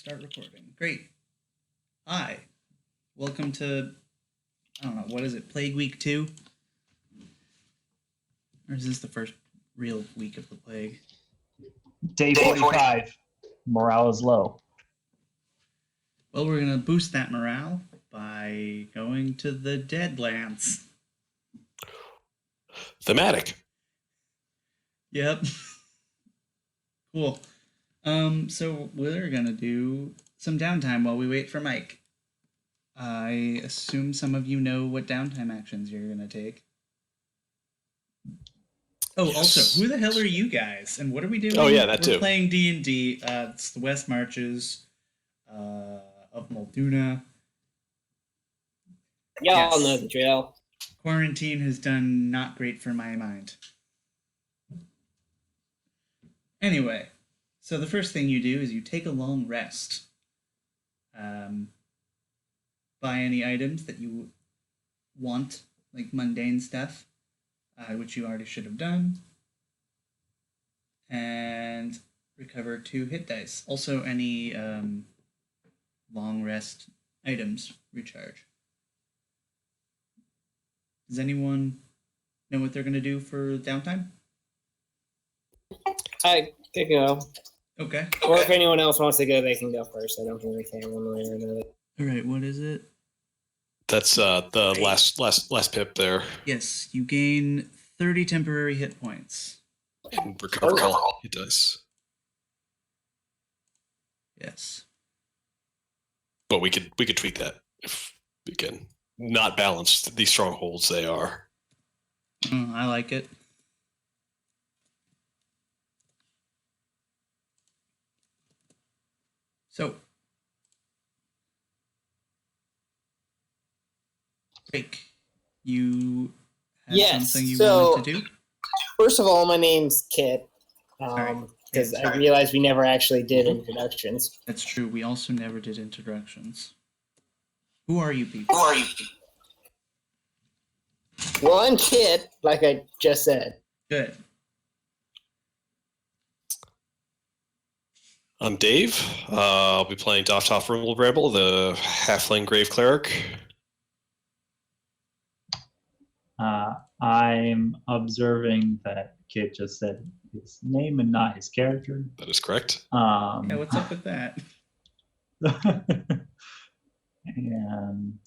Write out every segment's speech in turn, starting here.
Start recording. Great. Hi. Welcome to, I don't know, what is it, Plague Week 2? Or is this the first real week of the plague? Day 45. Morale is low. Well, we're going to boost that morale by going to the Deadlands. Thematic. Yep. Cool. So we're going to do some downtime while we wait for Mike. I assume some of you know what downtime actions you're going to take. Oh, yes. Also, who the hell are you guys? And what are we doing? Oh, yeah, that We're too. Playing D&D. It's the West Marches of Molduna. Y'all know the drill. Quarantine has done not great for my mind. Anyway, so the first thing you do is you take a long rest. Buy any items that you want, like mundane stuff. Which you already should have done, and recover 2 hit dice. Also, any long rest items recharge. Does anyone know what they're going to do for downtime? I could go. Okay. Or if anyone else wants to go, they can go first. I don't really care one way or another. All right, what is it? That's the last pip there. Yes, you gain 30 temporary hit points. And recover hit dice. Yes. But we could tweak that if we can. Not balanced these strongholds they are. I like it. So Rick, you have something you wanted to do? First of all, my name's Kit, because I realized we never actually did introductions. That's true. We also never did introductions. Who are you people? Well, I'm Kit, like I just said. Good. I'm Dave. I'll be playing Dofthoff Rebel, the Halfling Grave Cleric. I'm observing that Kit just said his name and not his character. That is correct. Yeah, what's up with that? And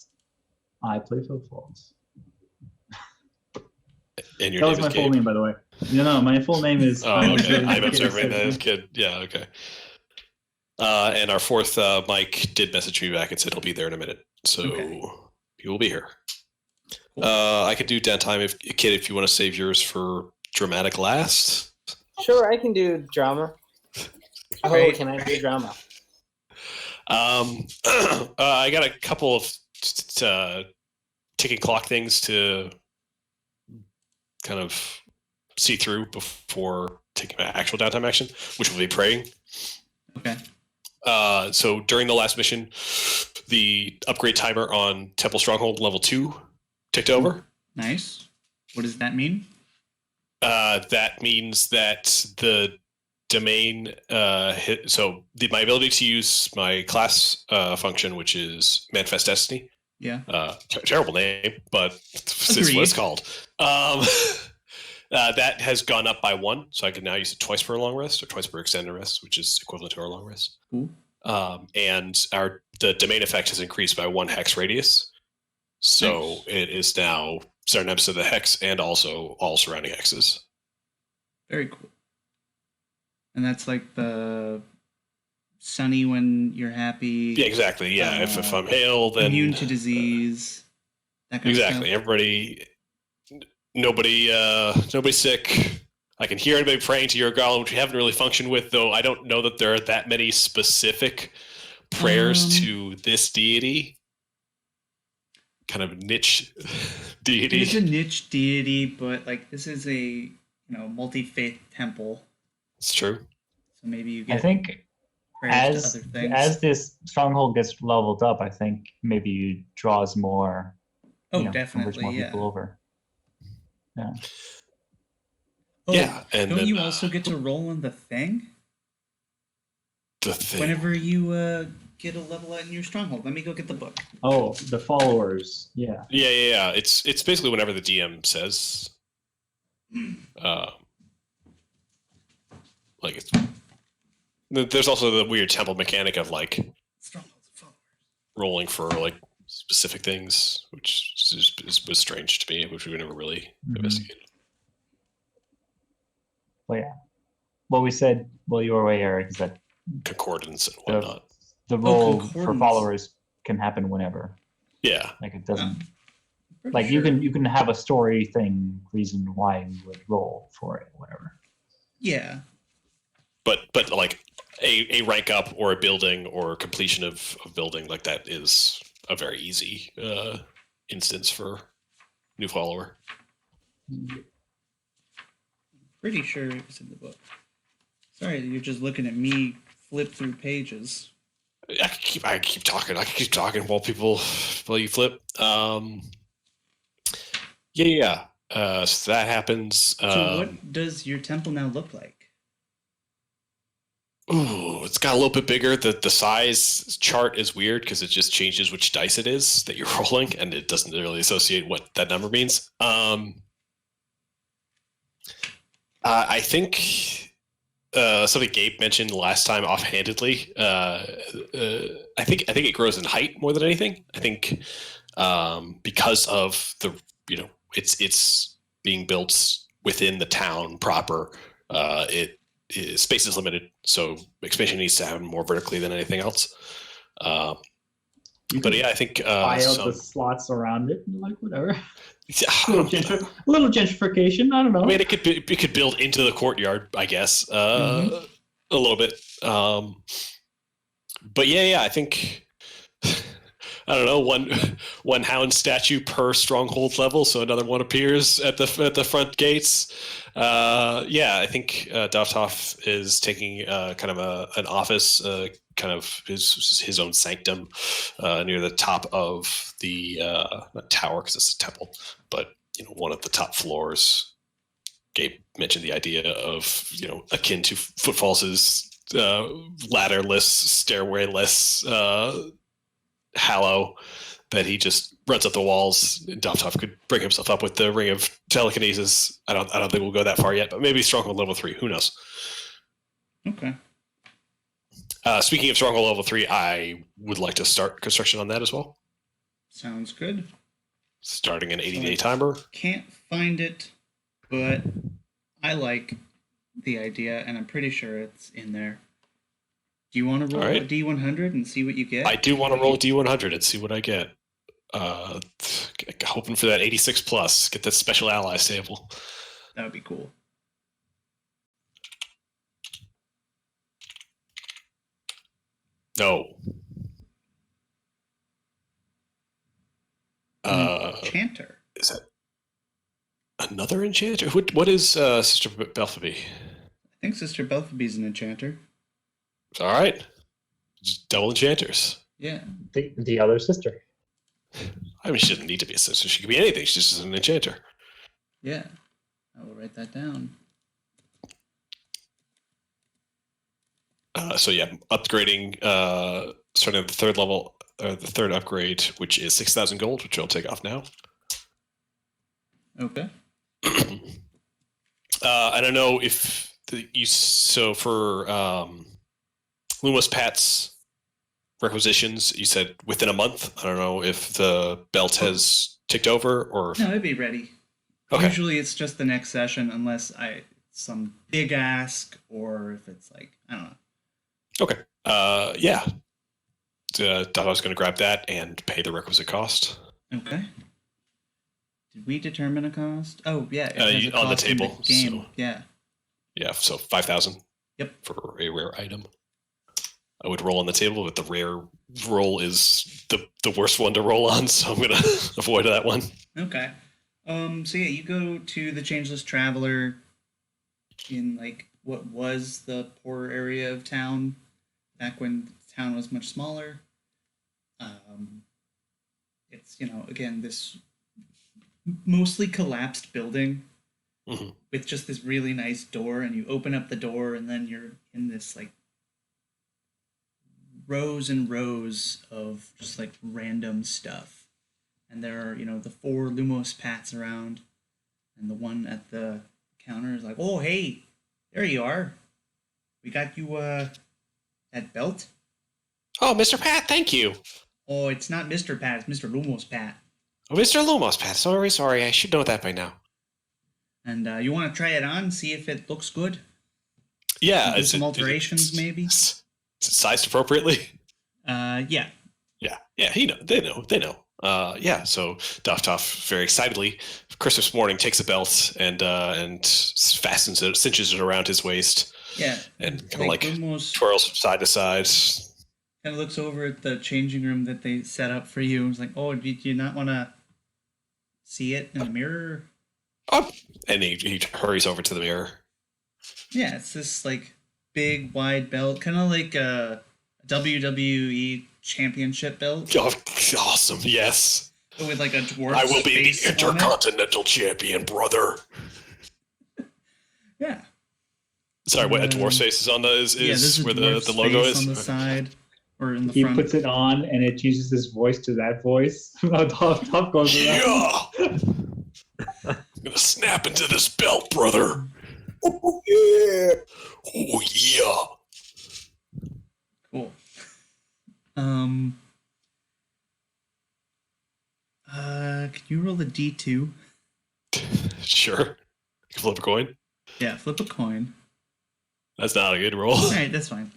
I play Footfalls. And your that name was my is full Gabe. name, by the way. No, my full name is... Oh, okay. I'm observing that as Kid. Yeah, okay. And our fourth, Mike, did message me back and said he'll be there in a minute. So he will be here. Cool. I could do downtime, Kid, if you want to save yours for dramatic last. Sure, I can do drama. Oh, can I do drama? I got a couple of ticking clock things to kind of see through before taking my actual downtime action, which will be praying. Okay. So during the last mission, the upgrade timer on Temple Stronghold level 2 ticked over. Nice. What does that mean? That means that the domain my ability to use my class function, which is Manifest Destiny. Yeah. Terrible name, but this is what it's called. That has gone up by 1, so I can now use it twice per long rest or twice per extended rest, which is equivalent to our long rest. Cool. And the domain effect has increased by 1 hex radius. So It is now certain episodes of the hex and also all surrounding hexes. Very cool. And that's like the sunny when you're happy. Yeah, exactly. Yeah, if I'm hail, then immune to disease. That kind exactly. Of stuff. Everybody, nobody's sick. I can hear anybody praying to your golem, which we haven't really functioned with, though. I don't know that there are that many specific prayers to this deity. Kind of niche deity. It's a niche deity, but like this is a multi-faith temple. It's true. So maybe you get. I think prayers to other things. as this stronghold gets leveled up, I think maybe you draws more. Definitely, more people over. Yeah. Oh, yeah, and don't you also get to roll on the thing? the thing. Whenever you get a level out in your stronghold, let me go get the book. Oh, the followers. Yeah. Yeah. It's basically whenever the DM says, like it's. There's also the weird temple mechanic of like Strongholds and followers. rolling for like specific things, which was strange to me, which we never really investigated. Well, yeah. What we said while you were away, Eric, is that Concordance and whatnot. the roll for concordance. followers can happen whenever. Yeah. Like it doesn't. Pretty Like sure. you can have a story reason why you would roll for it, whatever. Yeah. But like a rank up or a building or completion of building like that is a very easy instance for new follower. Pretty sure it was in the book. Sorry, you're just looking at me flip through pages. I keep talking. I can keep talking while you flip. Yeah. So that happens. So what does your temple now look like? Ooh, it's got a little bit bigger. The size chart is weird because it just changes which dice it is that you're rolling, and it doesn't really associate what that number means. I think something Gabe mentioned last time offhandedly. I think it grows in height more than anything. I think because of the it's being built within the town proper. Space is limited, so expansion needs to happen more vertically than anything else. But yeah, I think buy out the slots around it and like whatever. A little gentrification. I don't know. I mean, it could build into the courtyard, I guess, a little bit. But yeah, I think I don't know, one hound statue per stronghold level, so another one appears at the front gates. Yeah, I think Davtov is taking kind of an office, kind of his own sanctum near the top of the not tower because it's a temple, but one of the top floors. Gabe mentioned the idea of akin to Footfalls' ladderless, stairwayless hallow that he just runs up the walls. Davtov could bring himself up with the ring of telekinesis. I don't think we'll go that far yet, but maybe Stronghold level 3. Who knows? Okay. Speaking of Stronghold level 3, I would like to start construction on that as well. Sounds good. Starting an 80-day timer. Can't find it, but I like the idea, and I'm pretty sure it's in there. Do you want to roll a D100 and see what you get? I do want to roll a D100 and see what I get. Hoping for that 86 plus. Get that special allies table. That would be cool. No. Enchanter. Is that another enchanter? What is Sister Belphabe? I think Sister Belphabe's an enchanter. All right. Just double enchanters. Yeah. The other sister. I mean, she doesn't need to be a sister. She could be anything. She's just an enchanter. Yeah. I will write that down. So yeah, upgrading, starting at the third level, the third upgrade, which is 6,000 gold, which I'll take off now. Okay. I don't know if for Lumos Pat's requisitions, you said within a month. I don't know if the belt has ticked over or. No, it'd be ready. Okay. Usually it's just the next session, unless some big ask, or if it's like, I don't know. Okay. Yeah. Thought I was going to grab that and pay the requisite cost. Okay. Did we determine a cost? Oh, yeah. It has a on the cost in table. game. So, yeah. Yeah. So 5,000. Yep. For a rare item. I would roll on the table, but the rare roll is the worst one to roll on, so I'm going to avoid that one. Okay. So yeah, you go to the Changeless Traveler in like what was the poor area of town back when the town was much smaller. It's, again, this mostly collapsed building with just this really nice door, and you open up the door and then you're in this like rows and rows of just like random stuff. And there are, the 4 Lumos Pats around. And the one at the counter is like, oh, hey, there you are. We got you that belt. Oh, Mr. Pat, thank you. Oh, it's not Mr. Pat, it's Mr. Lumos Pat. Oh, Mr. Lumos Pat, sorry. I should know that by now. And you want to try it on, see if it looks good? Yeah. Do some alterations, maybe? Is it sized appropriately? Yeah. Yeah, they know. Yeah, so Toff very excitedly, Christmas morning, takes a belt and fastens it, cinches it around his waist. Yeah. And kind of like Lumos twirls from side to side. Kind of looks over at the changing room that they set up for you. It's like, oh, did you not want to see it in the mirror? Oh, and he hurries over to the mirror. Yeah, it's this like big, wide belt, kind of like a WWE championship belt. Oh, awesome! Yes, with like a dwarf. I will be the Intercontinental Champion, brother. Yeah. Sorry, what a dwarf's face is on the is where the logo is on the side or in the he front. He puts it on and it changes his voice to that voice. Top goes around. Yeah. I'm gonna snap into this belt, brother. Oh, yeah. Oh yeah. Cool. Can you roll the D2? Sure. Flip a coin. Yeah, flip a coin. That's not a good roll. All right, that's fine.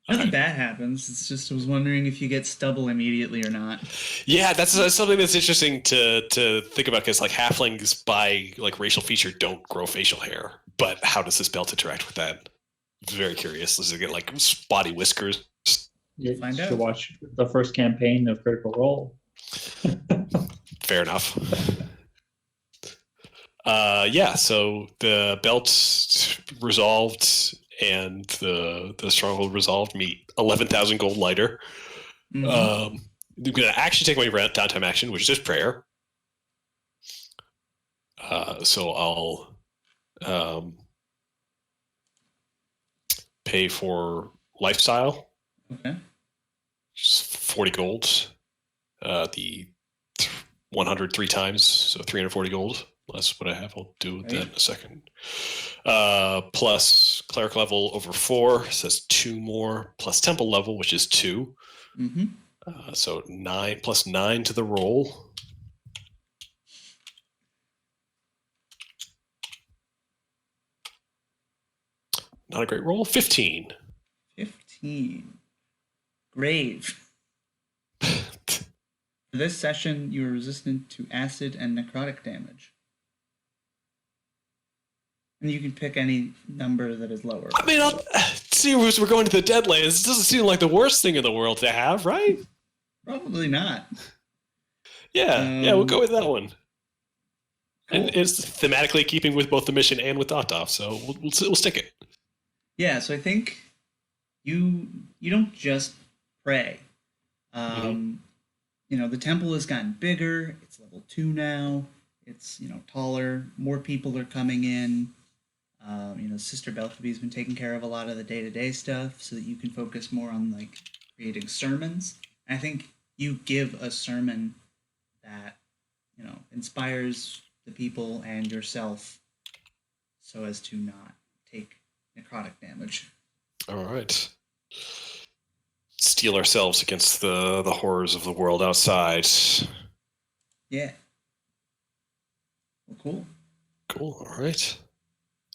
Nothing bad happens. It's just I was wondering if you get stubble immediately or not. Yeah, that's something that's interesting to think about because like halflings by like racial feature don't grow facial hair, but how does this belt interact with that? I'm very curious. Does it get like spotty whiskers? You Find should out. watch the first campaign of Critical Role. Fair enough. Yeah, so the belt resolved and the stronghold resolved meet 11,000 gold lighter. Mm-hmm. I'm going to actually take my downtime action, which is just prayer. So I'll pay for lifestyle. Okay. Just 40 gold. The 103 times, so 340 gold. Less what I have. I'll do that in a second. Plus cleric level over 4 says 2 more. Plus temple level, which is 2. Mm-hmm. So 9 plus 9 to the roll. Not a great roll. 15. 15. Grave. For this session, you are resistant to acid and necrotic damage. And you can pick any number that is lower. I mean, see, we're going to the Deadlands. It doesn't seem like the worst thing in the world to have, right? Probably not. Yeah, we'll go with that one. Cool. And it's thematically keeping with both the mission and with Dotov, so we'll stick it. Yeah, so I think you don't just pray. The temple has gotten bigger. It's level 2 now. It's taller. More people are coming in. Sister Belkaby's been taking care of a lot of the day-to-day stuff, so that you can focus more on like creating sermons. And I think you give a sermon that inspires the people and yourself, so as to not take necrotic damage. All right. Steel ourselves against the horrors of the world outside. Yeah. Well, cool. Cool. All right.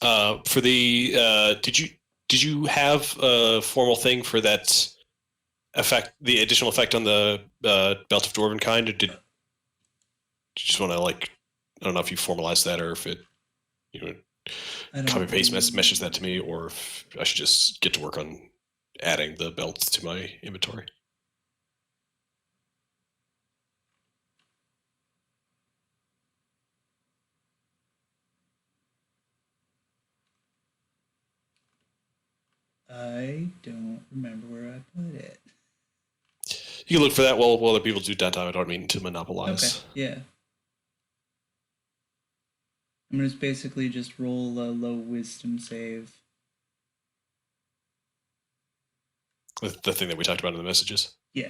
For the did you have a formal thing for that effect, the additional effect on the Belt of Dwarven Kind, or did you just want to I don't know if you formalized that or if it copy paste messages that to me, or if I should just get to work on adding the belts to my inventory. I don't remember where I put it. You can look for that while other people do downtime. I don't mean to monopolize. Okay, yeah. I'm going to basically just roll a low wisdom save. The thing that we talked about in the messages. Yeah.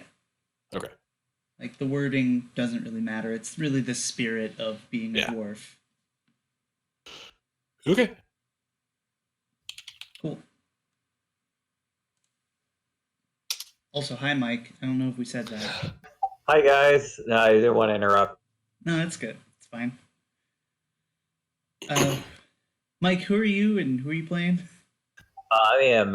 Okay. Like the wording doesn't really matter. It's really the spirit of being a Yeah. dwarf. Okay. Cool. Also, hi, Mike. I don't know if we said that. Hi guys. No, I didn't want to interrupt. No, that's good. It's fine. Mike, who are you and who are you playing? I am.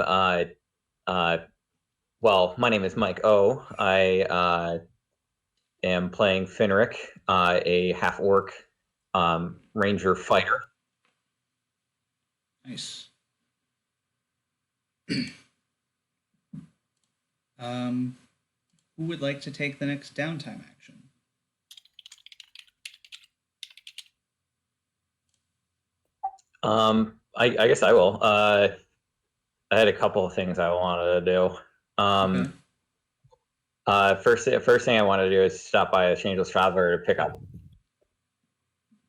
Well, my name is Mike O. I am playing Finric, a half orc ranger fighter. Nice. Who would like to take the next downtime action? I guess I will. I had a couple of things I wanted to do. Okay. First thing I wanted to do is stop by a Changeless Traveler to pick up.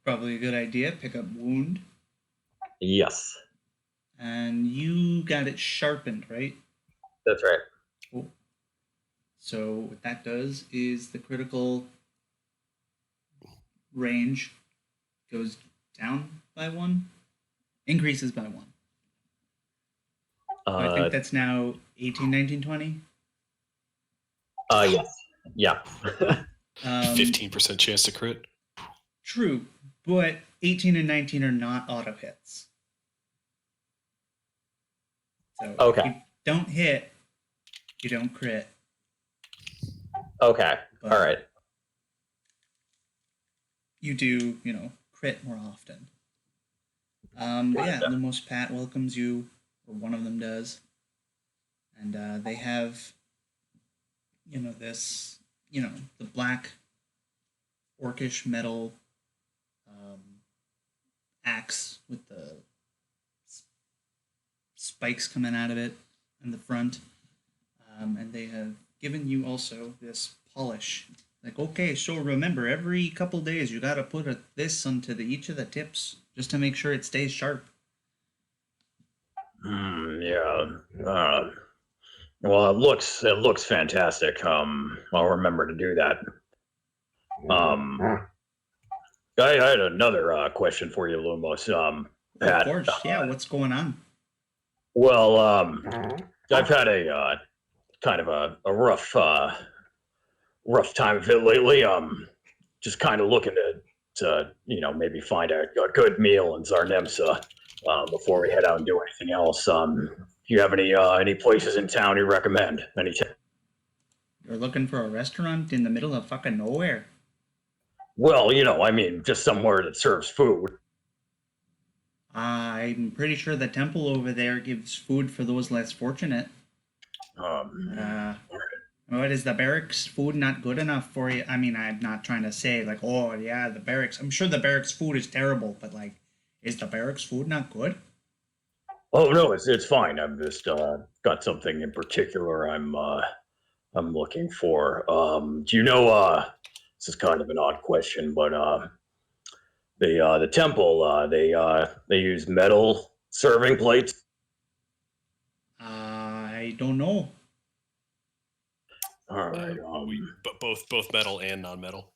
Probably a good idea. Pick up wound. Yes, And you got it sharpened, right? that's right. Cool. So what that does is the critical range goes down by 1, increases by 1. So I think that's now 18, 19, 20. Yes. Yeah. 15% chance to crit. True, but 18 and 19 are not auto hits. So Okay. if you don't hit, you don't crit. Okay. But All right. you do, crit more often. But yeah, Lumos Pat welcomes you, or one of them does. And they have, this, the black orcish metal axe with the spikes coming out of it in the front. And they have given you also this polish. Like, okay, so remember, every couple days you gotta put this onto each of the tips just to make sure it stays sharp. Yeah. Well, it looks fantastic. I'll remember to do that. I had another question for you, Lumos. Pat. Of course, yeah. What's going on? Well, I've had a kind of a rough time of it lately. Just kind of looking to maybe find a good meal in Zarnemsa before we head out and do anything else. Do you have any places in town you recommend? You're looking for a restaurant in the middle of fucking nowhere? Well, I mean, just somewhere that serves food. I'm pretty sure the temple over there gives food for those less fortunate. What is the barracks food not good enough for you? I mean, I'm not trying to say like, oh yeah, the barracks. I'm sure the barracks food is terrible, but like, is the barracks food not good? Oh no, it's fine. I've just got something in particular I'm looking for. Do you know? This is kind of an odd question, but the temple they use metal serving plates. I don't know. All right. But both metal and non-metal.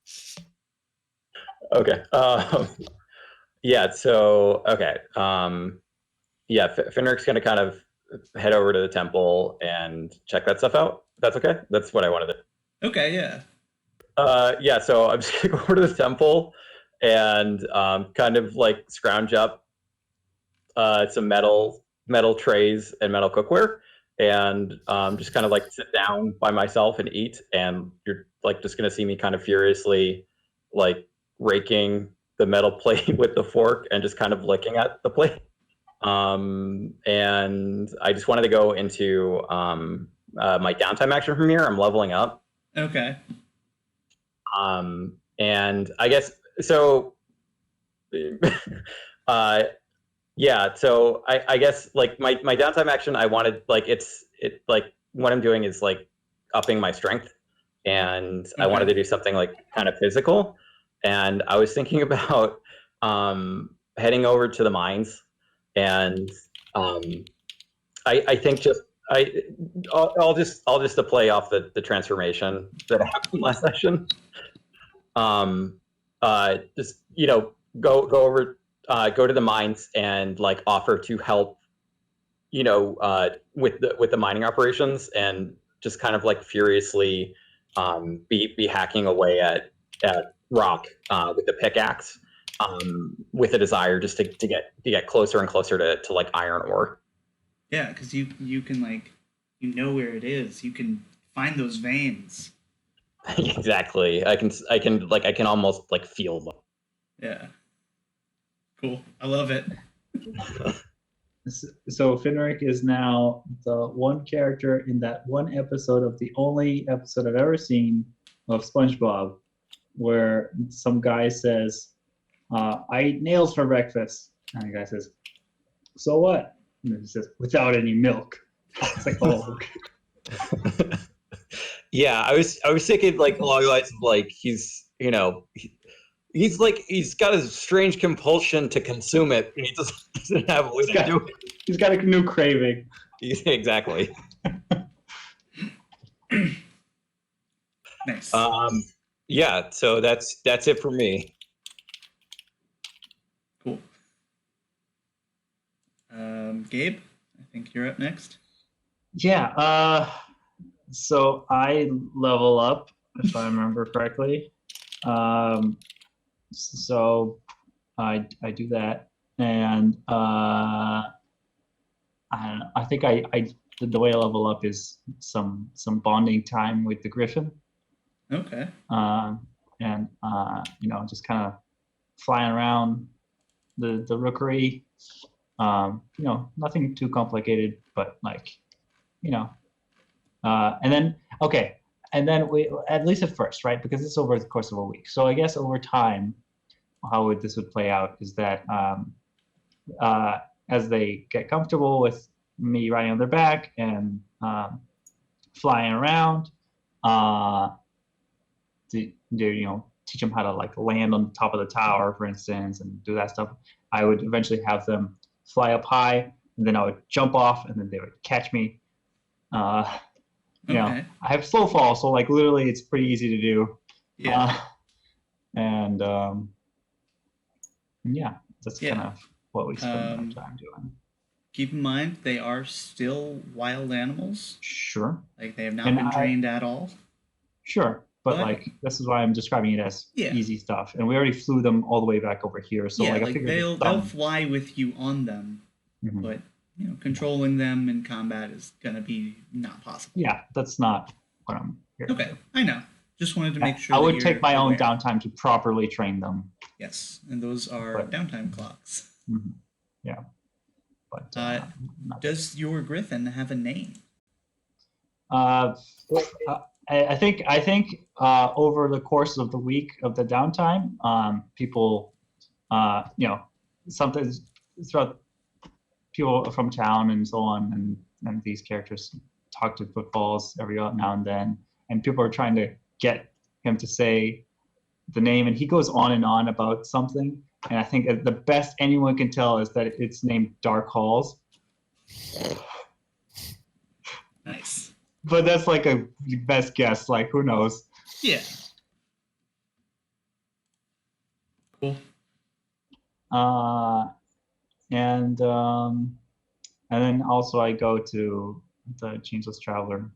Okay. Yeah. So okay. Yeah. Finric's gonna kind of head over to the temple and check that stuff out. That's okay. That's what I wanted to. Okay, yeah. Yeah. So I'm just gonna go over to the temple and kind of like scrounge up some metal trays and metal cookware, and just kind of like sit down by myself and eat. And you're like just gonna see me kind of furiously like raking the metal plate with the fork and just kind of licking at the plate. And I just wanted to go into my downtime action from here. I'm leveling up. Okay. And I guess so. Yeah, so I guess like my downtime action, I wanted like it like what I'm doing is like upping my strength, and I wanted to do something like kind of physical, and I was thinking about heading over to the mines, and I think just I'll just to play off the transformation that happened last session. Just go over, go to the mines and like offer to help, with the mining operations, and just kind of like furiously be hacking away at rock with the pickaxe, with a desire just to get closer and closer to like iron ore. Yeah, because you can like where it is. You can find those veins. Exactly. I can almost like feel them. Yeah. Cool. I love it. So Finric is now the one character in that one episode of the only episode I've ever seen of SpongeBob where some guy says, I ate nails for breakfast. And the guy says, so what? And he says, without any milk. It's like, oh. Yeah, I was thinking like along the lines of like he's he's got a strange compulsion to consume it, and he just doesn't have a way to do it. He's got a new craving. Exactly. Nice. Yeah, so that's it for me. Cool. Gabe, I think you're up next. Yeah, so I level up, if I remember correctly. So I do that, and I don't know. I think the way I level up is some bonding time with the Griffin. Okay. And just kind of flying around the rookery. Nothing too complicated, but like, and then we, at least at first, right? Because it's over the course of a week. So I guess over time, how this would play out is that as they get comfortable with me riding on their back and flying around, teach them how to like land on top of the tower, for instance, and do that stuff. I would eventually have them fly up high, and then I would jump off, and then they would catch me. I have slow fall, so like literally it's pretty easy to do. Yeah. That's kind of what we spend our time doing. Keep in mind, they are still wild animals. Sure. Like they have not been trained at all. Sure. But like this is why I'm describing it as easy stuff. And we already flew them all the way back over here. So I figured they'll fly with you on them. Mm-hmm. But controlling them in combat is gonna be not possible. Yeah, that's not what I'm here. Okay, I know. Just wanted to make sure. I would take my own downtime to properly train them. Yes, and those are downtime clocks. Mm-hmm. Yeah. But does your Griffin have a name? I think over the course of the week of the downtime, people, something throughout people from town and so on, and these characters talk to footballs every now and then, and people are trying to get him to say the name, and he goes on and on about something. And I think the best anyone can tell is that it's named Dark Halls. Nice. But that's like a best guess. Like, who knows? Yeah. Cool. And then also I go to the Changeless Traveler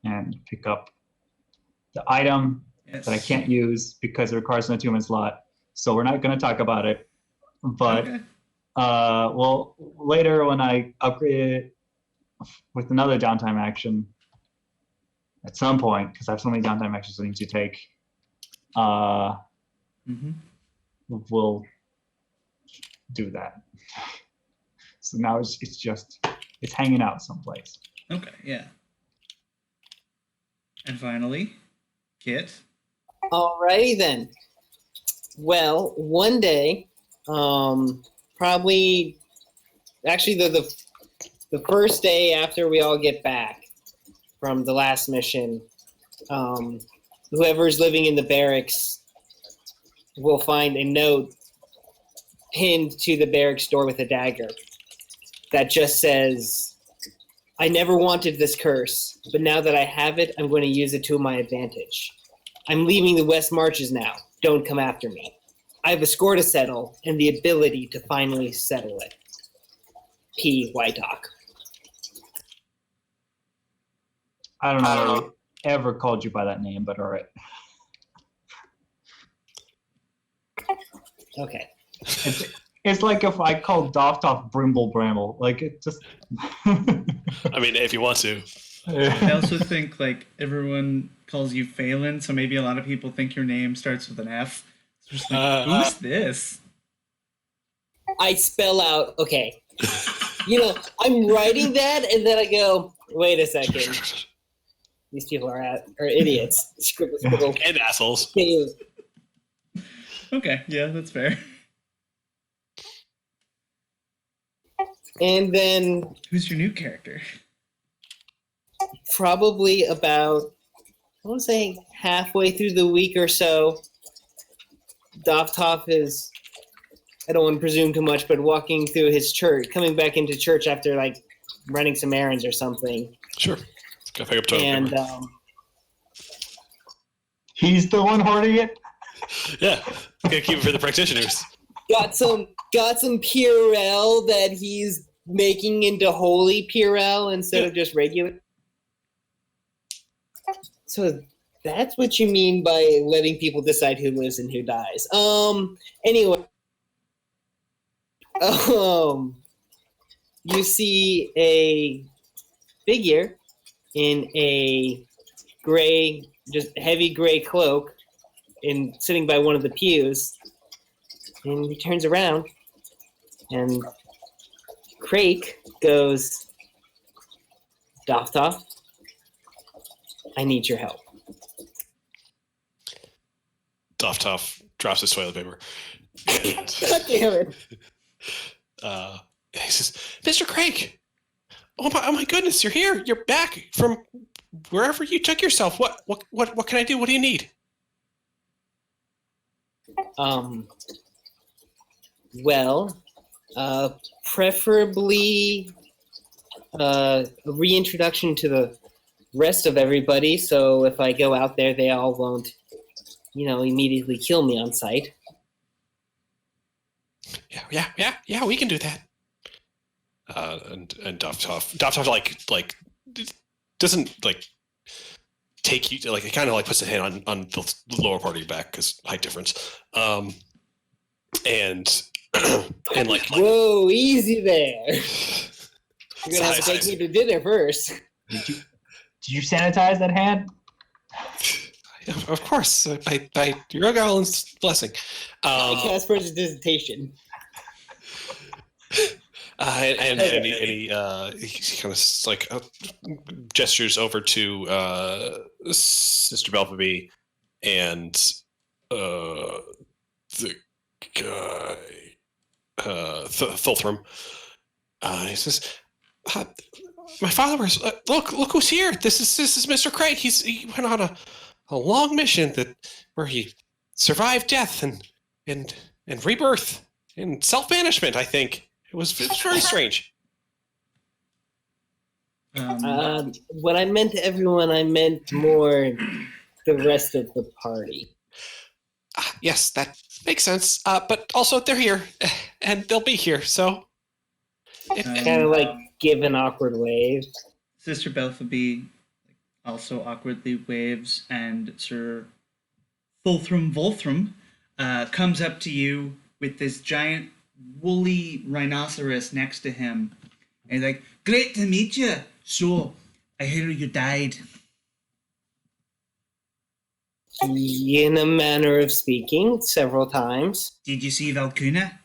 and pick up the item that I can't use because it requires an attunement slot. So we're not going to talk about it. But later when I upgrade it with another downtime action, at some point, because I have so many downtime actions I need to take, we'll do that. So now it's hanging out someplace. Okay, yeah. And finally, Kit. Alrighty then. Well, one day, probably, actually the first day after we all get back from the last mission, whoever's living in the barracks will find a note pinned to the barracks door with a dagger that just says, I never wanted this curse, but now that I have it, I'm going to use it to my advantage. I'm leaving the West Marches now. Don't come after me. I have a score to settle and the ability to finally settle it. P. Whitehawk. I don't know I ever called you by that name, but all right. Okay. It's like if I called Doftoff Brimble Bramble. Like, it just... I mean, if you want to. I also think like everyone calls you Phelan, so maybe a lot of people think your name starts with an F. It's just like, who's this? I spell out, okay. I'm writing that, and then I go, wait a second. These people are idiots. Scribble, scribble. And assholes. Okay, yeah, that's fair. And then Who's your new character? probably about, I want to say halfway through the week or so, Doftoff is, I don't want to presume too much, but walking through his church, coming back into church after like running some errands or something. Sure. Gotta pick up toilet And paper. He's the one hoarding it? Yeah. Gotta keep it for the practitioners. got some Purell that he's making into holy Purell instead of just regular. So that's what you mean by letting people decide who lives and who dies. Anyway. You see a figure in a gray, just heavy gray cloak, sitting by one of the pews, and he turns around, and Crake goes, Doftoff, I need your help. Doftoff drops his toilet paper. God damn it. He says, Mr. Craig, oh my goodness, you're here. You're back from wherever you took yourself. What can I do? What do you need? Preferably a reintroduction to the rest of everybody, so if I go out there, they all won't, immediately kill me on sight. Yeah, we can do that. And Doftoff like doesn't like take you, like it kind of like puts a hand on the lower part of your back because height difference. And like whoa, easy there. You're gonna have to take me to dinner first. Did you sanitize that hand? Of course, by your Allen's blessing. I cast prestidigitation. And he kind of like gestures over to Sister Belphamy and the guy Thulthrum. He says, "My followers, look who's here! This is Mr. Craig. He went on a long mission where he survived death and rebirth and self-banishment. I think." It's very strange. When I meant everyone, I meant more the rest of the party. Yes, that makes sense. But also, they're here, and they'll be here, so... Kind of like give an awkward wave. Sister Belphamy also awkwardly waves, and Sir Volthrum comes up to you with this giant woolly rhinoceros next to him, and he's like, "Great to meet you. So, I hear you died." In a manner of speaking, several times. Did you see Valcuna?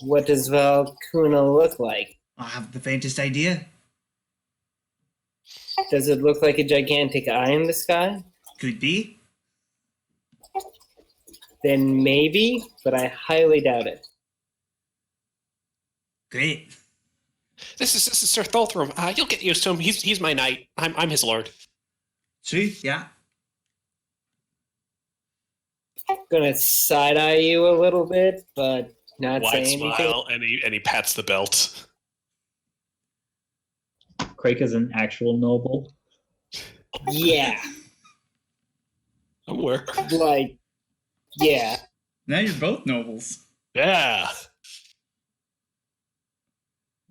What does Valcuna look like? I have the faintest idea. Does it look like a gigantic eye in the sky? Could be. Then maybe, but I highly doubt it. Great. This is Sir Thulthrum. You'll get used to him. He's my knight. I'm his lord. See? Yeah. Gonna side-eye you a little bit, but Not Wide saying anything. smile, and he pats the belt. Crake is an actual noble. Yeah, I'm aware. like, yeah. Now you're both nobles. Yeah.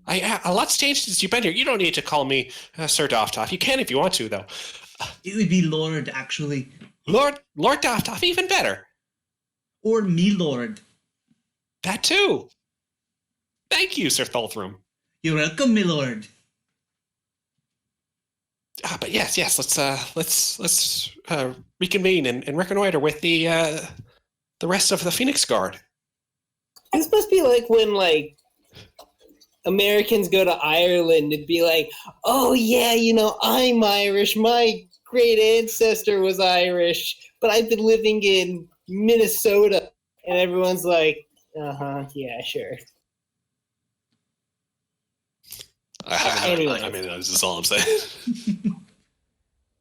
A lot's changed since you've been here. You don't need to call me Sir Doftoff. You can if you want to, though. It would be Lord, actually. Lord Doftoff, even better. Or me Lord. That too. Thank you, Sir Tholthrum. You're welcome, me Lord. But yes, let's reconvene and reconnoiter with the rest of the Phoenix Guard. This must be like when, like, Americans go to Ireland and be like, oh, yeah, you know, I'm Irish. My great ancestor was Irish, but I've been living in Minnesota. And everyone's like, uh-huh, yeah, sure. Anyway. I mean, this is all I'm saying.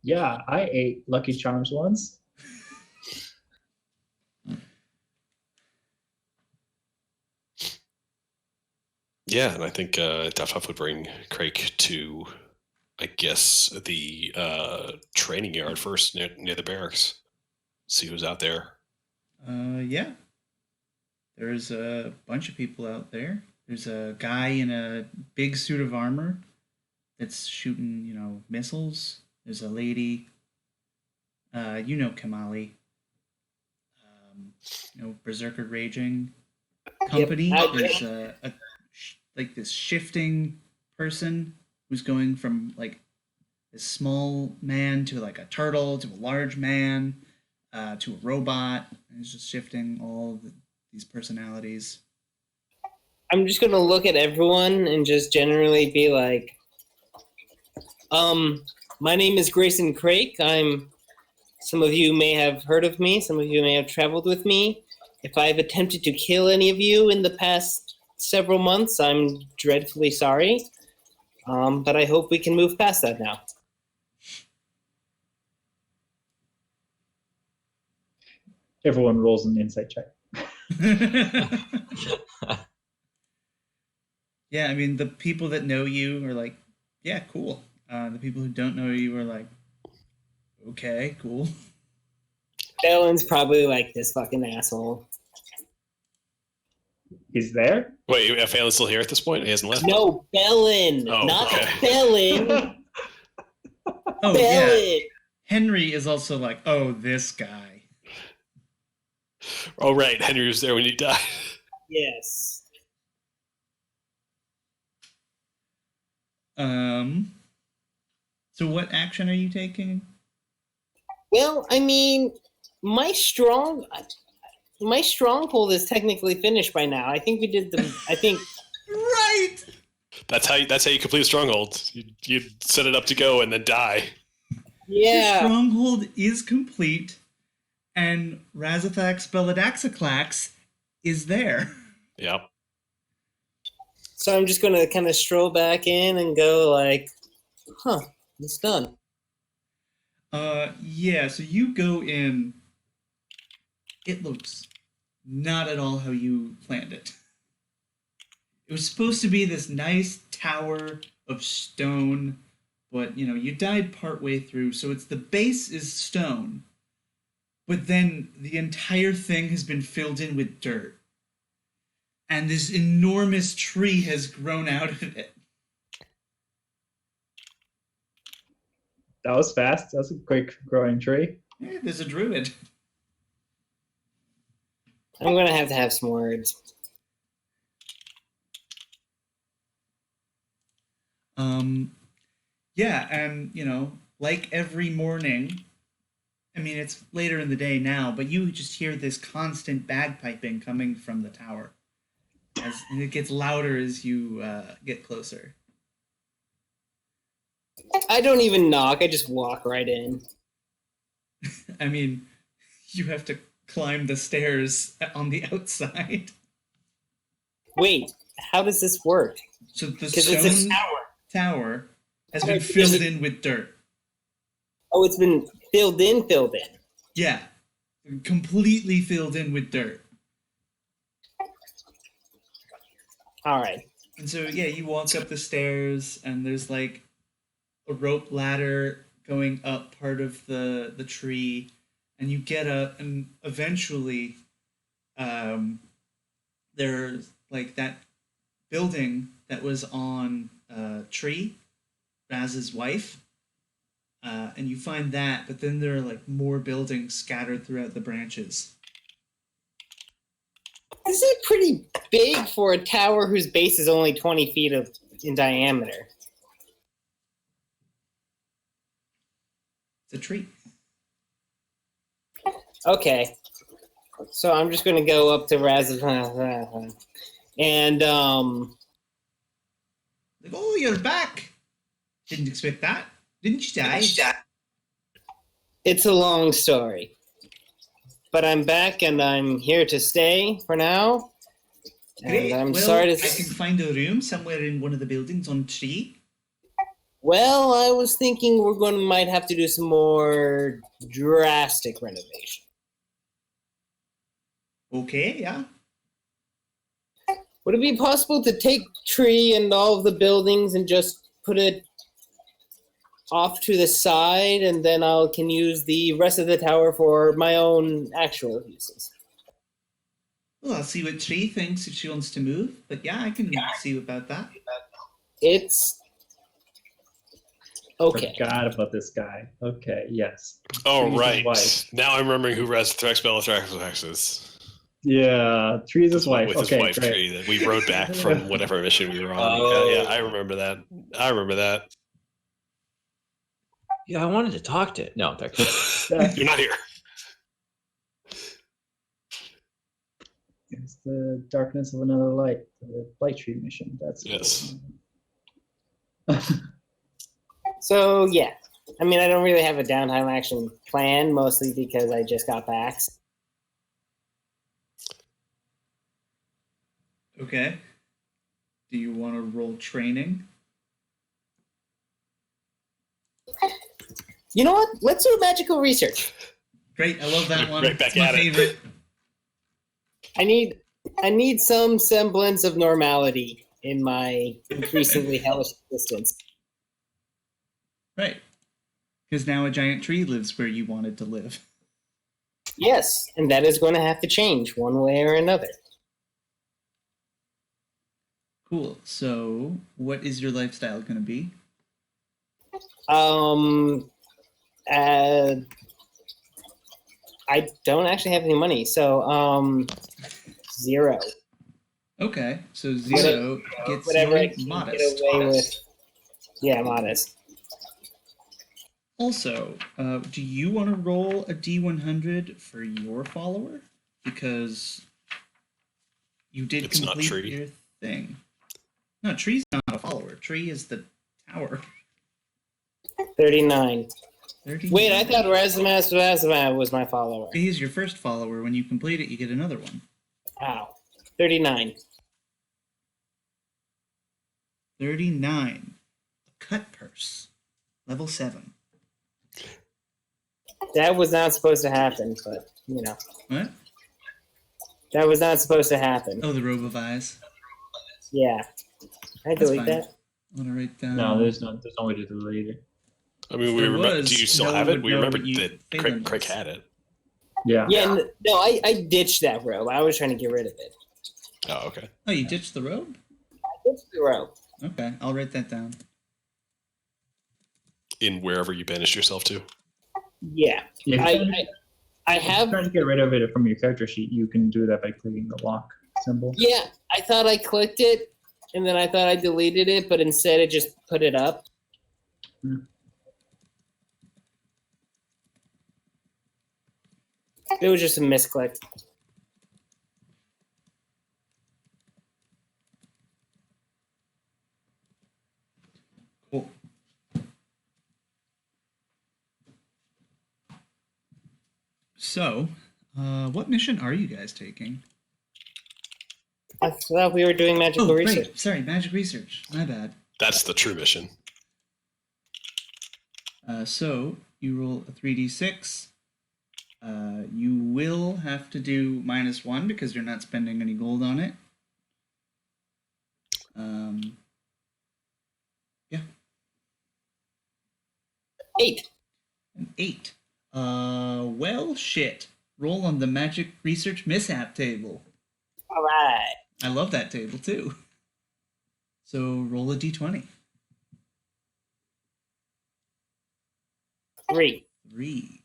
Yeah, I ate Lucky Charms once. Yeah, and I think Doftoff would bring Crake to, I guess, the training yard first near the barracks. See who's out there. Yeah. There's a bunch of people out there. There's a guy in a big suit of armor that's shooting, you know, missiles. There's a lady, you know, Kamali. You know, Berserker Raging Company. Yep. There's like this shifting person who's going from like a small man to like a turtle to a large man to a robot. And he's just shifting all these personalities. I'm just gonna look at everyone and just generally be like, my name is Grayson Crake. Some of you may have heard of me, some of you may have traveled with me. If I've attempted to kill any of you in the past several months, I'm dreadfully sorry. But I hope we can move past that now. Everyone rolls an insight check. Yeah, I mean, the people that know you are like, yeah, cool. The people who don't know you are like, okay, cool. Ellen's probably like, this fucking asshole. He's there? Wait, Phelan's still here at this point? He hasn't left? No, Bellin, Oh, not okay. Bellin. Oh, yeah. Bellin. Henry is also like, oh, this guy. Oh, right. Henry was there when you died. Yes. So what action are you taking? Well, I mean, my stronghold is technically finished by now. I think we did the. I think. Right. That's how you complete a stronghold. You set it up to go and then die. Your Yeah. stronghold is complete, and Razathax Beladaxaclax is there. Yep. So I'm just gonna kind of stroll back in and go like, huh, it's done. Yeah, so you go in. It looks not at all how you planned it. It was supposed to be this nice tower of stone, but you know, you died partway through, so it's the base is stone, but then the entire thing has been filled in with dirt. And this enormous tree has grown out of it. That was fast. That's a quick growing tree. Yeah, there's a druid. I'm gonna have to have some words. Yeah, and you know, like every morning, I mean, it's later in the day now, but you just hear this constant bagpiping coming from the tower. And it gets louder as you get closer. I don't even knock. I just walk right in. I mean, you have to climb the stairs on the outside. Wait, how does this work? So the Because it's a stone tower has been filled in with dirt. Oh, it's been filled in. Yeah, completely filled in with dirt. All right. And so, yeah, you walk up the stairs, and there's like a rope ladder going up part of the tree, and you get up, and eventually, there's like that building that was on Tree, Raz's wife, and you find that, but then there are like more buildings scattered throughout the branches. This is pretty big for a tower whose base is only 20 feet in diameter. It's a tree. Okay. So I'm just going to go up to Raz and Like, oh, you're back! Didn't expect that. Didn't you die? it's a long story. But I'm back and I'm here to stay for now. Great. And I'm well, sorry to I can find a room somewhere in one of the buildings on Tree. Well, I was thinking might have to do some more drastic renovation. Okay, yeah. Would it be possible to take Tree and all of the buildings and just put it off to the side, and then I can use the rest of the tower for my own actual uses? Well, I'll see what Tree thinks if she wants to move. But yeah, I can see about that. It's okay. Forgot about this guy. Okay, yes. Oh, Trees' right. wife. Now I'm remembering who Resthrex Bellathrax is. Yeah, Trees' wife. With Okay, his wife, great. Tree, that we rode back from whatever mission we were on. Oh. Yeah, I remember that. I remember that. Yeah, I wanted to talk to it. No, You're not here. It's the Darkness of Another Light, the Light Tree mission. That's Yes. So yeah, I mean, I don't really have a downtime action plan, mostly because I just got back. Okay. Do you want to roll training? You know what? Let's do magical research. Great, I love that one. Right back it's my at it. favorite. I need some semblance of normality in my increasingly hellish existence. Right. Because now a giant tree lives where you wanted to live. Yes, and that is going to have to change one way or another. Cool. So, what is your lifestyle going to be? I don't actually have any money, so 0. Okay, so 0 gets Whatever I you can modest. get away with. Yeah, modest. Also, do you want to roll a D100 for your follower? Because you did It's not complete Tree. your thing. No, Tree's not a follower. Tree is the tower. 39. 39. Wait, I thought Razama was my follower. He's your first follower. When you complete it, you get another one. Ow. 39. 39. A cut purse. Level 7. That was not supposed to happen, but, you know. What? That was not supposed to happen. Oh, the robe of eyes. Yeah. I That's delete fine. that. I'm gonna write down. No, there's no way to delete it. I mean, There do was, you still no have one it? would We know remember what you that Phelan Craig was. had it. Yeah. Yeah, no, I ditched that robe. I was trying to get rid of it. Oh, okay. Oh, you ditched the robe? I ditched the robe. Okay, I'll write that down. In wherever you banished yourself to. Yeah. Yeah, I if you're have. trying to get rid of it from your character sheet, you can do that by clicking the lock symbol. Yeah, I thought I clicked it, and then I thought I deleted it, but instead it just put it up. Hmm. It was just a misclick. Cool. So, what mission are you guys taking? I thought we were doing magical Oh, research. right. Sorry, magic research. My bad. That's the true mission. So, you roll a 3d6. You will have to do -1 because you're not spending any gold on it. 8. An 8. Well, shit. Roll on the magic research mishap table. All right. I love that table too. So roll a d20. 3. 3.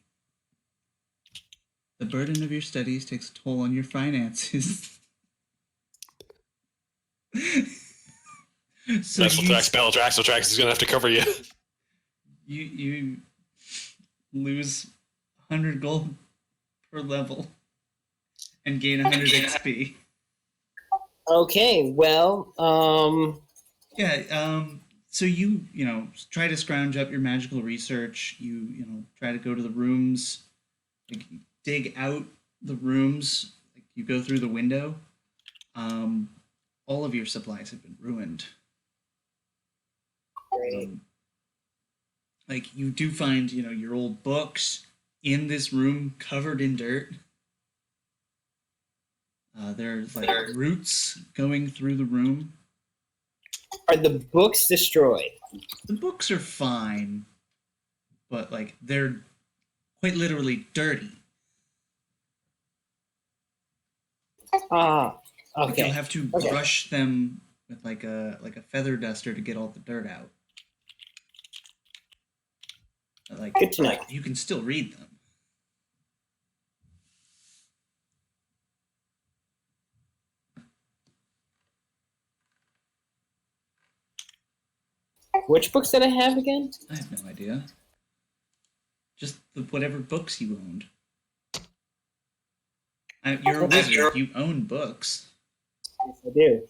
The burden of your studies takes a toll on your finances. So Traxel is gonna have to cover you. you lose 100 gold per level and gain 100 XP. Okay, well, Yeah, so you try to scrounge up your magical research. You try to go to the rooms, like dig out the rooms, like you go through the window. All of your supplies have been ruined. great. Like you do find, your old books in this room covered in dirt. There's like roots going through the room. Are the books destroyed? The books are fine, but like they're quite literally dirty. Ah, Like okay. you'll have to Okay. brush them with like a feather duster to get all the dirt out. But, like, Good to know. you can still read them. Which books did I have again? I have no idea. Just whatever books you owned. You're a wizard. You own books. Yes, I do.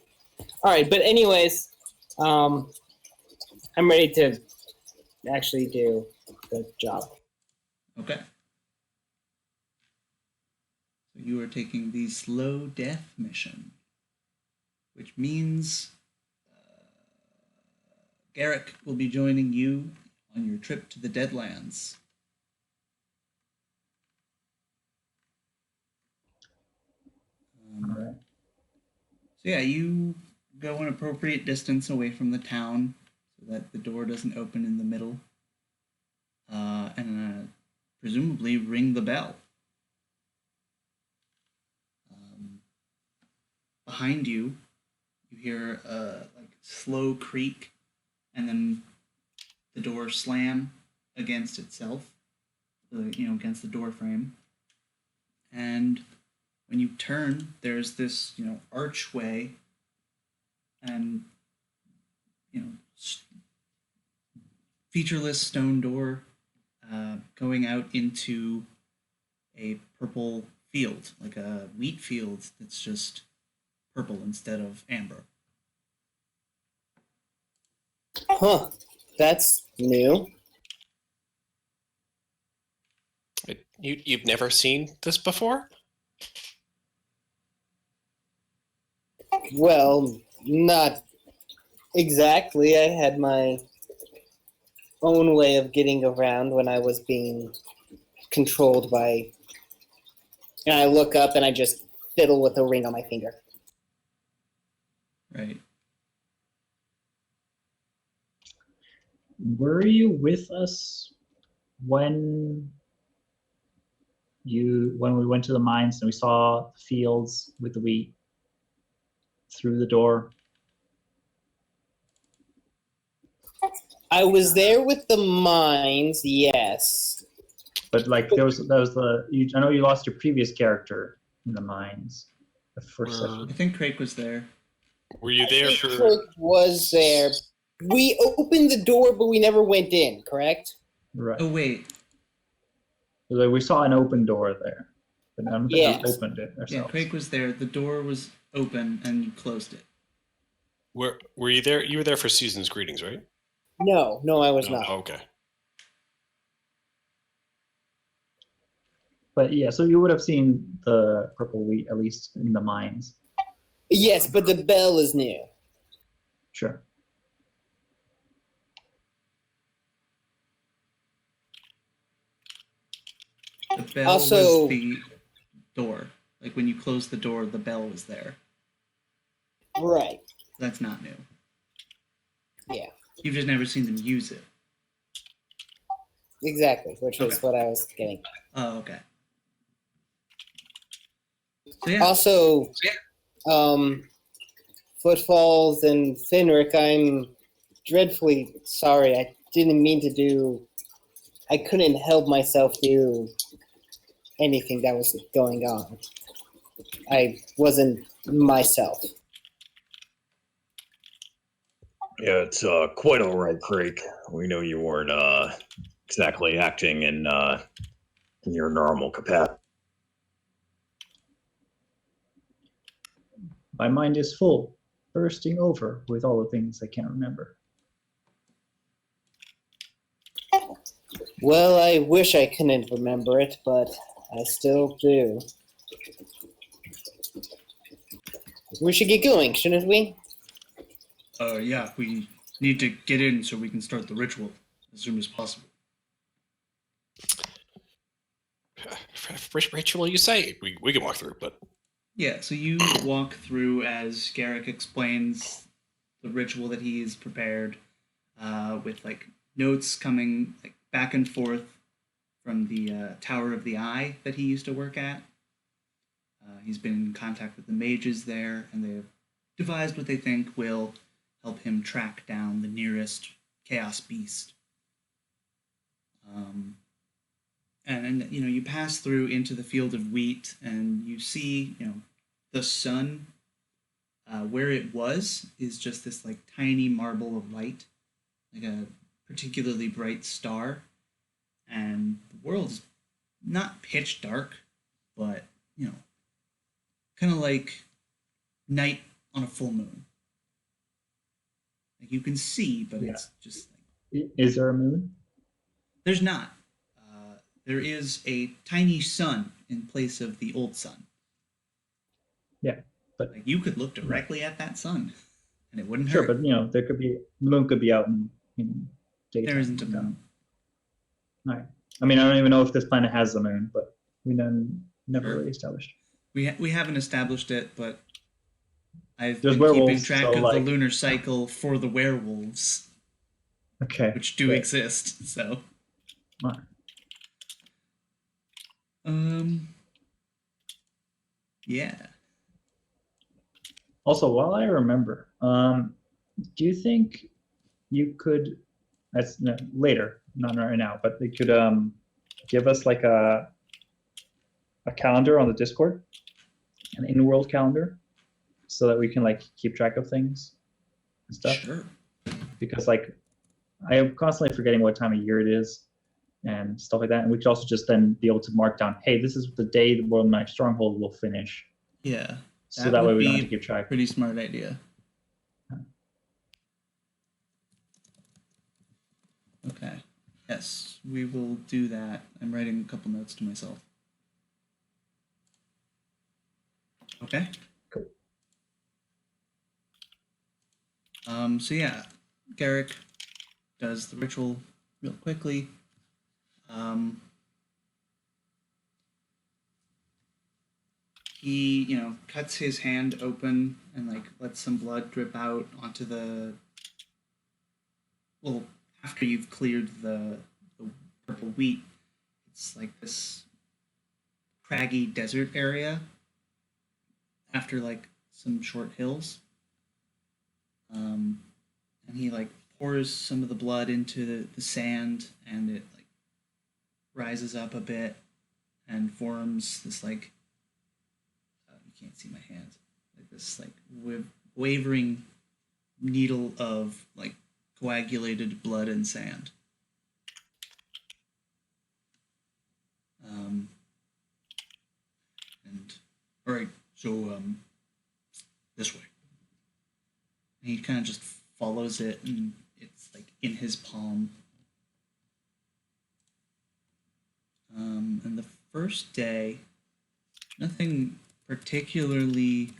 All right, but anyways, I'm ready to actually do the job. Okay. So you are taking the slow death mission, which means Garrick will be joining you on your trip to the Deadlands. All right. So yeah, you go an appropriate distance away from the town so that the door doesn't open in the middle, and presumably ring the bell. Behind you, you hear a slow creak, and then the door slam against itself, against the door frame. And when you turn, there's this, archway and, featureless stone door going out into a purple field, like a wheat field that's just purple instead of amber. Huh. That's new. You've never seen this before? Well, not exactly. I had my own way of getting around when I was being controlled by. And I look up and I just fiddle with a ring on my finger. Right. Were you with us when we went to the mines and we saw the fields with the wheat through the door? I was there with the mines, yes. But like I know you lost your previous character in the mines the first Uh, session. I think Craig was there. Were you there for? Kirk was there. We opened the door, but we never went in, correct? Right. Oh, wait. Like we saw an open door there, but I don't think Yes. we opened it Yeah, ourselves. Craig was there. The door was open and you closed it. Were you there? You were there for Susan's greetings, right? No, I was No. not. Okay. But yeah, so you would have seen the purple wheat at least in the mines. Yes, but the bell is new. Sure. The bell Also- was the door. Like when you closed the door, the bell was there. Right. That's not new. Yeah. You've just never seen them use it. Exactly, which was Okay. what I was getting. Oh, okay. So yeah, Also, Footfalls and Finrick, I'm dreadfully sorry. I didn't mean to do. I couldn't help myself do anything that was going on. I wasn't myself. Yeah, it's quite all right, Craig. We know you weren't exactly acting in your normal capacity. My mind is full, bursting over with all the things I can't remember. Well, I wish I couldn't remember it, but I still do. We should get going, shouldn't we? yeah, we need to get in so we can start the ritual as soon as possible. Ritual, you say? We can walk through, but Yeah, so you walk through as Garrick explains the ritual that he's prepared, with like notes coming like back and forth from the Tower of the Eye that he used to work at. He's been in contact with the mages there, and they've devised what they think will help him track down the nearest chaos beast. And you know, you pass through into the field of wheat, and you see, you know, the sun. Where it was is just this like tiny marble of light, like a particularly bright star, and the world's not pitch dark, but you know, kind of like night on a full moon. Like you can see, but Yeah. it's just like, Is there a moon? there's not. There is a tiny sun in place of the old sun. Yeah, but Like you could look directly at that sun, and it wouldn't sure, hurt. but you know, there could be the moon could be out in daytime. There isn't a moon. All right. I mean, I don't even know if this planet has a moon, but we never Sure. really established. We haven't established it, but I've There's been keeping werewolves, track so, of the like- lunar cycle for the werewolves, Okay. which do great. exist. So, All right. yeah. Also, while I remember, do you think you could? That's no, later, not right now, but they could give us like a calendar on the Discord, an in-world calendar, so that we can like keep track of things and stuff. Sure. Because like I am constantly forgetting what time of year it is and stuff like that. And we could also just then be able to mark down, hey, this is the day the World Knife Stronghold will finish. Yeah. So that way would we don't be have to keep track. Pretty smart idea. Okay. Yes, we will do that. I'm writing a couple notes to myself. Okay. Cool. So yeah, Garrick does the ritual real quickly. He, you know, cuts his hand open and like lets some blood drip out onto the. Well, after you've cleared the purple wheat, it's like this craggy desert area. After like some short hills, and he like pours some of the blood into the sand, and it like rises up a bit and forms this like you can't see my hands, like this like wavering needle of like coagulated blood and sand. And all right, so this way. And he kind of just follows it, and it's like in his palm. And the first day, nothing particularly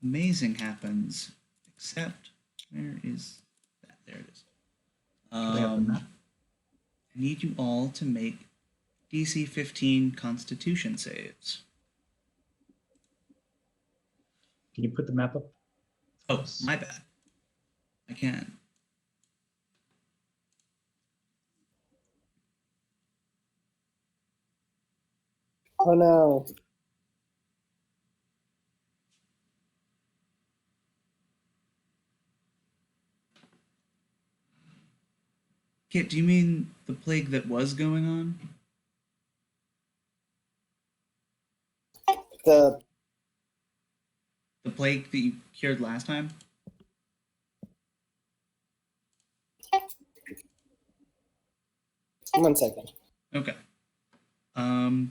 amazing happens, except where is that? There it is. they have the map? I need you all to make DC 15 Constitution saves. Can you put the map up? Oh, my bad. I can. Oh no. Kit, do you mean the plague that was going on? The The plague that you cured last time? one second. Okay. So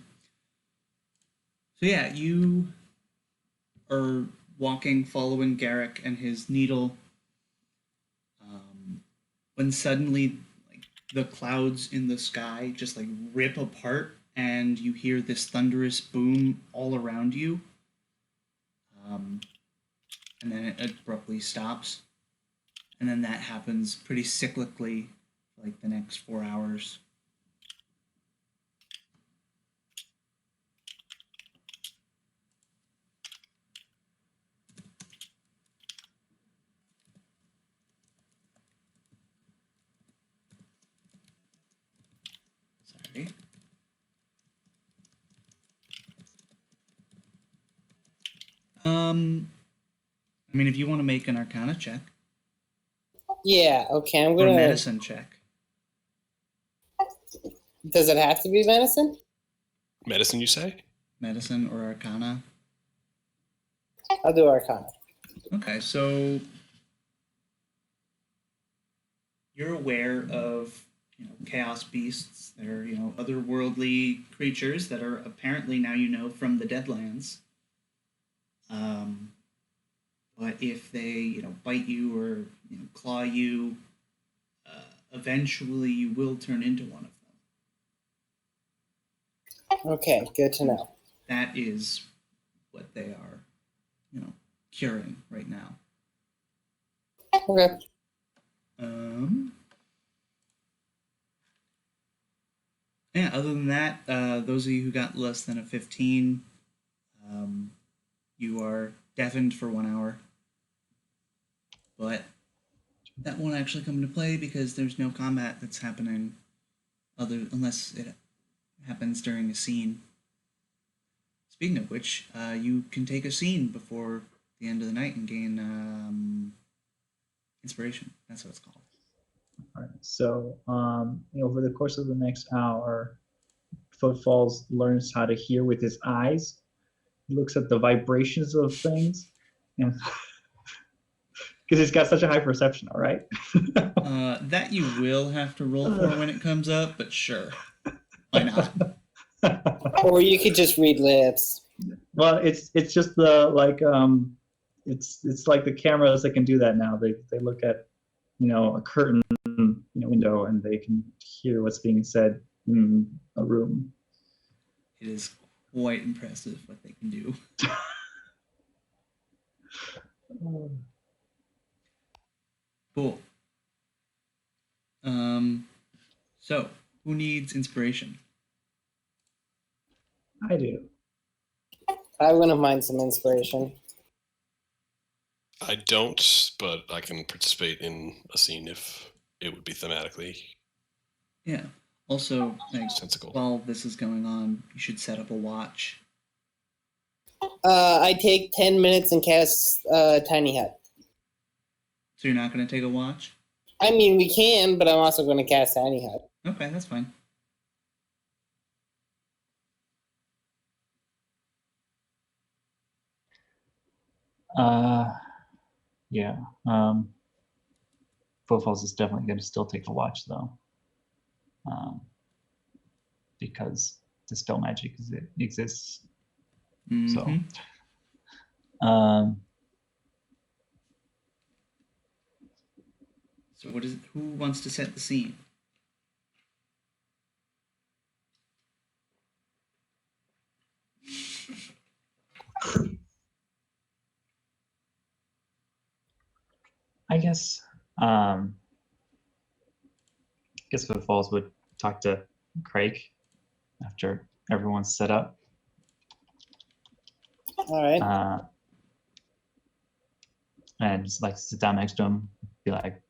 yeah, you are walking, following Garrick and his needle, when suddenly, like, the clouds in the sky just like rip apart, and you hear this thunderous boom all around you. And then it abruptly stops, and then that happens pretty cyclically, for like the next 4 hours. Sorry. I mean, if you want to make an Arcana check Yeah, okay, I'm or gonna. a medicine check. Does it have to be medicine? Medicine, you say? Medicine or Arcana. I'll do Arcana. Okay, so you're aware of, chaos beasts. They're, otherworldly creatures that are apparently, now you know, from the Deadlands. But if they, bite you or, claw you, eventually you will turn into one of them. Okay, good to know. That is what they are, curing right now. Okay. Yeah, other than that, those of you who got less than a 15, you are deafened for 1 hour. But that won't actually come into play because there's no combat that's happening unless it happens during a scene. Speaking of which, you can take a scene before the end of the night and gain inspiration. That's what it's called. All right. So, over the course of the next hour, Footfalls learns how to hear with his eyes. He looks at the vibrations of things, and because he's got such a high perception, all right? That you will have to roll for when it comes up, but sure. Why not? Or you could just read lips. Well, it's just the it's like the cameras that can do that now. They look at a curtain window and they can hear what's being said in a room. It is quite impressive what they can do. Cool. So who needs inspiration? I do. I wouldn't mind some inspiration. I don't, but I can participate in a scene if it would be thematically Yeah. Also, sensical. while this is going on, you should set up a watch. I take 10 minutes and cast Tiny Hut. So you're not going to take a watch? I mean, we can, but I'm also going to cast Tiny Hut. Okay, that's fine. Yeah. Footfalls is definitely going to still take the watch though, because dispel magic exists. Mm-hmm. So who wants to set the scene? I guess Footfalls would talk to Craig after everyone's set up. All right. And just like sit down next to him, be like,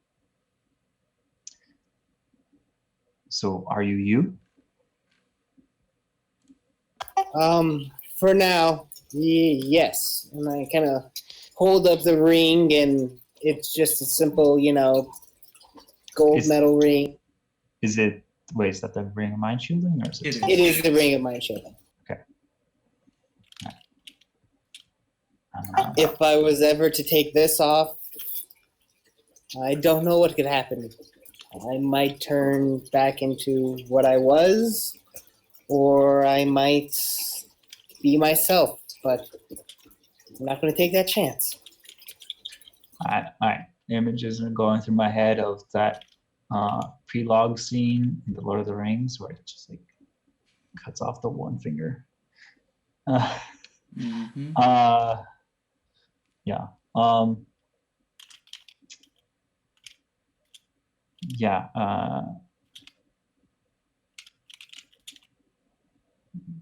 "So are you you?" For now, yes. And I kind of hold up the ring, and it's just a simple, gold metal ring. Is it? Wait, is that the ring of mind shielding, or is it? It is the ring of mind shielding. Okay. If I was ever to take this off, I don't know what could happen. I might turn back into what I was, or I might be myself, but I'm not going to take that chance. All right. Images are going through my head of that prologue scene in The Lord of the Rings where it just like cuts off the one finger. Yeah.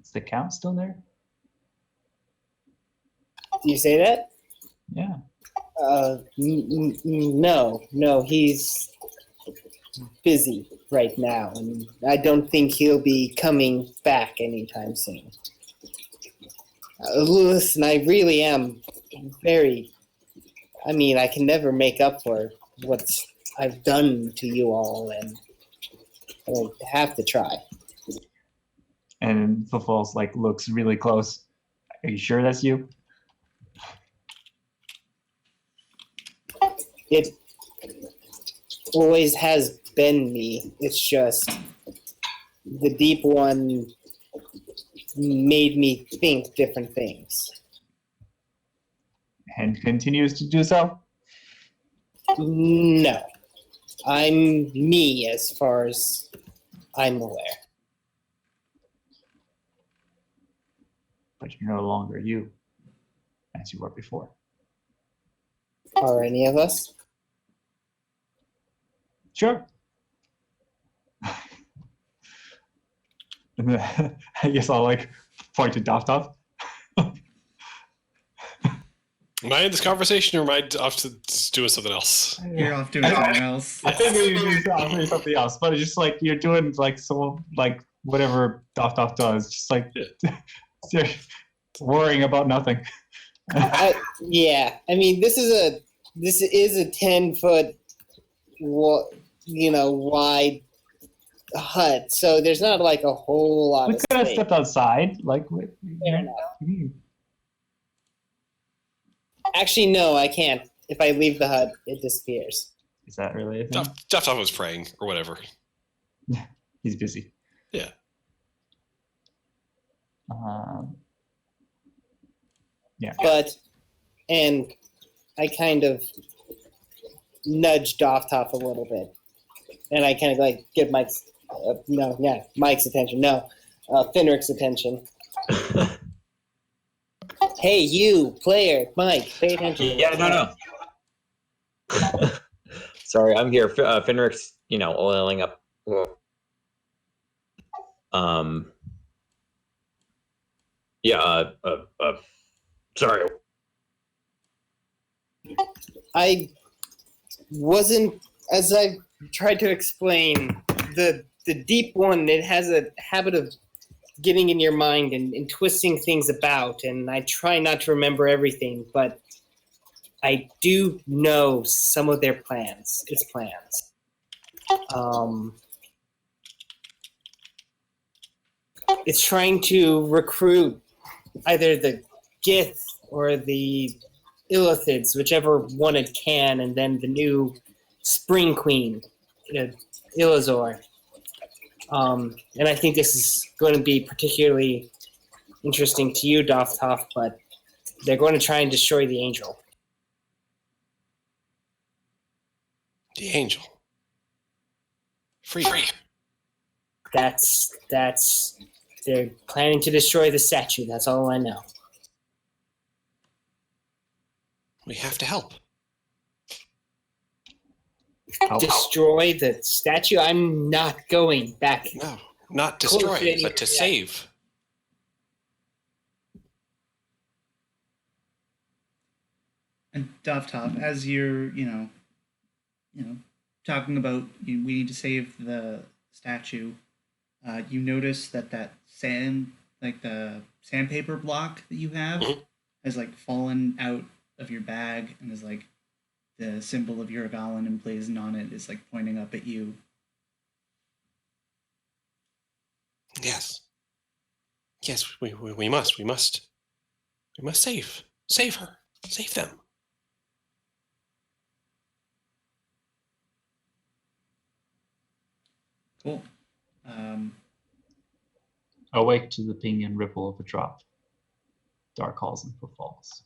Is the count still there? Do you say that? Yeah. No, he's busy right now, and I don't think he'll be coming back anytime soon. Listen, I really am I can never make up for what I've done to you all, and I have to try. And Fulful's like looks really close. Are you sure that's you? It always has been me. It's just the deep one made me think different things. And continues to do so? No. I'm me as far as I'm aware. But you're no longer you, as you were before. Are any of us? Sure. I guess I'll like point to Dov. Am I in this conversation, or am I off to doing something else? You're off doing something else. I think maybe you're doing something else, but it's just like you're doing like so like whatever Dov does, just like you're worrying about nothing. Yeah, I mean this is a 10-foot, wide hut, so there's not like a whole lot. We of could have space. stepped outside, like. Fair enough. Actually, no, I can't. If I leave the hut, it disappears. Is that really a thing? Jeff was praying or whatever. He's busy. Yeah. Yeah. And I kind of nudged Dov a little bit, and I kind of like get Mike's attention. No, Fenric's attention. Hey, you player, Mike, pay attention. Yeah, no. Sorry, I'm here. Fenric's, oiling up. Sorry. I wasn't, as I tried to explain, the deep one, it has a habit of getting in your mind and twisting things about, and I try not to remember everything, but I do know some of their plans, its plans. It's trying to recruit either the Gith or the Illithids, whichever one it can, and then the new Spring Queen, Illazor. And I think this is going to be particularly interesting to you, Dov, but they're going to try and destroy the Angel. The Angel. Free. That's they're planning to destroy the statue. That's all I know. We have to help. Destroy the statue? I'm not going back. No, not destroy, but to save. And Dov, as you're, talking about we need to save the statue, you notice that sand like the sandpaper block that you have Mhm. has like fallen out of your bag and is like the symbol of Yurgalin emblazoned on it is like pointing up at you. Yes. Yes, we must save her, save them. Cool. Um, Awake to the ping and ripple of a drop. Dark halls and footfalls.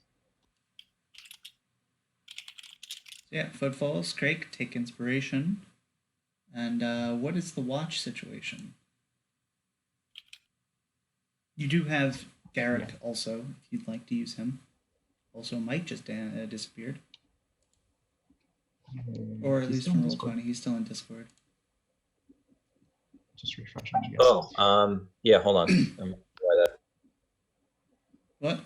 yeah, footfalls. Craig, take inspiration. And what is the watch situation? You do have Garrick also, if you'd like to use him. Also, Mike just disappeared. Or at He's least still from in Discord. Roll20, he's still in Discord. Just refreshing, I guess. Oh, yeah. Hold on. What?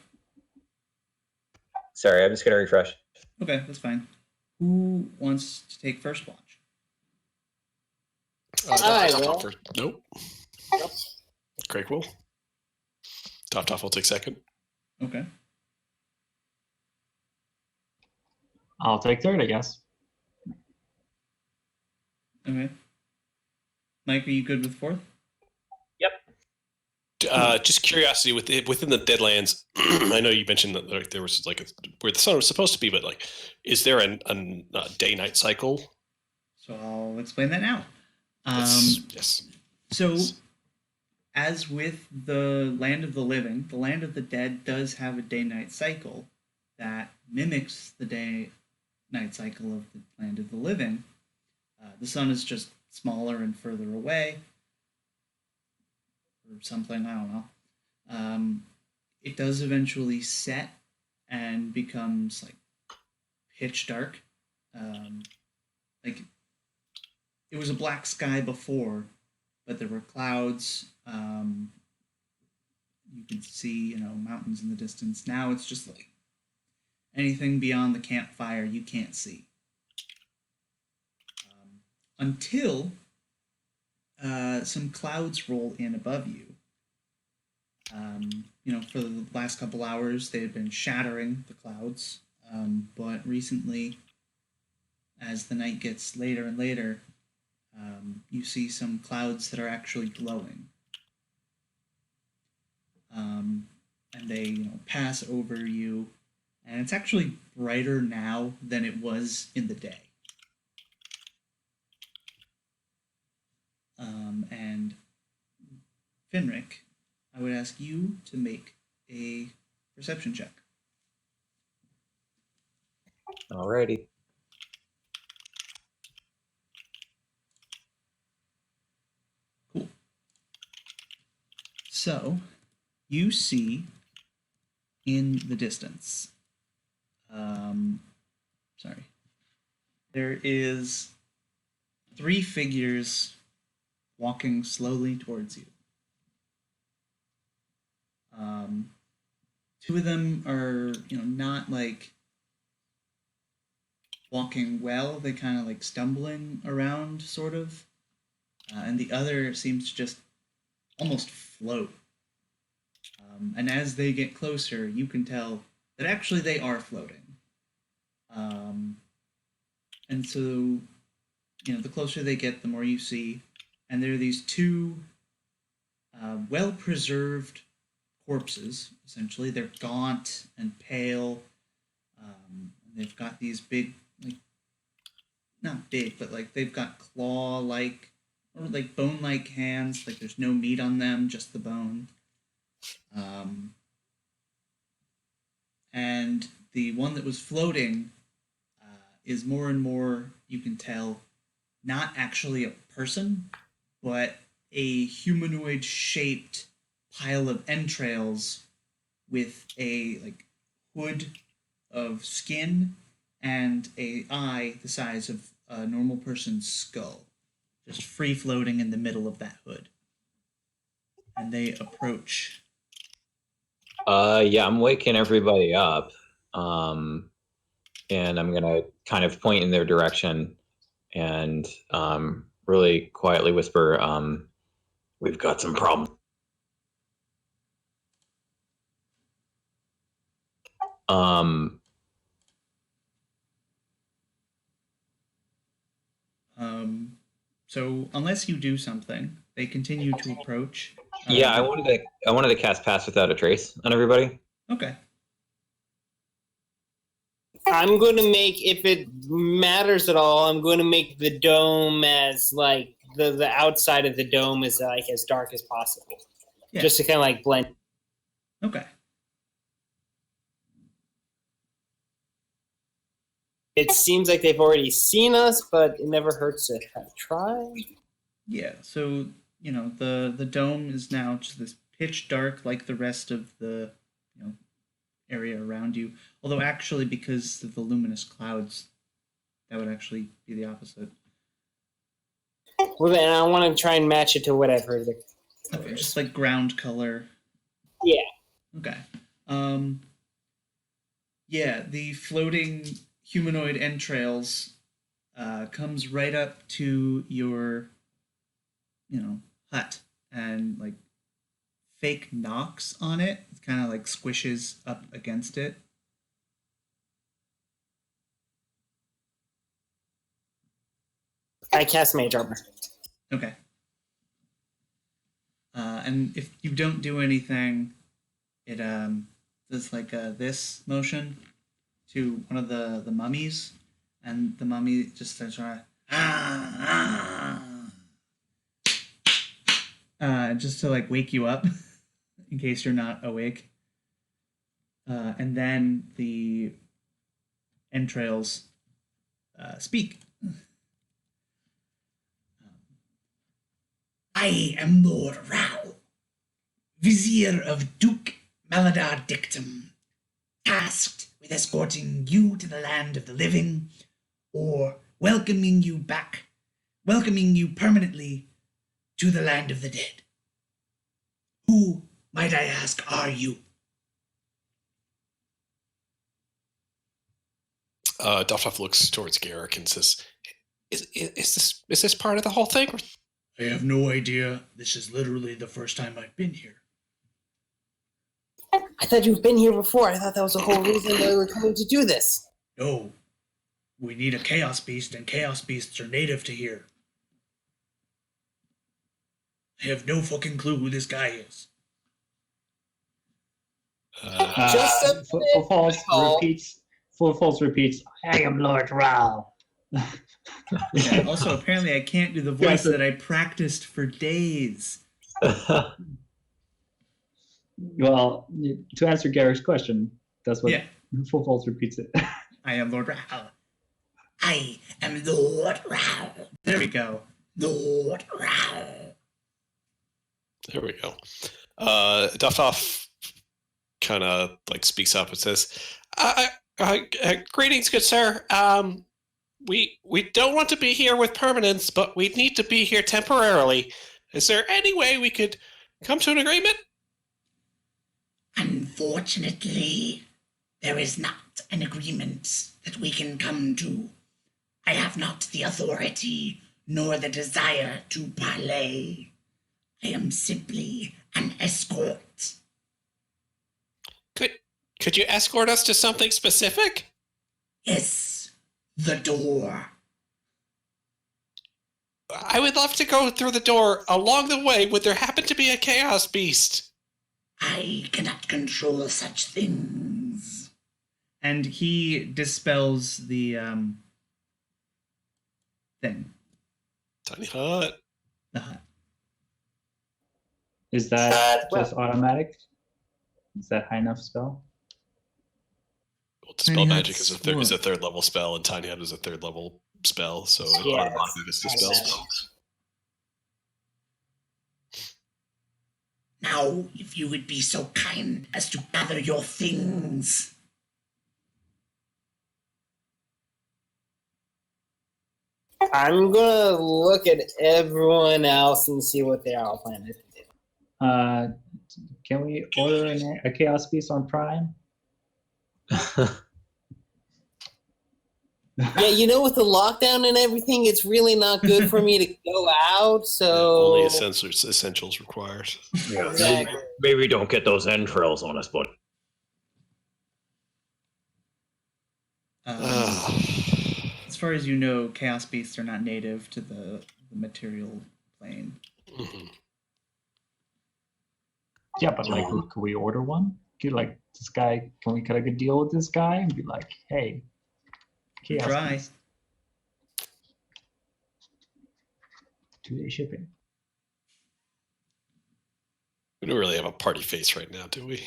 Sorry, I'm just gonna refresh. Okay, that's fine. Who wants to take first watch? I Top will. Top nope. Craig will. Top will take second. Okay. I'll take third, I guess. Okay. Mike, are you good with fourth? Just curiosity within the Deadlands. I know you mentioned that like, there was like where the sun was supposed to be, but like, is there a day-night cycle? So I'll explain that now. Yes. So, as with the Land of the Living, the Land of the Dead does have a day-night cycle that mimics the day-night cycle of the Land of the Living. The sun is just smaller and further away, or something. I don't know. It does eventually set and becomes like pitch dark. Like it was a black sky before, but there were clouds. You could see, mountains in the distance. Now it's just like anything beyond the campfire you can't see. Until some clouds roll in above you. For the last couple hours, they had been shattering the clouds, but recently, as the night gets later and later, you see some clouds that are actually glowing. And they pass over you, and it's actually brighter now than it was in the day. And Finrick, I would ask you to make a perception check. Alrighty. Cool. So, you see in the distance, there is 3 figures walking slowly towards you. 2 of them are, not like walking well. They kind of like stumbling around, sort of. And the other seems to just almost float. And as they get closer, you can tell that actually they are floating. And so, the closer they get, the more you see. And there are these 2 well-preserved corpses, essentially. They're gaunt and pale. They've got these big, like, not big, but like they've got claw-like, or like bone-like hands. Like there's no meat on them, just the bone. And the one that was floating is more and more, you can tell, not actually a person, but a humanoid-shaped pile of entrails with a like hood of skin and a eye the size of a normal person's skull, just free floating in the middle of that hood. And they approach. Yeah, I'm waking everybody up. And I'm gonna kind of point in their direction and really quietly whisper, we've got some problems. Um, So unless you do something, they continue to approach. yeah, I wanted to cast Pass Without a Trace on everybody. Okay. I'm going to make, if it matters at all, I'm going to make the dome as like the outside of the dome is like as dark as possible, Yeah. just to kind of like blend. Okay. It seems like they've already seen us, but it never hurts to kind of try. Yeah. So the dome is now just this pitch dark, like the rest of the area around you. Although actually, because of the luminous clouds, that would actually be the opposite. Well, then I want to try and match it to whatever the. Okay, just like ground color. Yeah. Okay. Yeah, the floating humanoid entrails comes right up to your, hut and like fake knocks on it. It kind of like squishes up against it. I cast Mage Armor. Okay. And if you don't do anything, it does like this motion to one of the mummies, and the mummy just starts trying just to like wake you up in case you're not awake. And then the entrails speak. I am Lord Rao, Vizier of Duke Maladar Dictum, tasked with escorting you to the land of the living, or welcoming you permanently to the land of the dead. Who, might I ask, are you? Dothoff looks towards Garrick and says, "Is this part of the whole thing?" I have no idea. This is literally the first time I've been here. I thought you've been here before. I thought that was the whole reason why we were coming to do this. No. We need a Chaos Beast, and Chaos Beasts are native to here. I have no fucking clue who this guy is. Full False repeats, I am Lord Rao. Yeah, also, apparently I can't do the voice that I practiced for days. Well, to answer Garrick's question, that's what Full False repeats it. I am Lord Rao. I am Lord Rao. There we go. Lord Rao. There we go. Dothoff kind of like speaks up and says, "Greetings, good sir. We don't want to be here with permanence, but we need to be here temporarily. Is there any way we could come to an agreement?" Unfortunately, there is not an agreement that we can come to. I have not the authority nor the desire to parley. I am simply an escort. Could you escort us to something specific? Yes, the door. I would love to go through the door. Along the way, would there happen to be a Chaos Beast? I cannot control such things. And he dispels the thing. Tiny hut. The hut. Is that just automatic? Is that high enough spell? Well, Dispel Magic is a third level spell, and Tiny Hut is a third level spell, so it automatically gets Dispel. Now, if you would be so kind as to gather your things. I'm gonna look at everyone else and see what they are all planning to do. Can we order a Chaos Beast on Prime? Yeah, with the lockdown and everything, it's really not good for me to go out. So only essentials required. Yeah, maybe don't get those entrails on us, but far as you know, chaos beasts are not native to the material plane. Mhm. Yeah, but like, could we order one? Could like this guy? Can we cut a good deal with this guy and be like, hey, chaos Try. beast, 2-day shipping. We don't really have a party face right now, do we?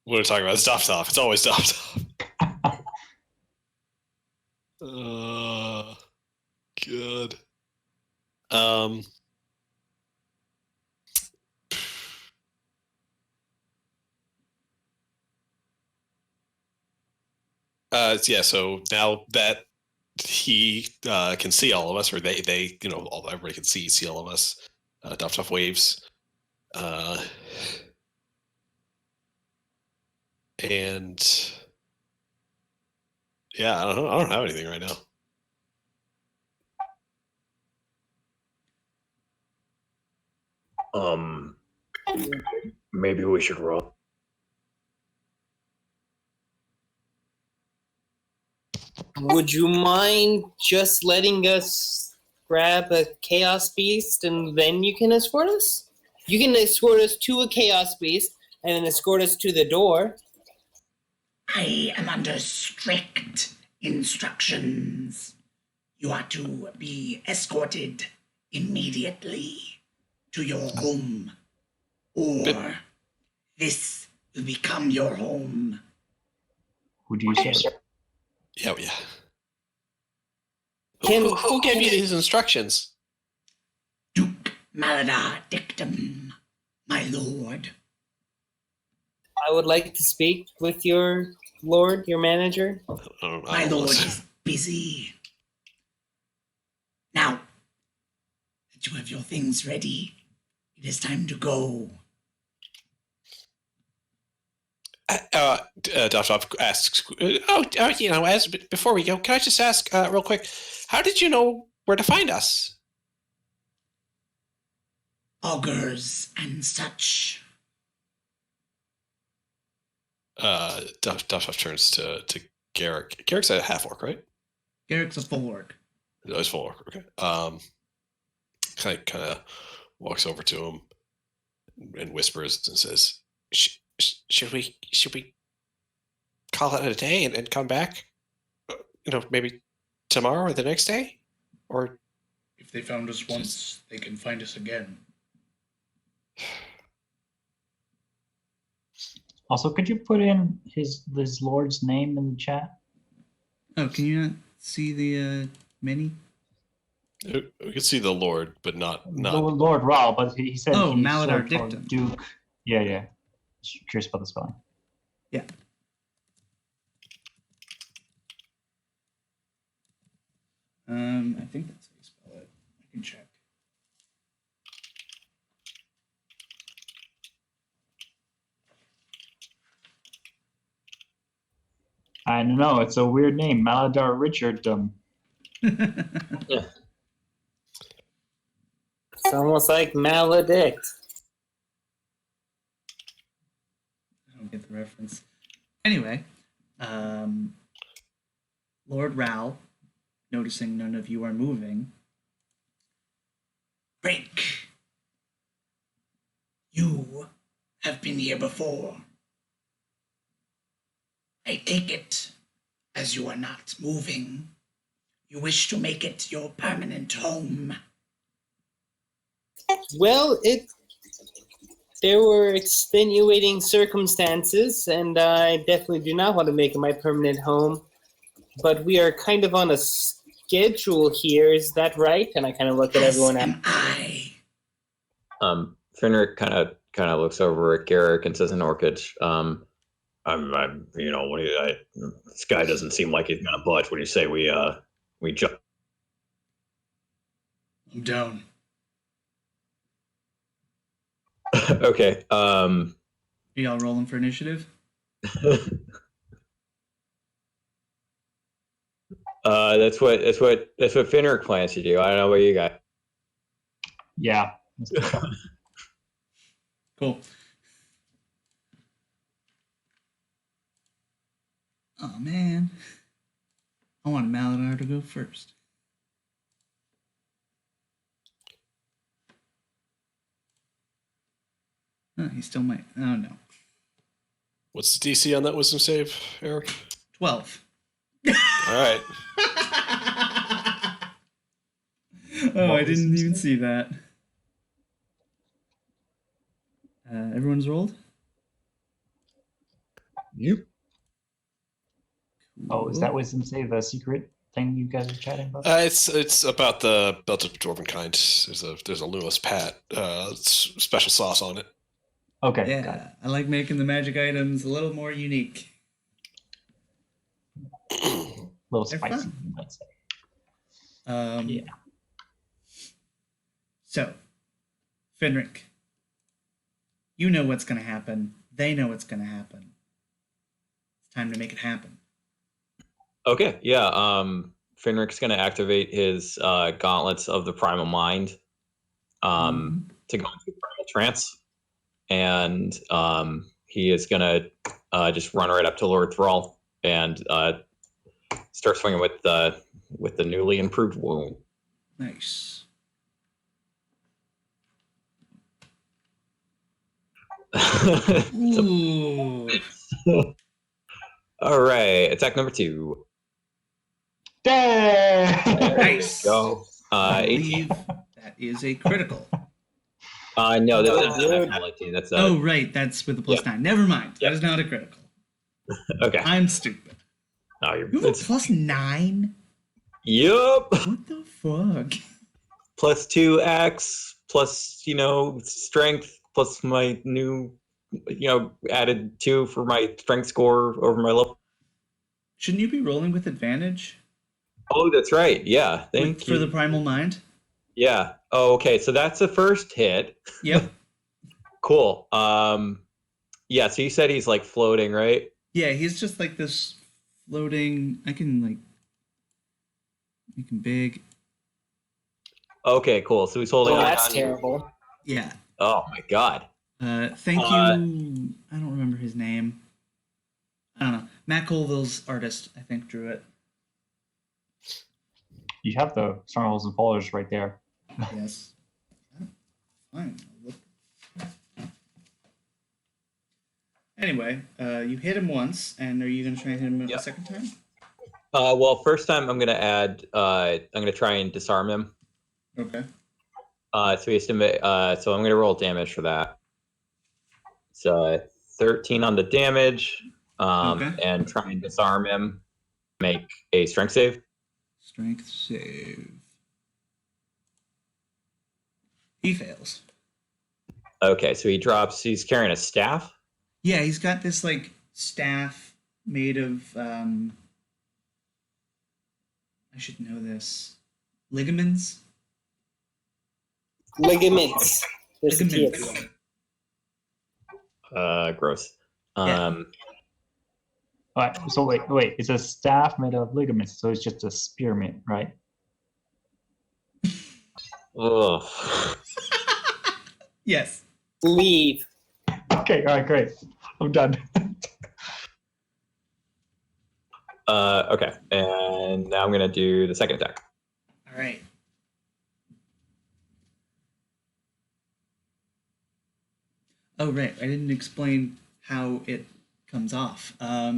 What are we talking about? It's Doptop. It's always Doptop. Good. Yeah. So now that he can see all of us, or they, everybody can see all of us. Doptop waves. And yeah, I don't have anything right now. Maybe we should roll. Would you mind just letting us grab a chaos beast and then you can escort us? You can escort us to a chaos beast and then escort us to the door. I am under strict instructions. You are to be escorted immediately to your home, or this will become your home. Who do you say? Yeah. Can- Who gave you these instructions? Duke Maladar Dictum, my lord. I would like to speak with your lord, your manager. My lord is busy. Now that you have your things ready, it is time to go. Doptop asks, before we go, can I just ask real quick, how did you know where to find us? Augurs and such. Doptop turns to Garrick. Garrick's a half orc, right? Garrick's a full orc. Oh, he's full orc. Okay. Kind of walks over to him and whispers and says, "Should we call it a day and come back? Maybe tomorrow or the next day, or If they found us once, they can find us again. Also, could you put in his lord's name in the chat? Oh, can you not see the mini? we can see the Lord, but not. Lord Raul, but he said Oh, he's Maladar short for Dictum. Duke. Yeah. Just curious about the spelling. Yeah. I think that's how you spell it. I can check. I don't know. It's a weird name, Maladar Richardum. It's almost like maledict. I don't get the reference. Anyway, Lord Ral, noticing none of you are moving. Break. You have been here before. I take it, as you are not moving, you wish to make it your permanent home. Well, there were extenuating circumstances, and I definitely do not want to make it my permanent home. But we are kind of on a schedule here, is that right? And I kind of look at everyone else. Am I? Finric kind of looks over at Garrick and says in Orcish, what do you? This guy doesn't seem like he's gonna budge. What do you say we jump? I'm down. Okay. Are y'all rolling for initiative? That's what Finric plans to do. I don't know what you got. Yeah. Cool. Oh man. I want Maladar to go first. Oh, he still might. Oh, no. What's the DC on that wisdom save, Eric? 12. All right. Oh, I didn't even see that. Everyone's rolled? Yep. Oh, is that wisdom save a secret thing you guys are chatting about? It's about the belted dwarven kind. There's a Lewis Pat special sauce on it. Okay, got it. Yeah, I like making the magic items a little more unique. A little They're spicy, fun. you might say. Yeah. So, Finric, you know what's going to happen. They know what's going to happen. It's time to make it happen. Okay, yeah. Finric's going to activate his gauntlets of the primal mind to go into primal trance, and he is going to just run right up to Lord Thrall and start swinging with the newly improved wound. Nice. Ooh. All right, attack number 2. Dang! Nice. Go. I 18. believe that is a critical. No, that's not 19. That's Oh, right. That's with the +9. Never mind. Yep. That is not a critical. okay. I'm stupid. No, You have a +9? Yup. What the fuck? Plus 2x plus strength plus my new added 2 for my strength score over my level. Shouldn't you be rolling with advantage? Oh, that's right. Yeah. Thank you. For the primal mind? Yeah. Oh, okay. So that's the first hit. Yep. Cool. Yeah. So you said he's like floating, right? Yeah, he's just like this floating. I can like make him big. Okay. Cool. So he's holding Well, on. that's terrible. Yeah. Oh my god. Thank you. I don't remember his name. I don't know. Matt Colville's artist, I think, drew it. You have the strongholds and followers right there. Yes. Fine. I'll look. Anyway, you hit him once, and are you going to try and hit him a second time? Well, first time I'm gonna add. I'm gonna try and disarm him. Okay. So he has to make. So I'm gonna roll damage for that. So 13 on the damage. Okay. And try and disarm him. Make a strength save. Strength save. He fails. Okay, so he drops. He's carrying a staff. Yeah, he's got this like staff made of I should know this. Ligaments? Ligaments. There's the Ligaments. TS. Gross. Yeah. All right, so wait. It's a staff made of ligaments, so it's just a spearmint, right? Ugh. Yes. Leave. Okay, all right, great. I'm done. Okay, and now I'm gonna do the second attack. All right. Oh, right. I didn't explain how it comes off.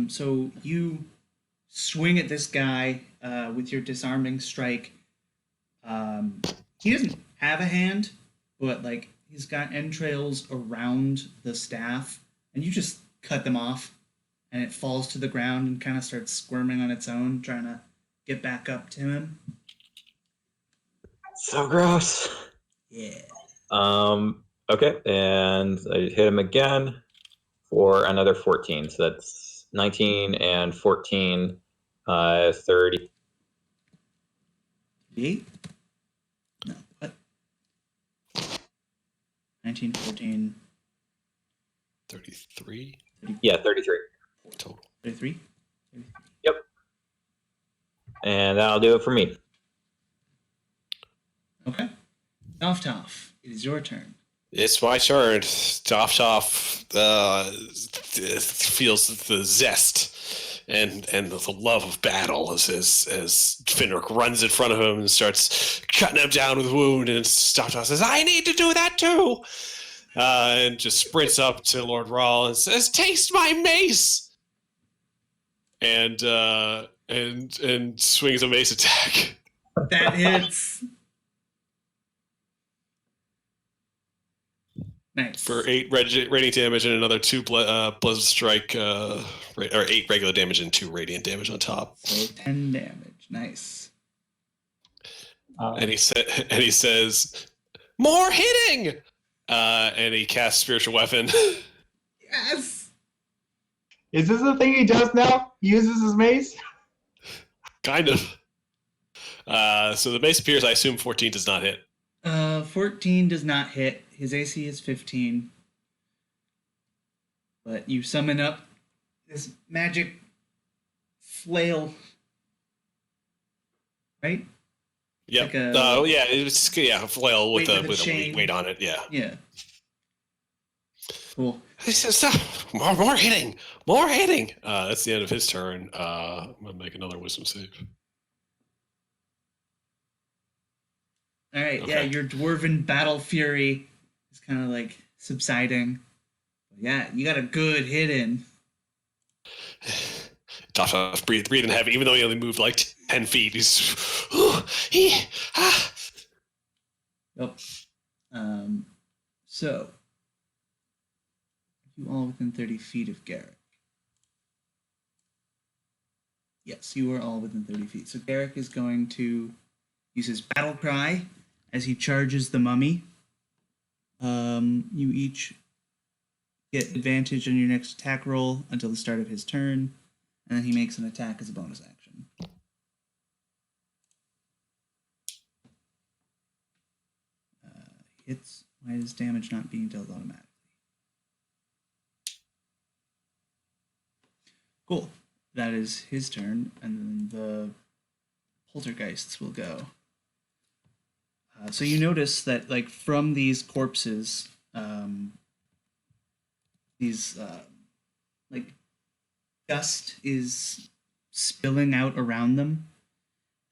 So you swing at this guy with your disarming strike. He doesn't have a hand, but like he's got entrails around the staff, and you just cut them off, and it falls to the ground and kind of starts squirming on its own, trying to get back up to him. So gross. Yeah. Okay, and I hit him again for another 14. So that's 19 and 14, 30. 38? No, what? 19, 14, 33 Yeah, 33. total. 33? Yep. And that'll do it for me. Okay. Toff, it is your turn. It's my turn. Toff feels the zest and the love of battle as Finrick runs in front of him and starts cutting him down with a wound, and Daftoff says, "I need to do that too," and just sprints up to Lord Rahl and says, "Taste my mace," and swings a mace attack. That hits. Nice. For 8 radiant damage and another 2 Blizzard Strike, or 8 regular damage and 2 radiant damage on top. So 10 damage. Nice. And he says, "More hitting!" And he casts Spiritual Weapon. Yes! Is this the thing he does now? He uses his mace? Kind of. So the mace appears, I assume 14 does not hit. 14 does not hit. His AC is 15. But you summon up this magic flail. Right? Yep. Like a- it's a flail with a chain. weight on it, yeah. Yeah. Cool. He says, more hitting! More hitting! That's the end of his turn. I'm going to make another wisdom save. All right, Okay. yeah, your dwarven battle fury is kind of like subsiding. Yeah, you got a good hit in. Daftoff breathing heavy, even though he only moved like 10 feet. He's... Yep. So, you all within 30 feet of Garrick. Yes, you are all within 30 feet. So Garrick is going to use his battle cry as he charges the mummy. You each get advantage on your next attack roll until the start of his turn, and then he makes an attack as a bonus action. Hits. Why is damage not being dealt automatically? Cool. That is his turn, and then the poltergeists will go. So you notice that, like, from these corpses, like, dust is spilling out around them,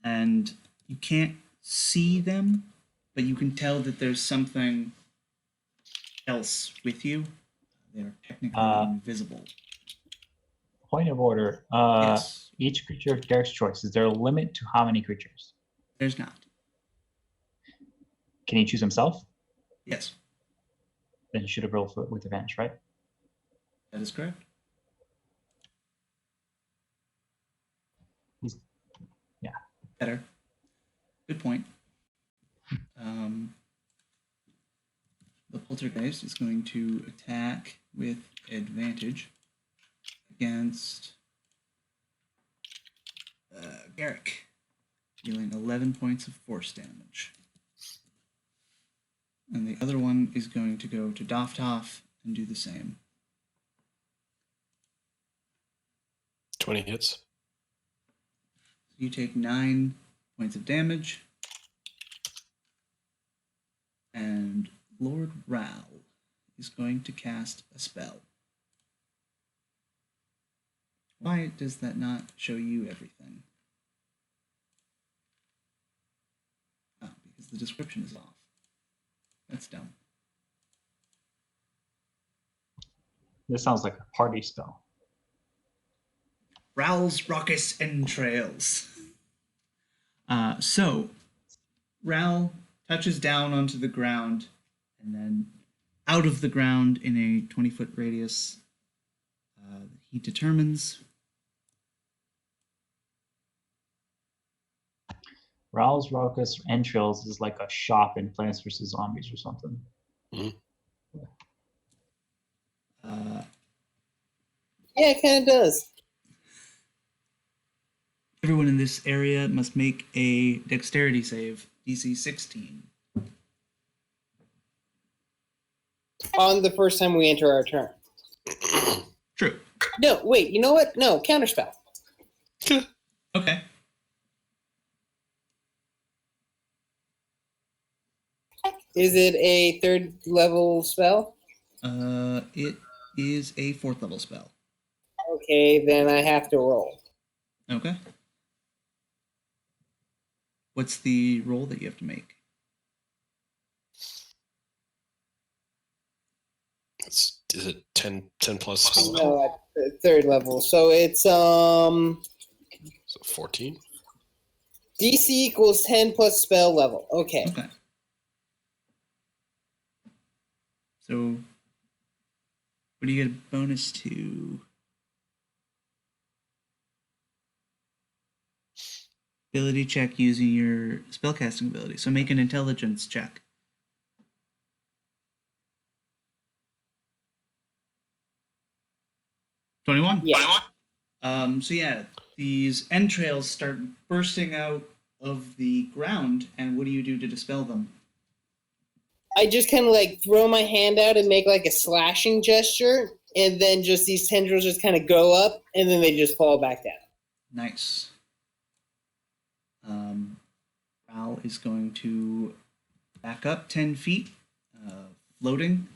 and you can't see them, but you can tell that there's something else with you. They're technically invisible. Point of order. Yes. Each creature of Garrick's choice. Is there a limit to how many creatures? There's not. Can he choose himself? Yes, Then you should have rolled with advantage, right? that is correct. Yeah. Better. Good point. The poltergeist is going to attack with advantage against Garrick, dealing 11 points of force damage. And the other one is going to go to Daftoff and do the same. 20 hits. You take 9 points of damage. And Lord Rahl is going to cast a spell. Why does that not show you everything? Oh, because the description is off. That's dumb. This sounds like a party spell. Rahl's raucous entrails. So, Rahl touches down onto the ground, and then out of the ground in a 20-foot radius, he determines. Rahl's Raucous Entrails is like a shop in Plants vs. Zombies or something. Mm-hmm. Yeah, it kind of does. Everyone in this area must make a dexterity save, DC 16. On the first time we enter our turn. True. No, wait, you know what? No, counterspell. Okay. Is it a 3rd level spell? It is a 4th level spell. Okay, then I have to roll. Okay. What's the roll that you have to make? Is it 10 plus spell? No, at the third level. So it's So 14? DC equals 10 plus spell level. Okay. Okay. So, what do you get a bonus to? Ability check using your spellcasting ability. So make an intelligence check. $21? Yeah. So yeah, these entrails start bursting out of the ground, and what do you do to dispel them? I just kind of like throw my hand out and make like a slashing gesture, and then just these tendrils just kind of go up, and then they just fall back down. Nice. Ral is going to back up 10 feet, floating,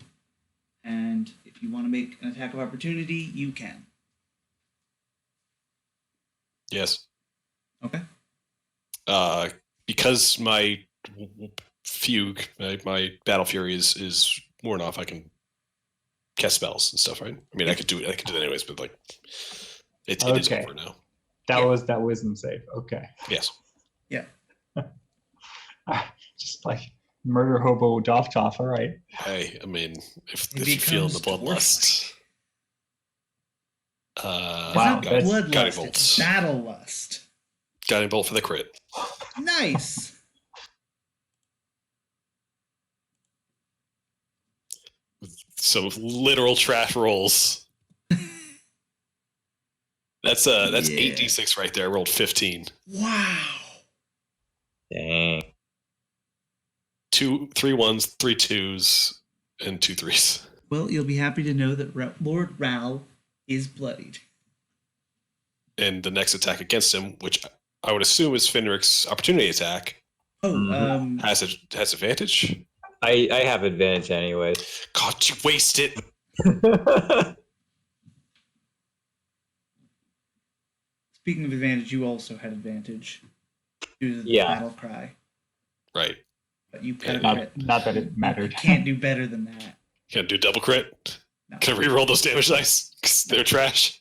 and if you want to make an attack of opportunity, you can. Yes. Okay. Because my fugue, my battle fury is worn off, I can cast spells and stuff, right? I mean, I could do that anyways, but like, it is Okay. over now. That was that wisdom save. Okay. Yes. Yeah. Just like murder hobo Doff. All right. Hey, I mean, if It you're feeling the becomes bloodlust, It's Wow, not that's- bloodlust, Guiding it's bolts. battle lust. guiding bolt for the crit. Nice. So literal trash rolls. That's Yeah. 8d6 right there. I rolled 15. Wow. Dang. 3 1s, 3 2s, and 2 3s. Well, you'll be happy to know that Lord Ral is bloodied. And the next attack against him, which I would assume is Fenric's opportunity attack, Oh, Mhm. has advantage. I have advantage anyways. God, you waste it. speaking of advantage, you also had advantage due to the Yeah. battle cry. Right. But you got a Not, crit. not that it You mattered. can't do better than that. Can I do double crit? No. Can I re-roll those damage dice? 'Cause they're trash.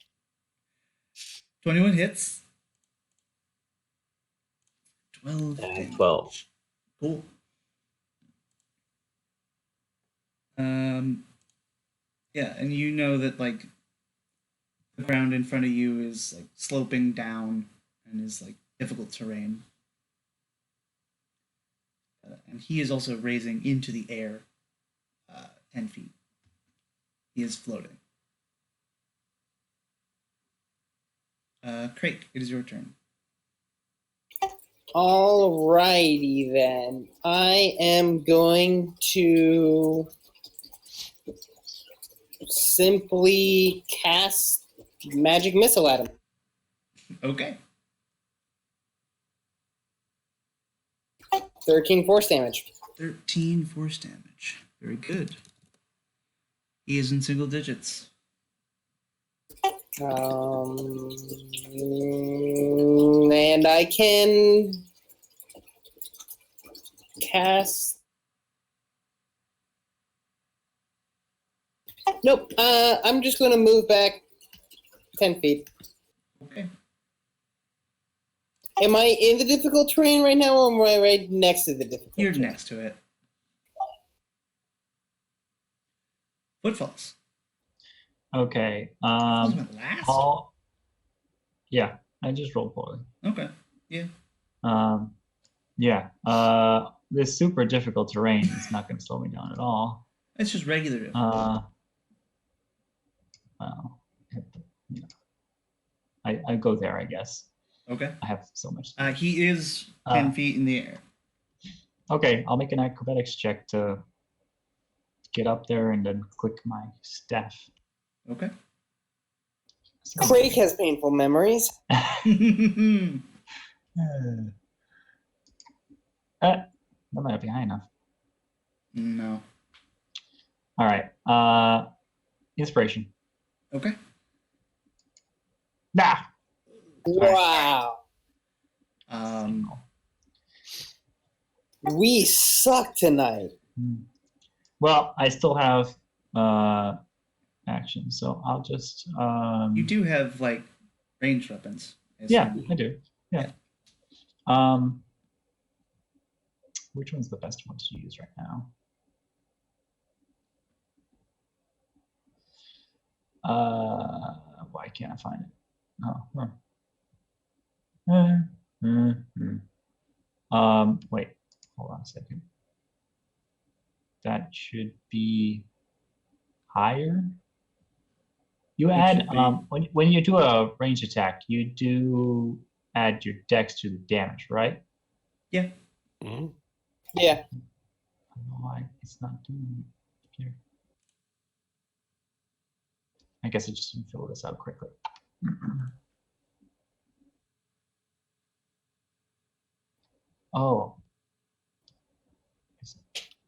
21 hits. 12 damage. 12. Cool. Yeah, and you know that like the ground in front of you is like sloping down and is like difficult terrain. And he is also raising into the air 10 feet. He is floating. Crake, it is your turn. Alrighty then. I am going to simply cast magic missile at him. Okay. 13 force damage. 13 force damage. Very good. He is in single digits. And I can cast. Nope. I'm just going to move back 10 feet. Okay. Am I in the difficult terrain right now, or am I right next to the difficult You're terrain? next to it. Footfalls. Okay. Footfalls went last. Paul. Yeah, I just rolled poorly. Okay. Yeah. Yeah. This super difficult terrain is not going to slow me down at all. It's just regular difficulty. Well, yeah. I go there, I guess. Okay. I have so much. He is 10 feet in the air. Okay, I'll make an acrobatics check to get up there and then click my staff. Okay. Crake has painful memories. That might not be high enough. No. All right. Inspiration. Okay. Nah. Wow. We suck tonight. Well, I still have action, so I'll just. You do have like ranged weapons. Yeah, I do. Yeah. Which one's the best one to use right now? Why can't I find it? Oh. Wait, hold on a second. That should be higher. You add when you do a range attack, you do add your dex to the damage, right? Yeah. Mm-hmm. Yeah. I don't know why it's not doing it here. I guess I just didn't fill this out quickly. Oh.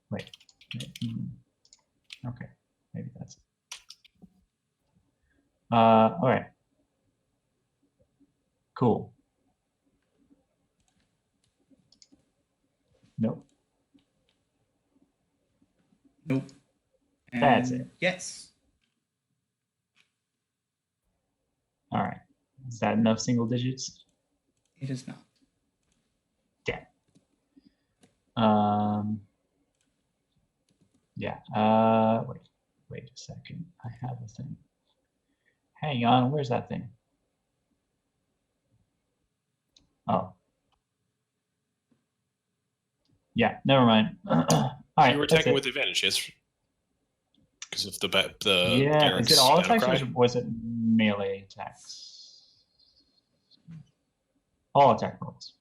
Wait. Okay. Maybe that's it. All right. Cool. Nope. Nope. That's And it. Yes. All right. Is that enough single digits? It is not. Damn. Yeah. Wait a second. I have a thing. Hang on. Where's that thing? Oh. Yeah. Never mind. All right. You were attacking with advantage, yes? Because of the yeah. Is it all attacks Cry? or was it melee attacks? All attack rolls.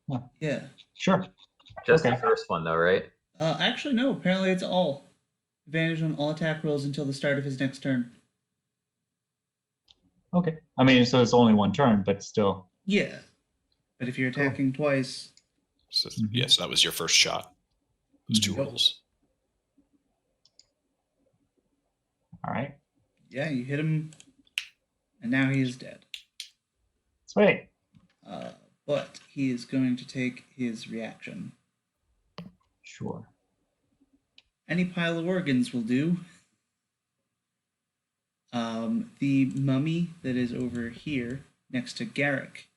Huh. Yeah. Sure. Just Okay. the first one, though, right? Actually, no. Apparently, it's all advantage on all attack rolls until the start of his next turn. Okay. I mean, so it's only one turn, but still. Yeah. But if you're attacking twice, So, yes, that was your first shot. Those two rolls. All right. yeah, you hit him, and now he is dead. Sweet. But he is going to take his reaction. Sure. Any pile of organs will do. The mummy that is over here next to Garrick.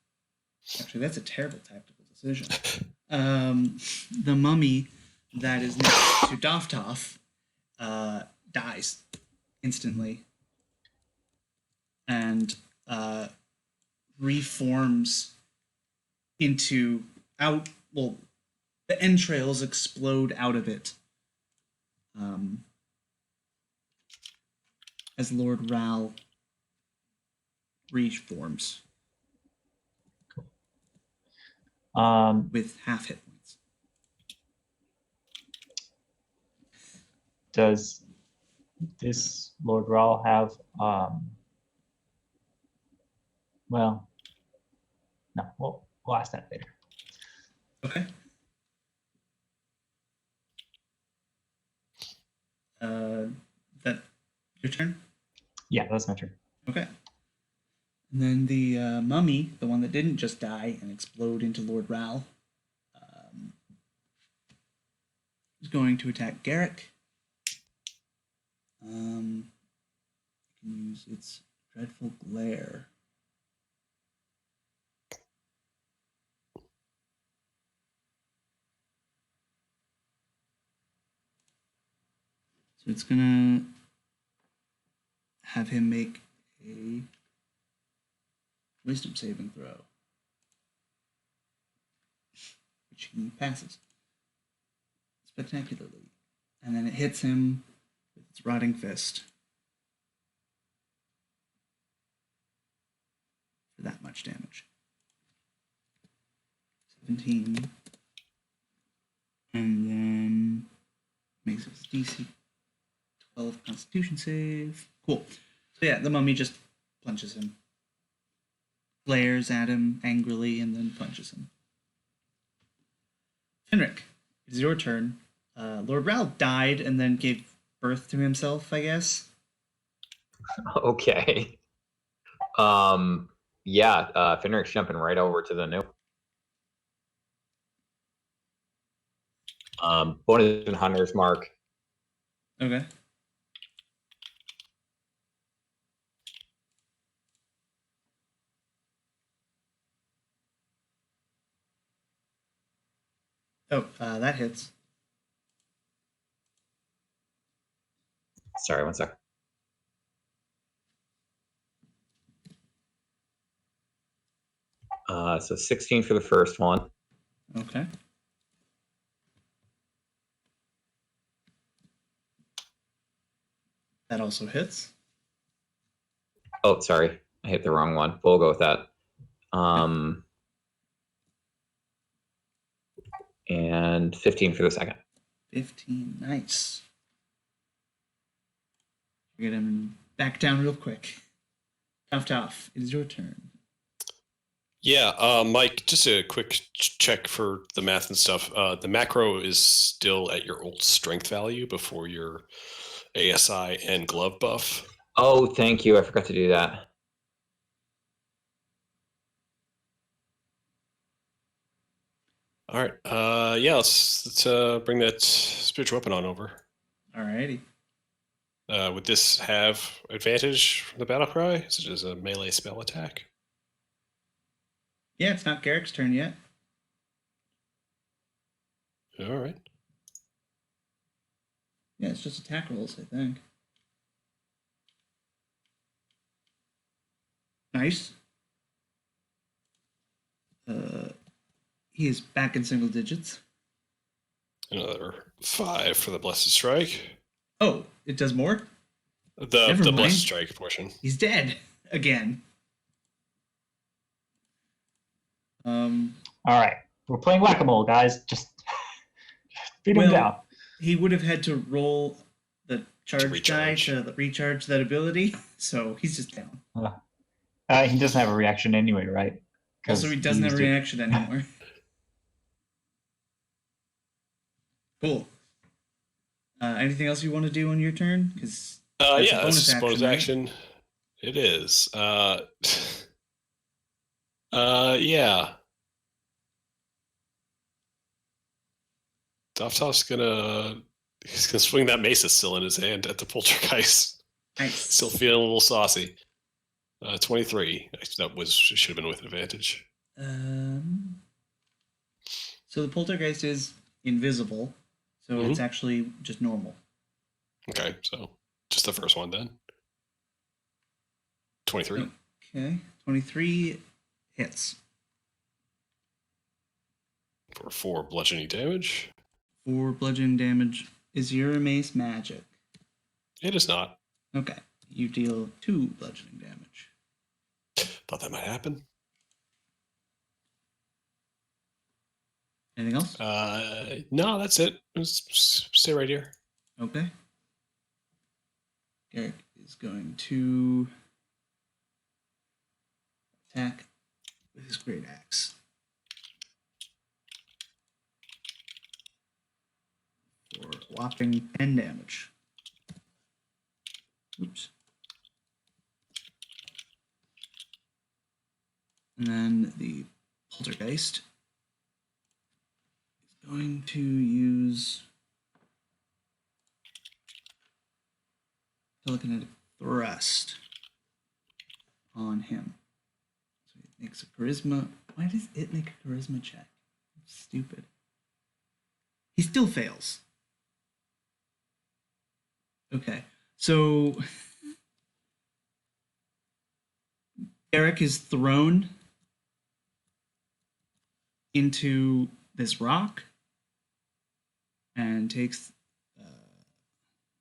Actually, that's a terrible tactical decision. The mummy that is next to Dovtov dies instantly and reforms into the entrails explode out of it as Lord Ral reforms with half hit points. Does this Lord Ral have well, no, we'll ask that later. Okay. That your turn? Yeah, that's my turn. Okay. And then the mummy, the one that didn't just die and explode into Lord Ral, is going to attack Garrick. It can use its dreadful glare. So it's gonna have him make a wisdom saving throw, which he passes spectacularly. And then it hits him with its rotting fist for that much damage. 17. And then makes his DC 12 Constitution save. Cool. So yeah, the mummy just punches him. Glares at him angrily and then punches him. Fenric, it's your turn. Lord Ral died and then gave birth to himself, I guess. Okay. Yeah, Fenric's jumping right over to the new. Bonus in Hunter's Mark. Okay. Oh, that hits. Sorry, one sec. So 16 for the first one. Okay. That also hits. Oh, sorry, I hit the wrong one. We'll go with that. And 15 for the second. 15. Nice. Get him back down real quick. Tough. It is your turn. Yeah, Mike, just a quick check for the math and stuff. The macro is still at your old strength value before your ASI and glove buff. Oh, thank you. I forgot to do that. All right. Yeah, let's bring that spiritual weapon on over. Alrighty. Would this have advantage from the battle cry, such as a melee spell attack? Yeah, it's not Garrick's turn yet. All right. Yeah, it's just attack rolls, I think. Nice. He is back in single digits. Another 5 for the blessed strike. Oh, it does more? The Never mind. blessed strike portion. He's dead again. All right, we're playing whack-a-mole, guys. Just beat him down. He would have had to roll the charge die recharge. to recharge that ability, so he's just down. He doesn't have a reaction anyway, right? 'Cause Also, he doesn't have a used it. reaction anymore. Cool. Anything else you want to do on your turn? Because Yeah, that's a bonus action. It is. Yeah. Dovtoff's he's gonna swing that mace that's still in his hand at the poltergeist. Nice. Still feeling a little saucy. 23. That should have been with advantage. So the poltergeist is invisible, so it's actually just normal. Okay, so just the first one then. 23. Okay, 23 hits. For 4 bludgeoning damage. 4 bludgeoning damage. Is your mace magic? It is not. Okay, you deal 2 bludgeoning damage. Thought that might happen. Anything else? No, that's it. Just stay right here. Okay. Garrick is going to attack with his great axe. For a whopping 10 damage. Oops. And then the poltergeist is going to use telekinetic thrust on him. So he makes a charisma. Why does it make a charisma check? Stupid. He still fails. Okay, so Eric is thrown into this rock and takes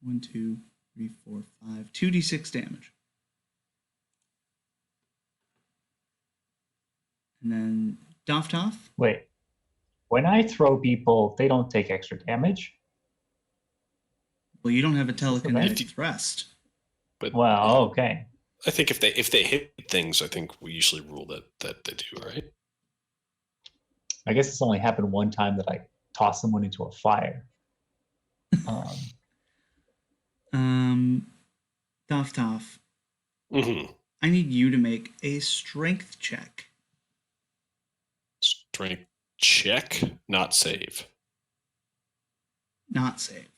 1, 2, 3, 4, 5, 2d6 damage. And then Dovtoff. Wait, when I throw people, they don't take extra damage? Well, you don't have a telekinetic Okay. thrust. But Well, okay. I think if they hit things, I think we usually rule that they do, right? I guess it's only happened one time that I tossed someone into a fire. Dovtoff. Mm-hmm. I need you to make a strength check. Strength check, not save. Not save.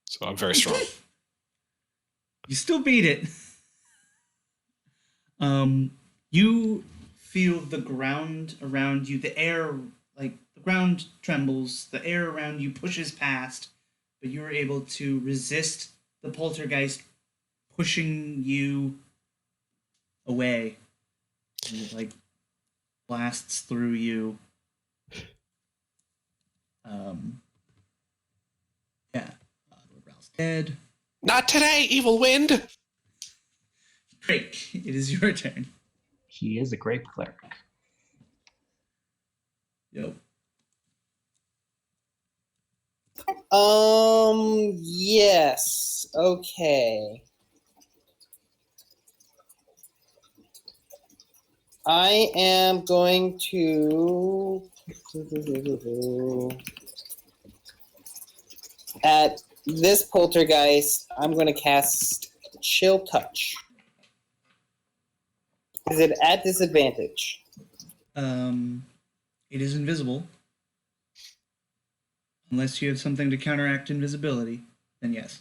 So I'm very strong. You still beat it. You feel the ground around you, the air, like the ground trembles, the air around you pushes past, but you're able to resist the poltergeist pushing you away. And it like blasts through you. Yeah. Lord Ralph's dead. Not today, evil wind! Drake, it is your turn. He is a great cleric. Yep. Yes. Okay. I am going to at this poltergeist, I'm going to cast Chill Touch. Is it at disadvantage? It is invisible. Unless you have something to counteract invisibility, then yes.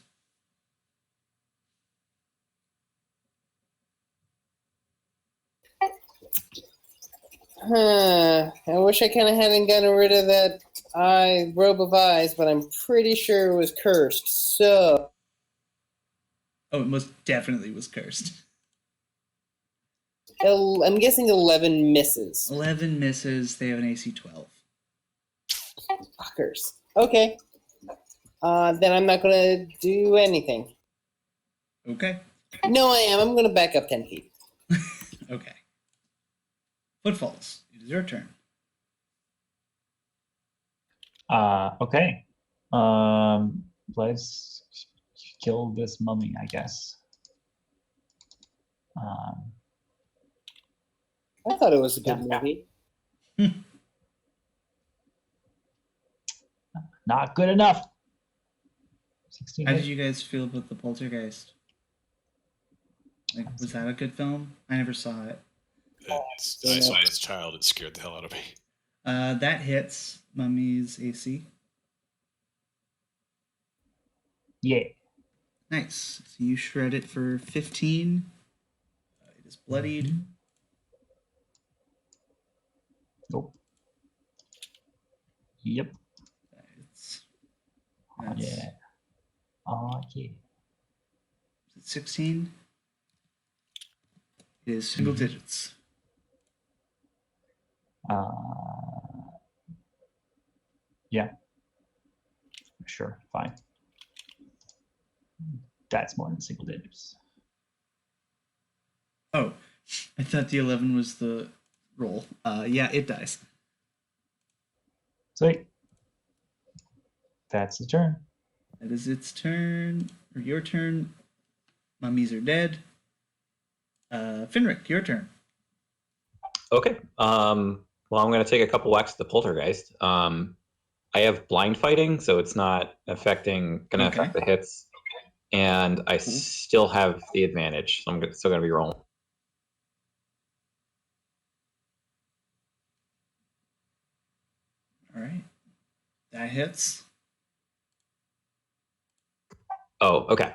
I wish I kind of hadn't gotten rid of that robe of eyes, but I'm pretty sure it was cursed. So Oh, it most definitely was cursed. I'm guessing 11 misses. 11 misses. They have an AC 12. Fuckers. Okay. Then I'm not gonna do anything. Okay. No, I am. I'm gonna back up 10 feet. Okay. Footfalls. It is your turn. Okay. Let's kill this mummy, I guess. I thought it was a good movie. Not good enough. 16 How hit. did you guys feel about the Poltergeist? Like, was that a good film? I never saw it. I saw it as a child. It scared the hell out of me. That hits Mummy's AC. Yeah. Nice. So you shred it for 15. It is bloodied. Nope. Yep. That's Yeah. Oh, yeah. 16. It is single digits. Yeah. Sure. Fine. That's more than single digits. Oh, I thought the 11 was the roll. Yeah, it dies. Sweet. That's the turn. That is its turn, or your turn. Mummies are dead. Finrick, your turn. Okay. Well, I'm going to take a couple whacks at the poltergeist. I have blind fighting, so it's not affect the hits, and I still have the advantage. So I'm still going to be rolling. All right, that hits. Oh, okay.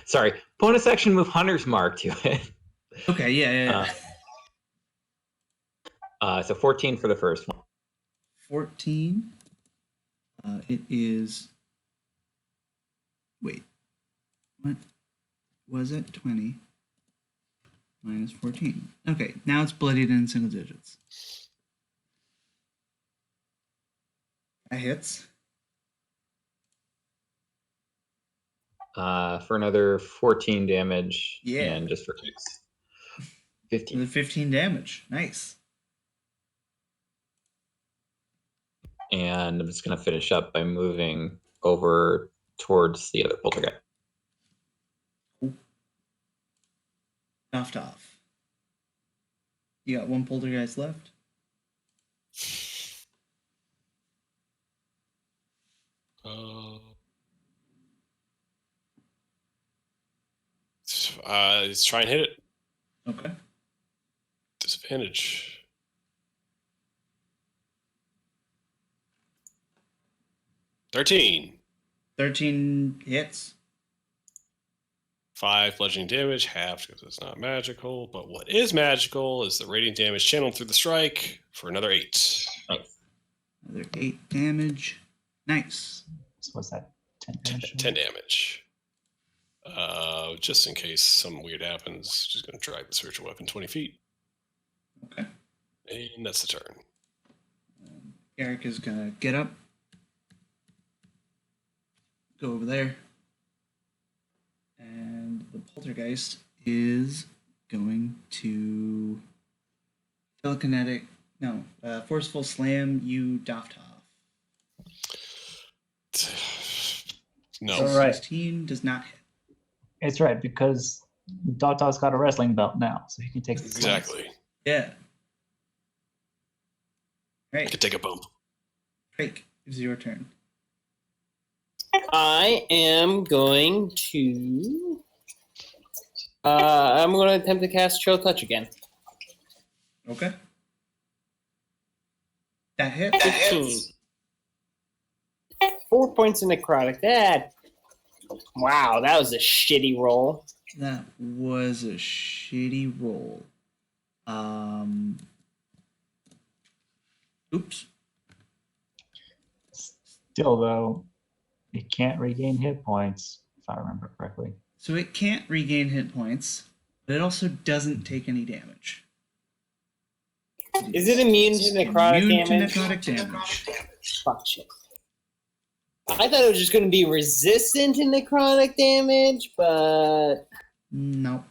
Sorry. Bonus action move Hunter's Mark to it. Okay, yeah. So 14 for the first one. 14. It is. Wait. What was it? 20 minus 14. Okay, now it's bloodied in single digits. That hits. For another 14 damage. Yeah. And just for kicks. 15. The 15 damage. Nice. And I'm just going to finish up by moving over towards the other poltergeist. Off. You got one poltergeist left. Let's try and hit it. Okay. Disadvantage. $13. 13 hits. 5 bludgeoning damage, half because it's not magical. But what is magical is the radiant damage channeled through the strike for another 8. Another 8 damage. Nice. So what's that? 10 damage? 10 damage. Just in case something weird happens, just going to drag the spiritual weapon 20 feet. Okay. And that's the turn. Eric is going to get up. Go over there. And the poltergeist is going to telekinetic, forceful slam you, Doftov. No. All right. 16 does not hit. It's right, because Dottov's got a wrestling belt now, so he can take the Exactly. Yeah. I Right. could take a bump. Drake, it's your turn. I am going to. I'm going to attempt to cast Chill Touch again. Okay. That hits. 15. 4 points of necrotic. Wow, that was a shitty roll. That was a shitty roll. Oops. Still, though, it can't regain hit points, if I remember correctly. So it can't regain hit points, but it also doesn't take any damage. Is it immune to necrotic Immune damage? to necrotic damage. Fuck shit. I thought it was just going to be resistant to necrotic damage, but No.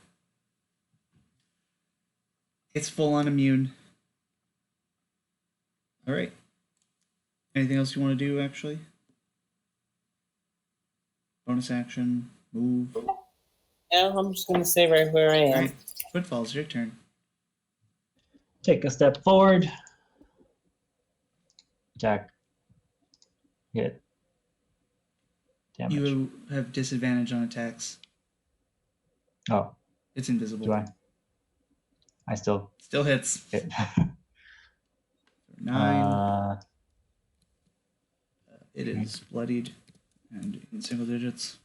It's full on immune. All right. Anything else you want to do, actually? Bonus action, move. yeah, I'm just going to stay right where I All am. right. Footfall's your turn. Take a step forward. Attack. Hit. Damage. You have disadvantage on attacks. Oh, It's invisible. do I? I still Still hits. hit. 9. It is bloodied and in single digits.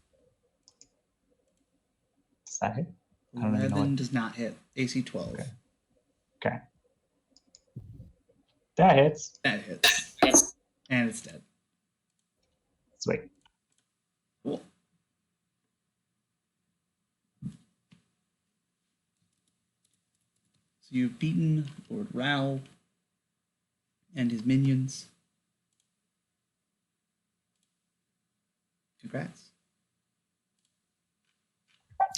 Does that hit? I don't even know 11 what- does not hit. AC 12. Okay. Okay. That hits. That hits. And it's dead. Sweet. Cool. So you've beaten Lord Raoul and his minions. Congrats.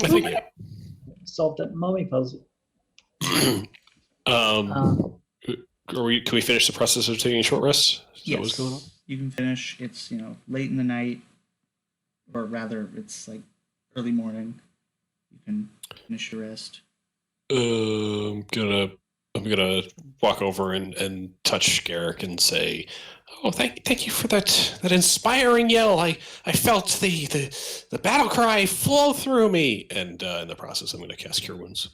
I think, yeah. Solved that mummy puzzle. Can we finish the process of taking a short rest? Is that what's going on? You can finish. It's, late in the night, or rather, it's like early morning. You can finish your rest. I'm gonna walk over and touch Garrick and say, "Oh, thank you for that inspiring yell. I felt the battle cry flow through me." And in the process, I'm gonna cast Cure Wounds.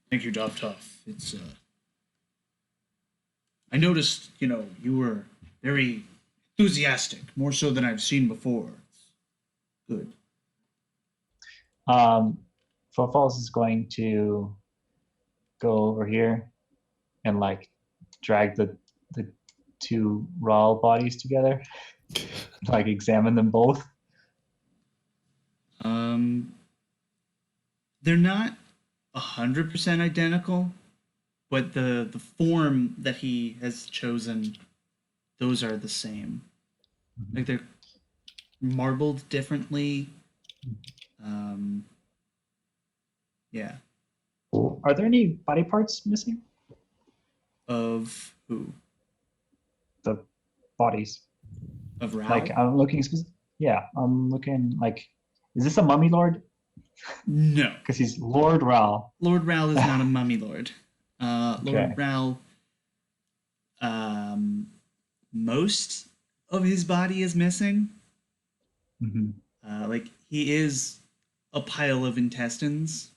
Thank you, Doftov. It's I noticed, you were very enthusiastic, more so than I've seen before. It's good. Footfalls is going to go over here and drag the two raw bodies together, examine them both. They're not 100% identical, but the form that he has chosen, those are the same. Like they're marbled differently. Yeah. Are there any body parts missing? Of who? The bodies. Of Raoul? I'm looking. I'm looking is this a mummy lord? No. Because he's Lord Raoul. Lord Raoul is not a mummy lord. Lord Okay. Raoul, most of his body is missing. Mm-hmm. He is a pile of intestines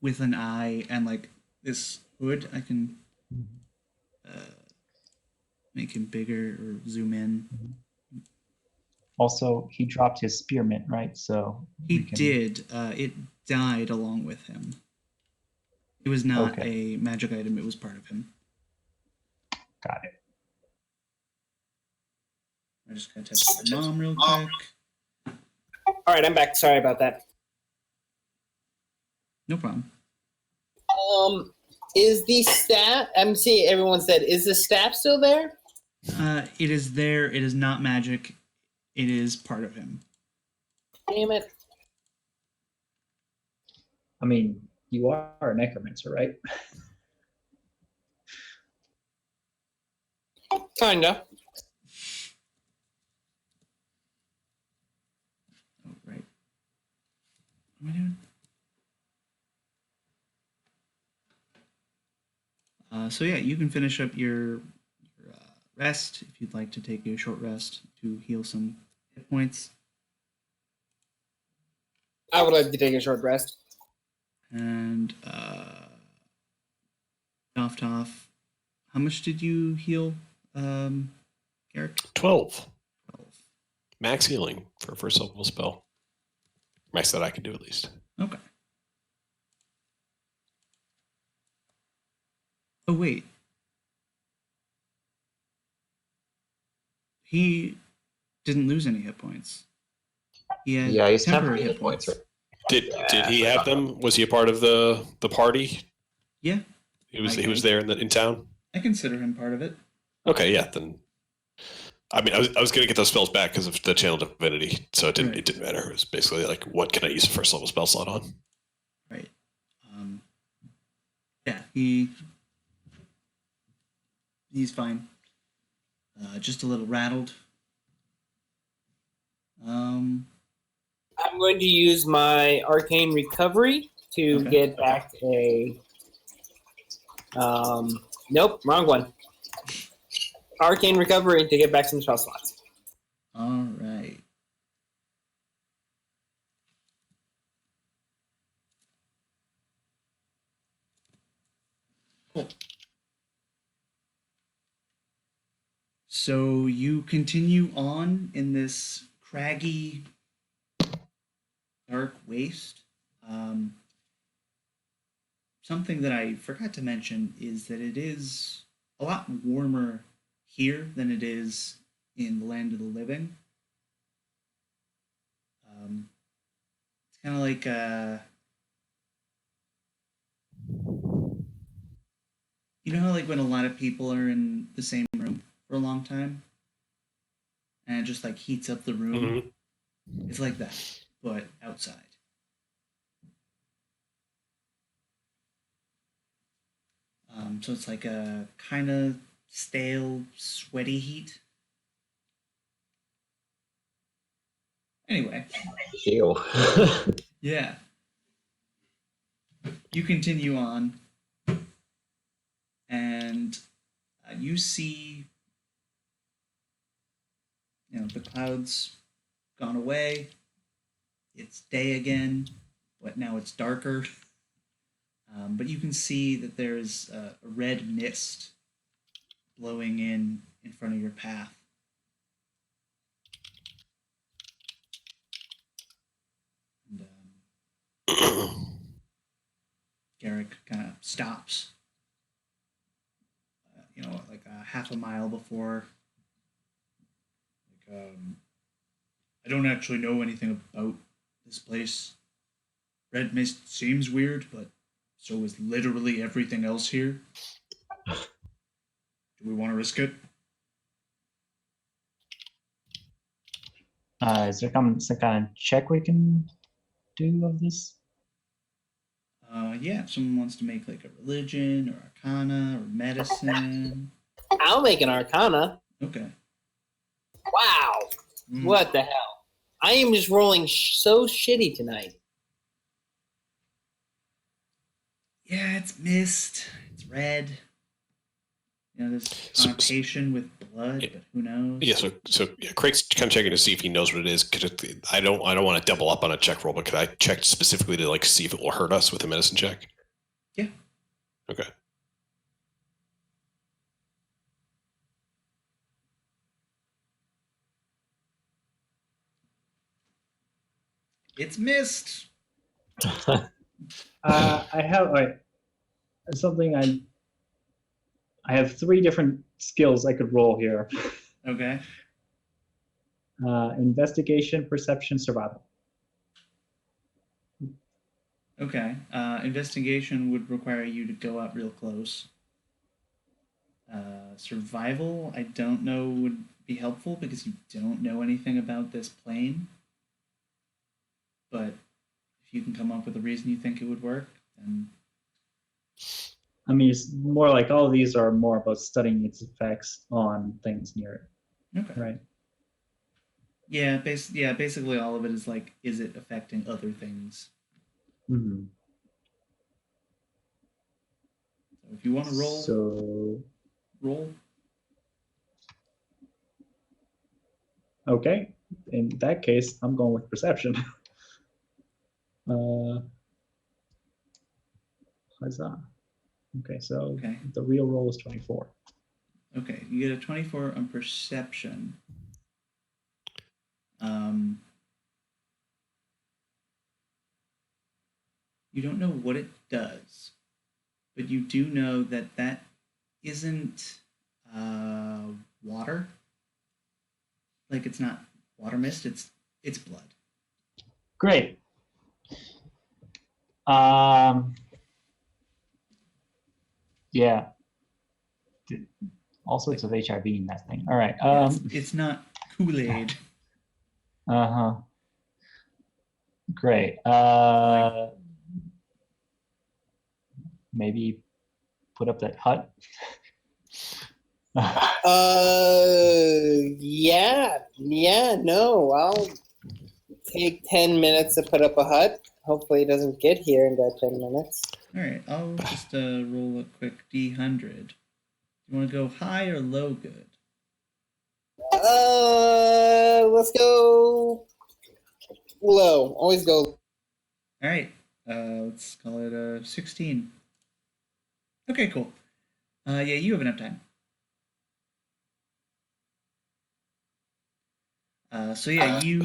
with an eye and like this hood. I can make him bigger or zoom in. Also, he dropped his spearmint, right? So He we can- did. It died along with him. It was not a magic item. It was part of him. Got it. I just gotta test my mom real quick. All right, I'm back. Sorry about that. No problem. Is the staff? I'm seeing everyone said. Is the staff still there? It is there. It is not magic. It is part of him. Damn it! I mean, you are a necromancer, right? Kinda. Oh, right. What am I doing? So yeah, you can finish up your rest if you'd like to take a short rest to heal some hit points. I would like to take a short rest. And Toff, how much did you heal, Garrick? 12. 12. Max healing for a first level spell. Max that I can do at least. Okay. Oh wait. He didn't lose any hit points. He had Yeah, he's temporary temporary hit points. right? Did he have them? Was he a part of the party? Yeah, He was there in town. I consider him part of it. Okay, yeah. Then, I mean, I was going to get those spells back because of the channel divinity, so it didn't matter. It was basically like, what can I use a first level spell slot on? Right. Yeah, he's fine. Just a little rattled. I'm going to use my arcane recovery to Okay. get back a. Nope, wrong one. Arcane recovery to get back some spell slots. All right. Cool. So you continue on in this craggy, dark waste. Something that I forgot to mention is that it is a lot warmer here than it is in the land of the living. It's kind of like you know how like when a lot of people are in the same room for a long time and it just like heats up the room. Mm-hmm. It's like that, but outside. So it's like a kind of stale, sweaty heat. Anyway, Ew. yeah. You continue on, and you see, the clouds gone away. It's day again, but now it's darker. But you can see that there's a red mist blowing in front of your path. And Garrick kind of stops, like a half a mile before. I don't actually know anything about this place. Red mist seems weird, but so is literally everything else here. Do we want to risk it? Is there some kind of check we can do of this? Yeah, if someone wants to make like a religion or arcana or medicine. I'll make an arcana. Okay. Wow. What the hell? I am just rolling so shitty tonight. Yeah, it's mist. It's red. This connotation with blood, but who knows? Yeah, so Craig's kind of checking to see if he knows what it is. I don't want to double up on a check roll, but could I check specifically to see if it will hurt us with a medicine check? Yeah. Okay. It's missed. I have something. I have 3 different skills I could roll here. Okay. Investigation, perception, survival. Okay. Investigation would require you to go up real close. Survival, I don't know would be helpful because you don't know anything about this plane. But if you can come up with a reason you think it would work, then... I mean, it's more like all of these are more about studying its effects on things near it. Okay. Right. Yeah, basically all of it is like, is it affecting other things? Mm-hmm. So if you want to roll, roll. Okay. In that case, I'm going with perception. Huzzah. Okay, so the real roll is 24. Okay, you get a 24 on perception. You don't know what it does, but you do know that that isn't water. Like, it's not water mist, it's blood. Great. Yeah. All sorts of HIV in that thing. All right. It's not Kool-Aid. Uh-huh. Great. Maybe put up that hut. No, I'll take 10 minutes to put up a hut. Hopefully it doesn't get here in that 10 minutes. All right, I'll just roll a quick D100. You want to go high or low good? Let's go low. Always go. All right, let's call it a 16. Okay, cool. Yeah, you have enough time. So yeah, you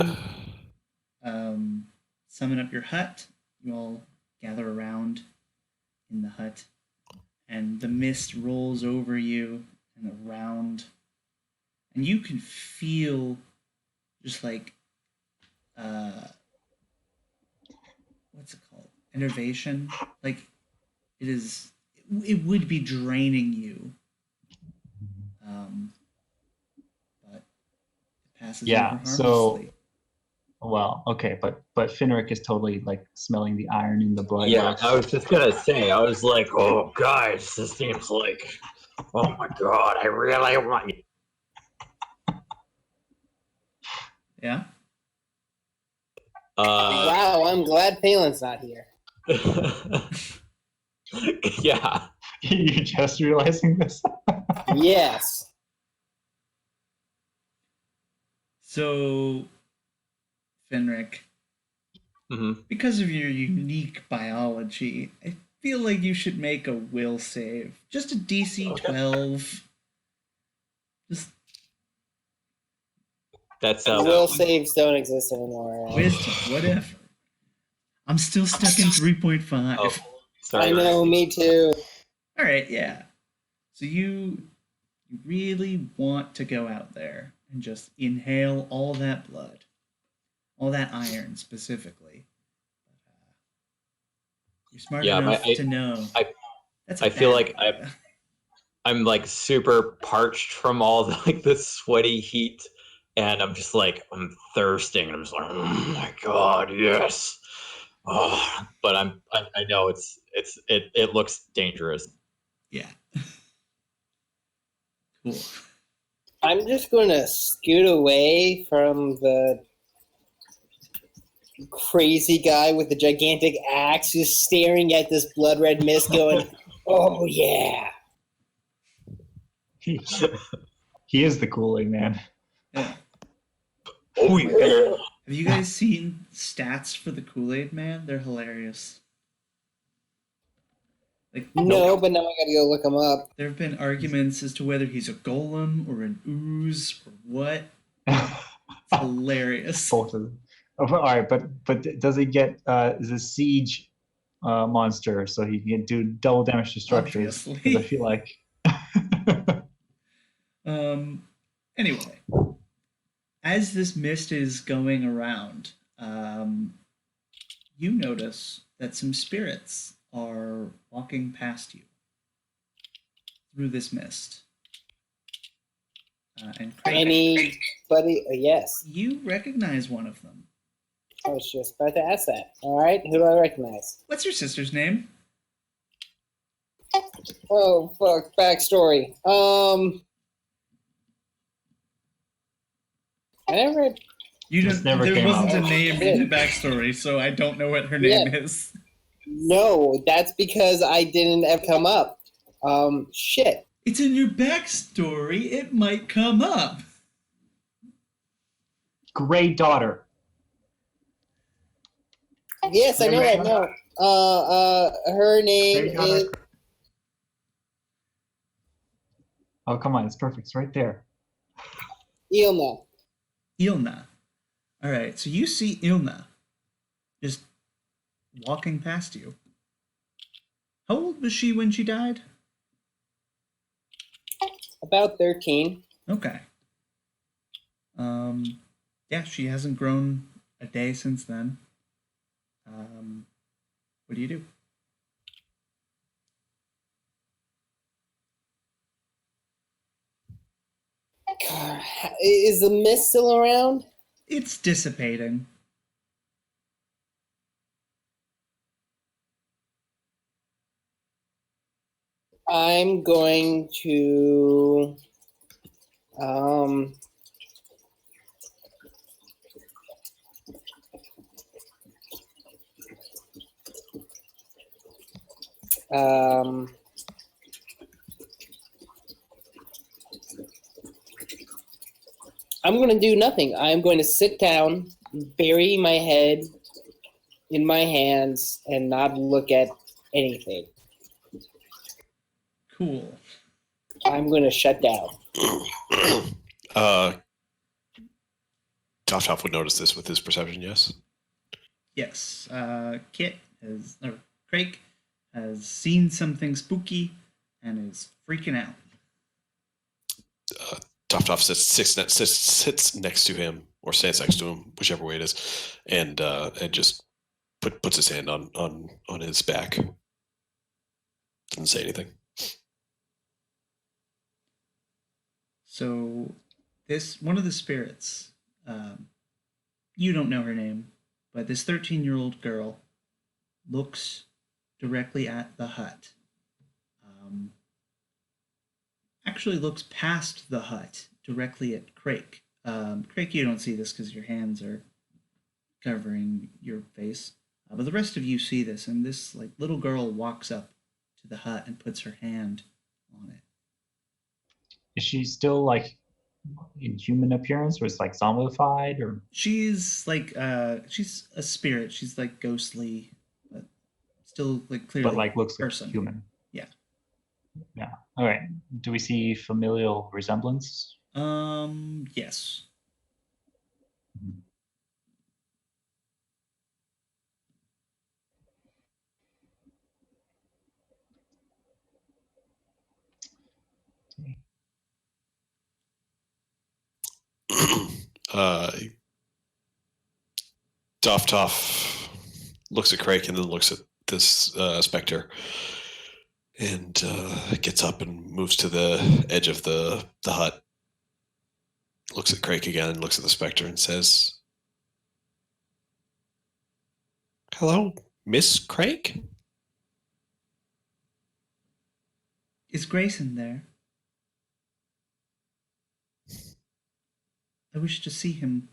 summon up your hut. You all gather around in the hut, and the mist rolls over you and around, and you can feel just like what's it called? Enervation. Like it would be draining you, but it passes over harmlessly. Well, okay, but Finric is totally like smelling the iron in the blood. Yeah, I was just gonna say, I was like, oh guys, this seems like, oh my god, I really want you. Yeah. Wow, I'm glad Palin's not here. Yeah. You're just realizing this? Yes. So, Finric, because of your unique biology, I feel like you should make a will save. Just a DC 12. Just That's will saves don't exist anymore. Wisdom, whatever. I'm still stuck in 3.5. Oh, sorry. I know, me too. All right, yeah. So you really want to go out there and just inhale all that blood, all that iron specifically. You're smart enough to know. I feel like I'm like super parched from all the sweaty heat, and I'm just like I'm thirsting. I'm just like, oh my god, yes. Oh, but I know it looks dangerous. Yeah. Cool. I'm just going to scoot away from the crazy guy with the gigantic axe just staring at this blood red mist going, oh yeah. He is the Kool-Aid man. Yeah. Oh yeah. Have you guys seen stats for the Kool-Aid Man? They're hilarious. Like, No, but now I gotta go look him up. there have been arguments as to whether he's a golem or an ooze or what. It's hilarious. Both of them. Oh, all right, but does he get the siege monster so he can do double damage to structures? 'Cause Obviously. I feel like Anyway, as this mist is going around, you notice that some spirits are walking past you through this mist. And Craig, Anybody? Yes. you recognize one of them. I was just about to ask that. All right, who do I recognize? What's your sister's name? Oh, fuck. Backstory. I never. You Just don't. never There came wasn't up. a name in the backstory, so I don't know what her name is. No, that's because I didn't ever come up. Shit. It's in your backstory. It might come up. Gray Daughter. Yes, I know that. No. Her name Gray Daughter. is. Oh, come on, it's perfect. It's right there. Ilna. Ilna. All right, so you see Ilna just walking past you. How old was she when she died? About 13. Okay. Yeah, she hasn't grown a day since then. What do you do? God, is the mist still around? It's dissipating. I'm going to. Um, I'm going to do nothing. I'm going to sit down, bury my head in my hands, and not look at anything. Cool. I'm going to shut down. Top would notice this with his perception, yes? Yes. Craig has seen something spooky and is freaking out. Top sits next to him, or stands next to him, whichever way it is, and just puts his hand on his back. Doesn't say anything. So, one of the spirits, you don't know her name, but this 13-year-old girl looks directly at the hut. Actually looks past the hut directly at Craig. Craig, you don't see this because your hands are covering your face. But the rest of you see this, and this little girl walks up to the hut and puts her hand on it. Is she still in human appearance, or is zombified, or? She's she's a spirit. She's ghostly, but still clearly But looks person. like human. Yeah. Yeah. All right. Do we see familial resemblance? Yes. Mhm. Toff looks at Craig and then looks at this specter, and gets up and moves to the edge of the hut. Looks at Craig again and looks at the specter and says, "Hello, Miss Craig?" Is Grayson there? I wish to see him.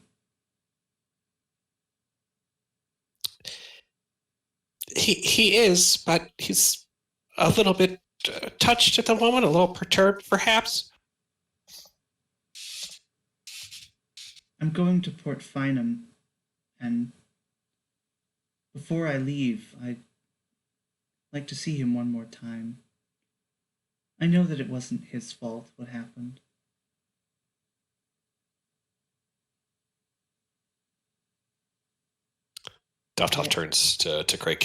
He is, but he's a little bit touched at the moment, a little perturbed, perhaps. I'm going to Port Finam, and before I leave, I'd like to see him one more time. I know that it wasn't his fault what happened. Dovtop turns to Craig.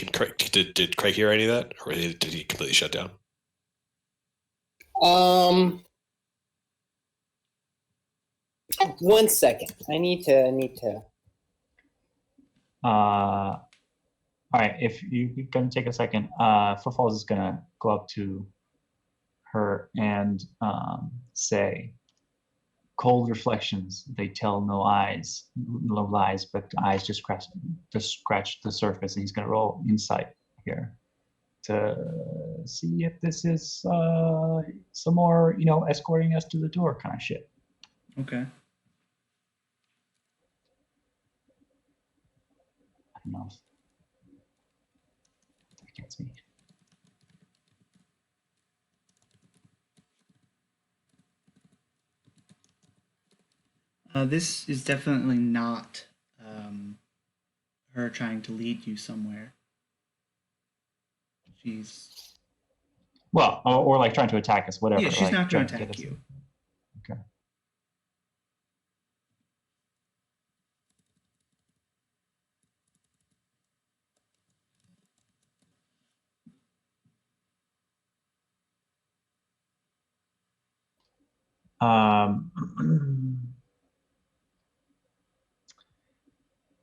Did Craig hear any of that, or did he completely shut down? One second. I need to. All right, if you can take a second, Footfalls is gonna go up to her and say, "Cold reflections, they tell no lies, but the eyes just scratch the surface." And he's gonna roll insight here to see if this is some more, escorting us to the door kind of shit. Okay. I don't know. That gets me. This is definitely not her trying to lead you somewhere. She's Well, or like trying to attack us, whatever. yeah, she's like, not going to trying attack get us- you. Okay.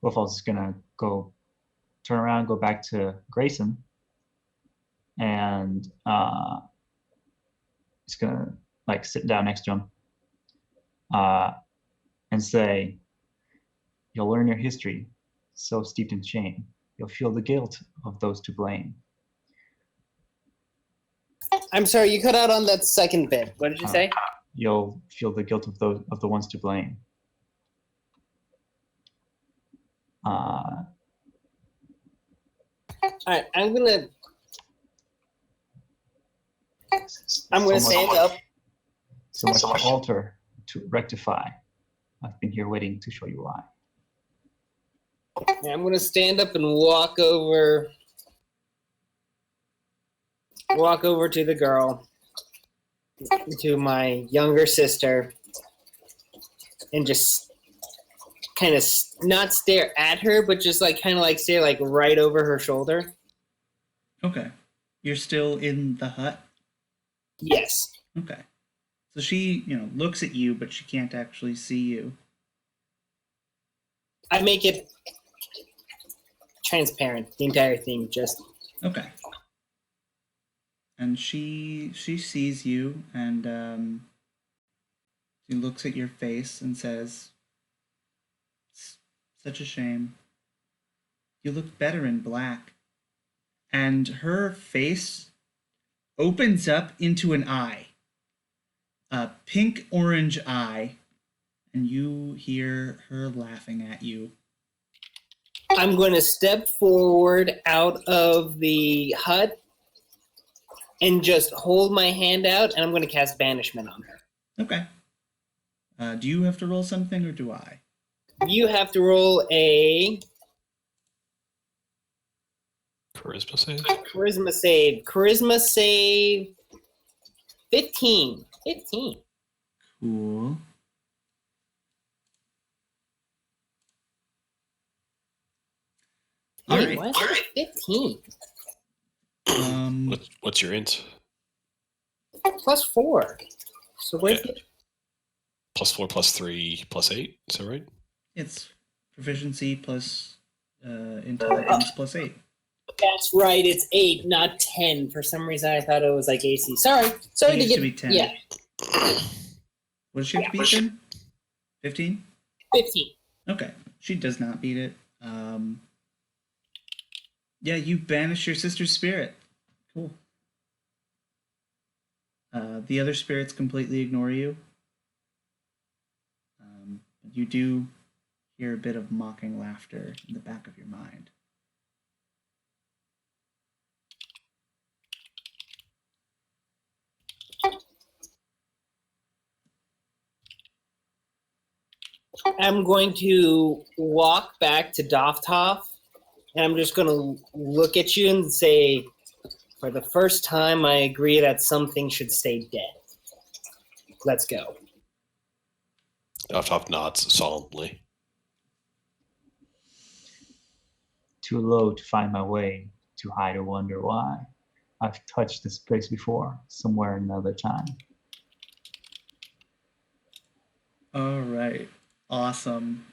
Wolfall's is gonna turn around, go back to Grayson, and he's gonna like sit down next to him and say, "You'll learn your history, so steeped in shame. You'll feel the guilt of those to blame." I'm sorry, you cut out on that second bit. What did you say? You'll feel the guilt of the ones to blame. All right, I'm gonna stand up. So much to alter, to rectify. I've been here waiting to show you why. I'm gonna stand up and walk over to the girl, to my younger sister, and just kind of not stare at her, but just like kind of like stare like right over her shoulder. Okay. You're still in the hut? Yes. Okay. So she, looks at you, but she can't actually see you. I make it transparent, the entire thing, just Okay. And she sees you, and she looks at your face and says, "It's such a shame. You look better in black." And her face opens up into an eye, a pink-orange eye, and you hear her laughing at you. I'm going to step forward out of the hut and just hold my hand out, and I'm going to cast Banishment on her. Okay. Do you have to roll something, or do I? You have to roll a Charisma save. Charisma save 15. 15. Cool. All Wait, right. what? 15. What's your int? +4. So where's Yeah. +4, +3, +8. Is that right? It's proficiency plus intelligence plus 8. That's right, it's 8, not 10. For some reason, I thought it was like AC. Sorry It to used get. to be 10. Yeah, What does she have to beat then? 15? 15. Okay. She does not beat it. Yeah, you banish your sister's spirit. Cool. The other spirits completely ignore you. But you do hear a bit of mocking laughter in the back of your mind. am going to walk back to Dofthoff, and I'm just going to look at you and say, for the first time, I agree that something should stay dead. Let's go. Top nods solemnly. Too low to find my way, too high to wonder why. I've touched this place before, somewhere another time. All right. Awesome.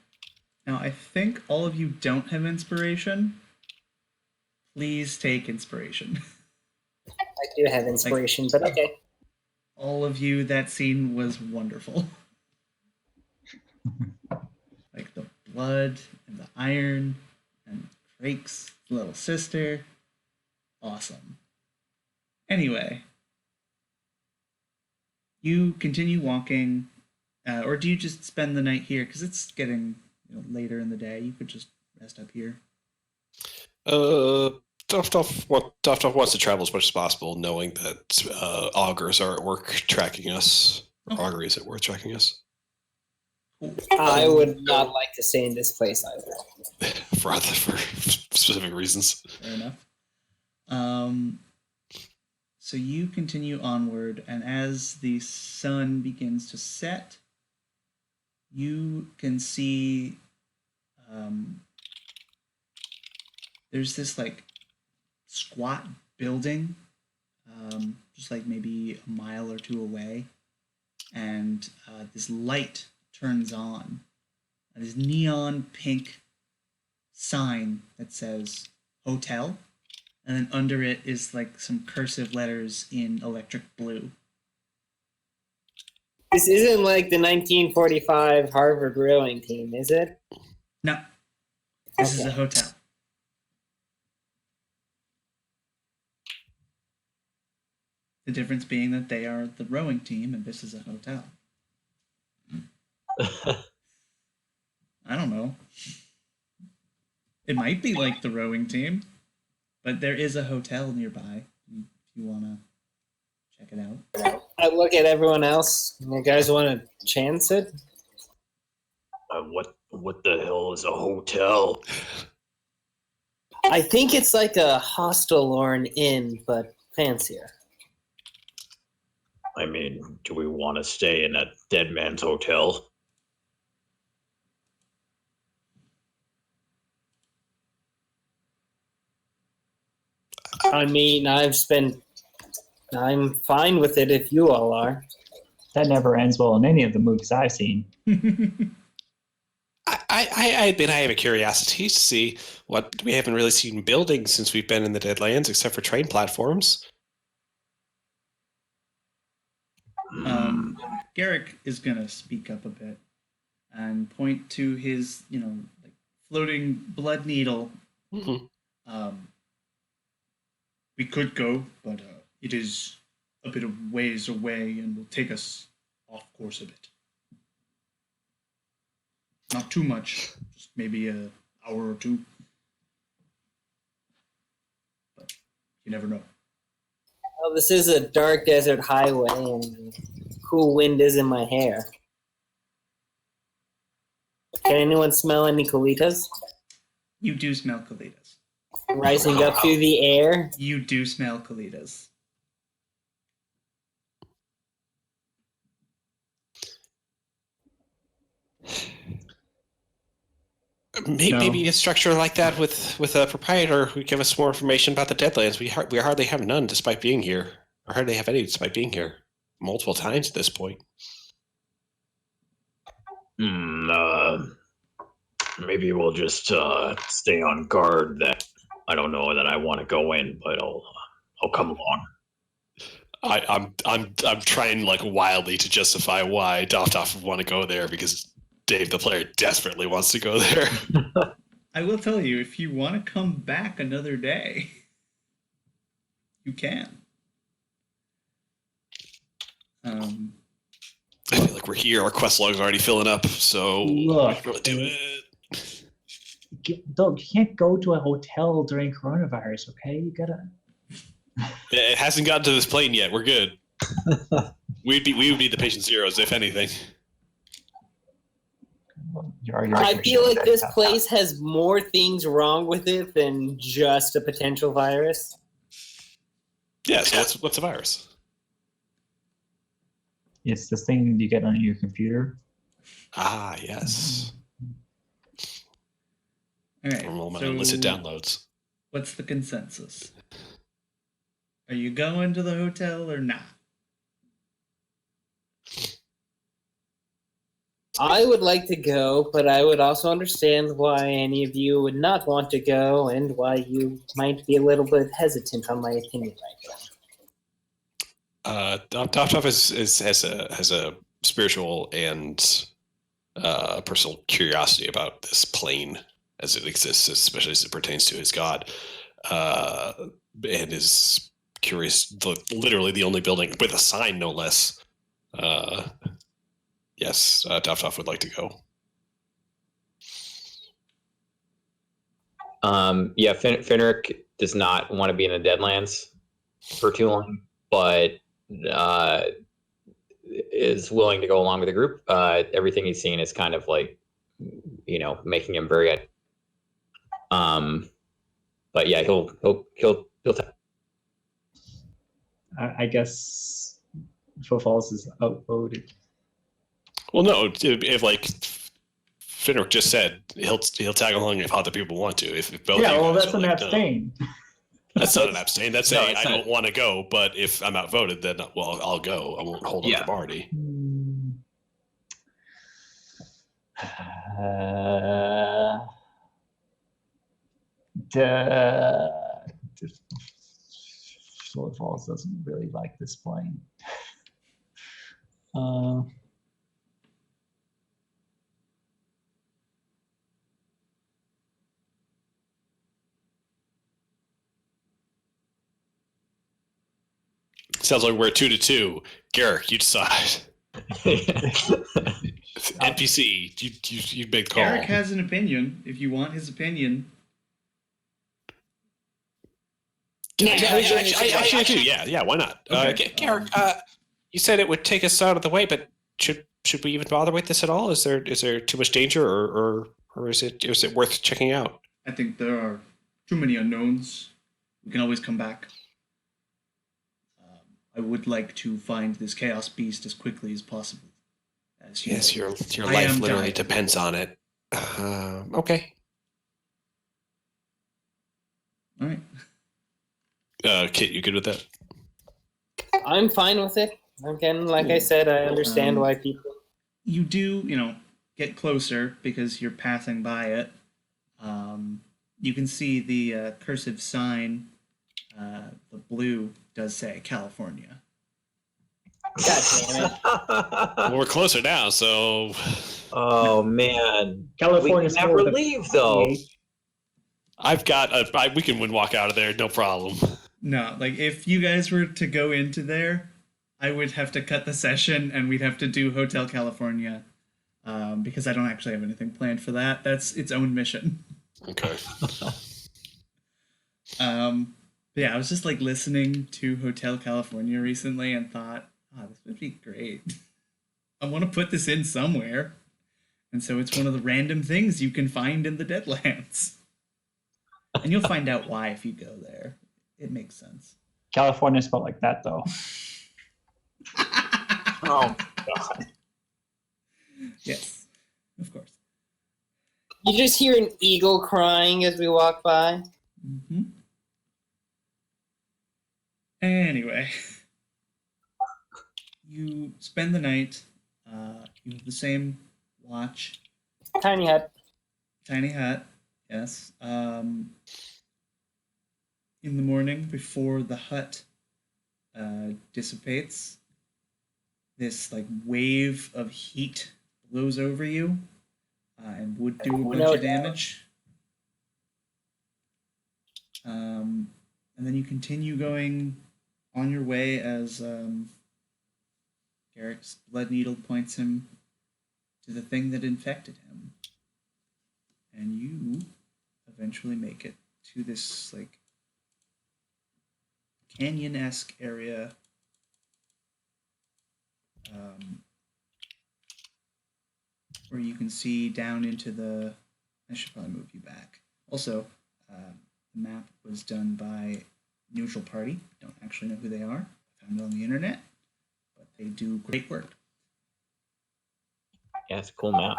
Now, I think all of you don't have inspiration. Please take inspiration. I do have inspiration, but okay. All of you, that scene was wonderful. Like the blood and the iron and Crake's little sister. Awesome. Anyway, you continue walking, or do you just spend the night here? Because it's getting later in the day. You could just rest up here. Dofthoff wants to travel as much as possible, knowing that augurs are at work tracking us. Or augury is at work tracking us. Cool. I would not like to stay in this place either. for specific reasons. Fair enough. So you continue onward, and as the sun begins to set, you can see there's this like squat building, just like maybe a mile or two away, and this light turns on. This neon pink sign that says hotel, and then under it is like some cursive letters in electric blue. This isn't like the 1945 Harvard rowing team, is it? No, this is a hotel. The difference being that they are the rowing team and this is a hotel. I don't know. It might be like the rowing team, but there is a hotel nearby if you want to check it out. I look at everyone else. You guys want to chance it? What the hell is a hotel? I think it's like a hostel or an inn, but fancier. I mean, do we want to stay in a dead man's hotel? I mean, I'm fine with it if you all are. That never ends well in any of the movies I've seen. I admit I have a curiosity to see what we haven't really seen buildings since we've been in the Deadlands, except for train platforms. Garrick is going to speak up a bit and point to his, like floating blood needle. Mm-hmm. We could go, but it is a bit of ways away and will take us off course a bit. Not too much, just maybe an hour or two. But you never know. Well, this is a dark desert highway, and cool wind is in my hair. Can anyone smell any colitas? You do smell colitas. Rising up through the air? You do smell colitas. Maybe a structure like that with a proprietor who give us more information about the Deadlands. We hardly have none despite being here. Or hardly have any despite being here multiple times at this point. Maybe we'll just stay on guard. That I don't know that I want to go in, but I'll come along. I'm trying like wildly to justify why Dofthoff would want to go there because Dave the player desperately wants to go there. I will tell you, if you want to come back another day, you can. I feel like we're here. Our quest log's already filling up, so Look, we can really do it. You can't go to a hotel during coronavirus, okay? You gotta. It hasn't gotten to this plane yet. We're good. We would be the patient zeros, if anything. I feel like this place has more things wrong with it than just a potential virus. Yeah. So what's a virus? It's this thing you get on your computer. Ah, yes. All right. Normal my So illicit downloads. what's the consensus? Are you going to the hotel or not? I would like to go, but I would also understand why any of you would not want to go and why you might be a little bit hesitant on my opinion right now. Top has a spiritual and personal curiosity about this plane as it exists, especially as it pertains to his god, and is curious. Literally, the only building with a sign, no less. Yes, Top would like to go. Yeah, Fenric does not want to be in the Deadlands for too long, but is willing to go along with the group. Everything he's seen is kind of like, making him very. But yeah, he'll. I guess Falls is outvoted. Well, no, if like Fenric just said, he'll tag along if other people want to. If both Yeah, of you well, guys that's are an like, abstain. No. That's not an abstain. That's No, saying it's I not. don't want to go, but if I'm outvoted, then I'll go. I won't hold up Yeah. the party. Falls doesn't really like this plane. Sounds like we're 2-2. Garrick, you decide. NPC, you make the call. Eric has an opinion. If you want his opinion, I do. Yeah, why not? Okay. Garrick, you said it would take us out of the way, but should we even bother with this at all? Is there too much danger, or is it worth checking out? I think there are too many unknowns. We can always come back. I would like to find this chaos beast as quickly as possible. Yes, your I life am literally dying. depends on it. Okay. All right. Kit, you good with that? I'm fine with it. Again, like I said, I understand why people. You do, get closer because you're passing by it. You can see the cursive sign. The blue does say California. God damn it. Well, we're closer now, so. Oh man, California's we can never more leave though. I've got we can walk out of there, no problem. No, like if you guys were to go into there, I would have to cut the session and we'd have to do Hotel California because I don't actually have anything planned for that. That's its own mission. Okay. Yeah, I was just like listening to Hotel California recently and thought, this would be great. I want to put this in somewhere. And so it's one of the random things you can find in the Deadlands. And you'll find out why if you go there. It makes sense. California spelled like that, though. Oh god. Yes, of course. You just hear an eagle crying as we walk by. Mm-hmm. Anyway, you spend the night. You have the same watch. Tiny hut. Tiny hut, yes. In the morning, before the hut dissipates, this like wave of heat blows over you and would do a bunch of damage. And then you continue going on your way as Garrick's blood needle points him to the thing that infected him. And you eventually make it to this like canyon-esque area. where you can see down into the. I should probably move you back. Also, the map was done by Neutral Party. Don't actually know who they are. Found it on the internet, but they do great work. Yeah, it's a cool map.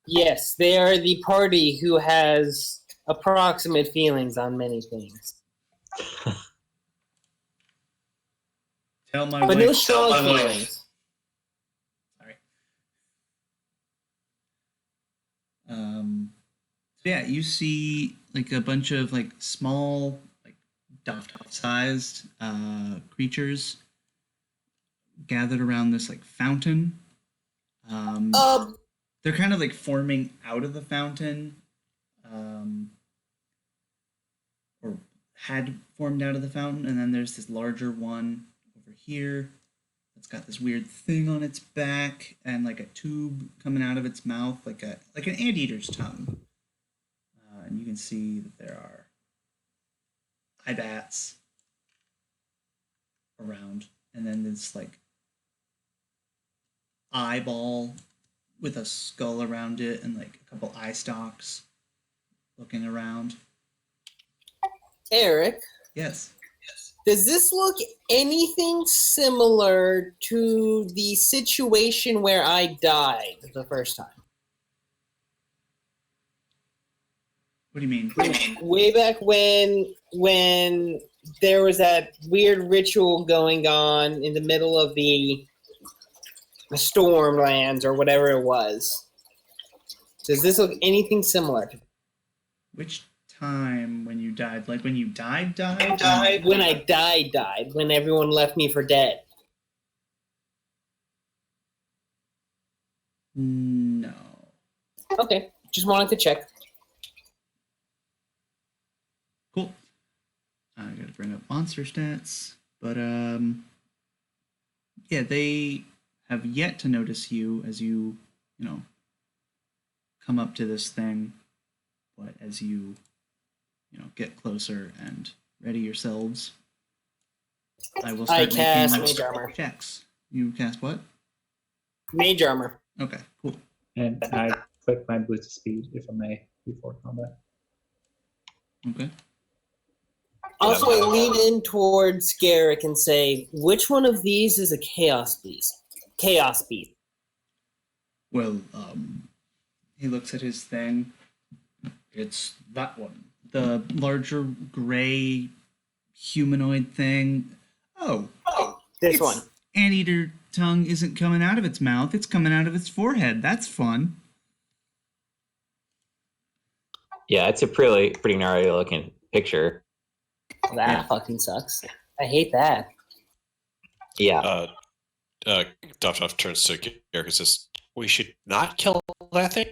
Yes, they are the party who has approximate feelings on many things. Tell my But wife. no strong feelings. Sorry. So yeah, you see like a bunch of like small, like Dovtop-sized creatures gathered around this like fountain. They're kind of like forming out of the fountain, or had formed out of the fountain, and then there's this larger one over here that's got this weird thing on its back and like a tube coming out of its mouth, like an anteater's tongue. And you can see that there are eye bats around, and then this like eyeball with a skull around it and like a couple eye stalks looking around. Eric, Yes. does this look anything similar to the situation where I died the first time? What do you mean? Way back when there was that weird ritual going on in the middle of the Stormlands or whatever it was. Does this look anything similar? Which time when you died? Like when you died? When I died. When everyone left me for dead. No. Okay, just wanted to check. Cool. I gotta bring up monster stats. But yeah, they have yet to notice you as you come up to this thing. But as you get closer and ready yourselves, I will start cast making Mage Armor. checks. You cast what? Mage armor. Okay, cool. And I click my boost speed, if I may, before combat. Okay. Also, I lean in towards Garrick and say, which one of these is a chaos beast? Chaos beast. Well, he looks at his thing. It's that one. The larger gray humanoid thing. Oh, This its one. Anteater tongue isn't coming out of its mouth, it's coming out of its forehead. That's fun. Yeah, it's a pretty gnarly looking picture. That fucking sucks. I hate that. Yeah. Dov turns to Garrick and says, "We should not kill that thing."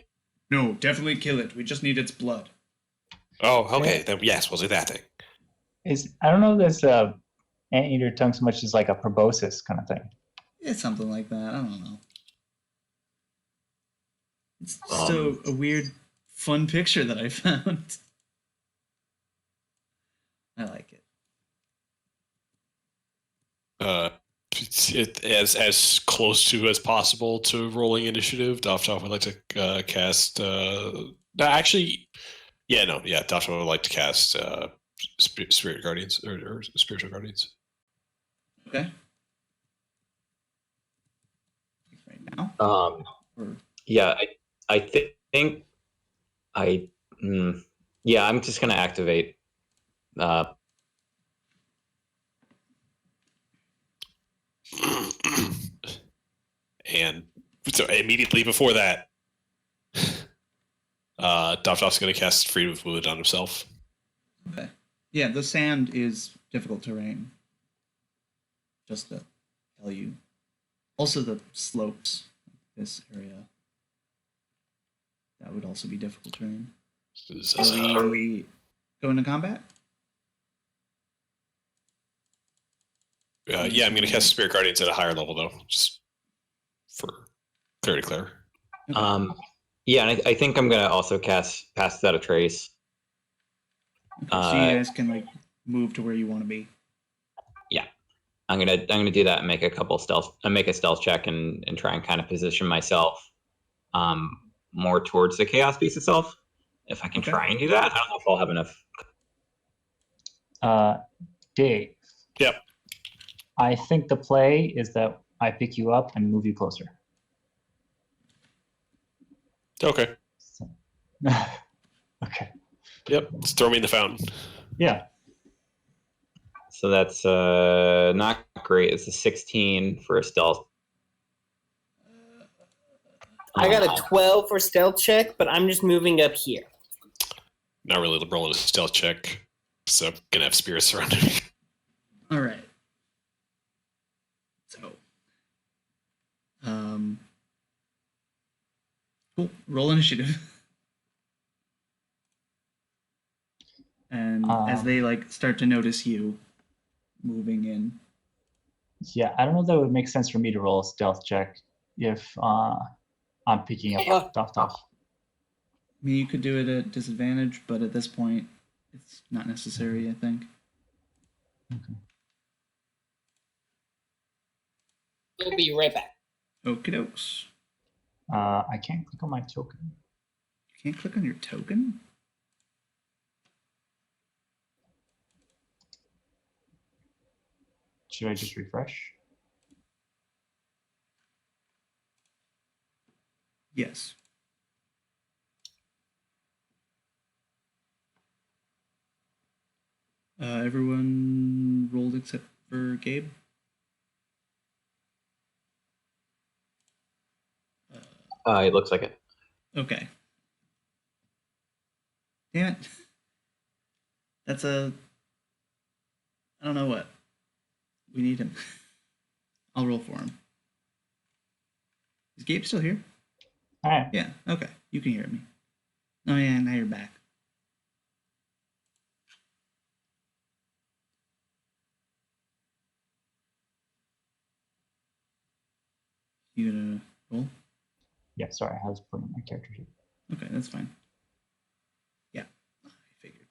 No, definitely kill it. We just need its blood. Oh, okay. Then yes, we'll do that thing. I don't know if there's anteater tongue so much as like a proboscis kind of thing. It's something like that. I don't know. It's so a weird, fun picture that I found. I like it. As close to as possible to rolling initiative. Dov would like to cast. Actually, Dov would like to cast Spirit Guardians or Spiritual Guardians. Okay. Right now. Or- Yeah, I think I'm just gonna activate. And so immediately before that, Dov's going to cast Freedom of Movement on himself. Okay. Yeah, the sand is difficult terrain. Just to tell you. Also, the slopes, this area, that would also be difficult terrain. Are we going to combat? I'm going to cast Spirit Guardians at a higher level, though, just for clarity, Claire. Okay. Yeah, and I think I'm gonna also cast Pass Without a Trace. So you guys can like move to where you want to be. Yeah, I'm gonna do that and make a stealth check and try and kind of position myself more towards the chaos beast itself. If I can try and do that, I don't know if I'll have enough. Dave. Yep. I think the play is that I pick you up and move you closer. Okay. So, okay. Yep. Just throw me in the fountain. Yeah. So that's not great. It's a 16 for a stealth. I got a 12 for stealth check, but I'm just moving up here. Not really rolling a stealth check, so I'm gonna have spirits surrounding me. All right. So, cool. Roll initiative. And as they like start to notice you moving in. Yeah, I don't know if that would make sense for me to roll a stealth check if I'm picking up Tough. I mean, you could do it at disadvantage, but at this point, it's not necessary, I think. Okay. We'll be right back. Okie dokes. I can't click on my token. You can't click on your token? Should I just refresh? Yes. Everyone rolled except for Gabe. It looks like it. Okay. Damn it. That's a... I don't know what. We need him. I'll roll for him. Is Gabe still here? All right. Yeah, okay. You can hear me. Oh yeah, now you're back. You gonna roll? Yeah, sorry, I was putting my character sheet. Okay, that's fine. Yeah, I figured.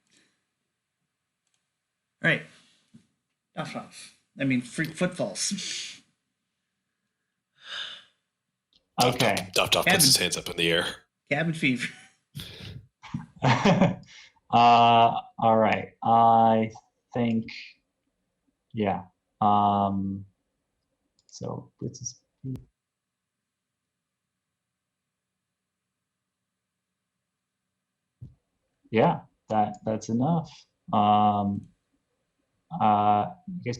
All right. Off. I mean, freak footfalls. Okay. Duff puts his hands up in the air. Cabin fever. All right. I think, yeah. So this is. Yeah, that's enough. I guess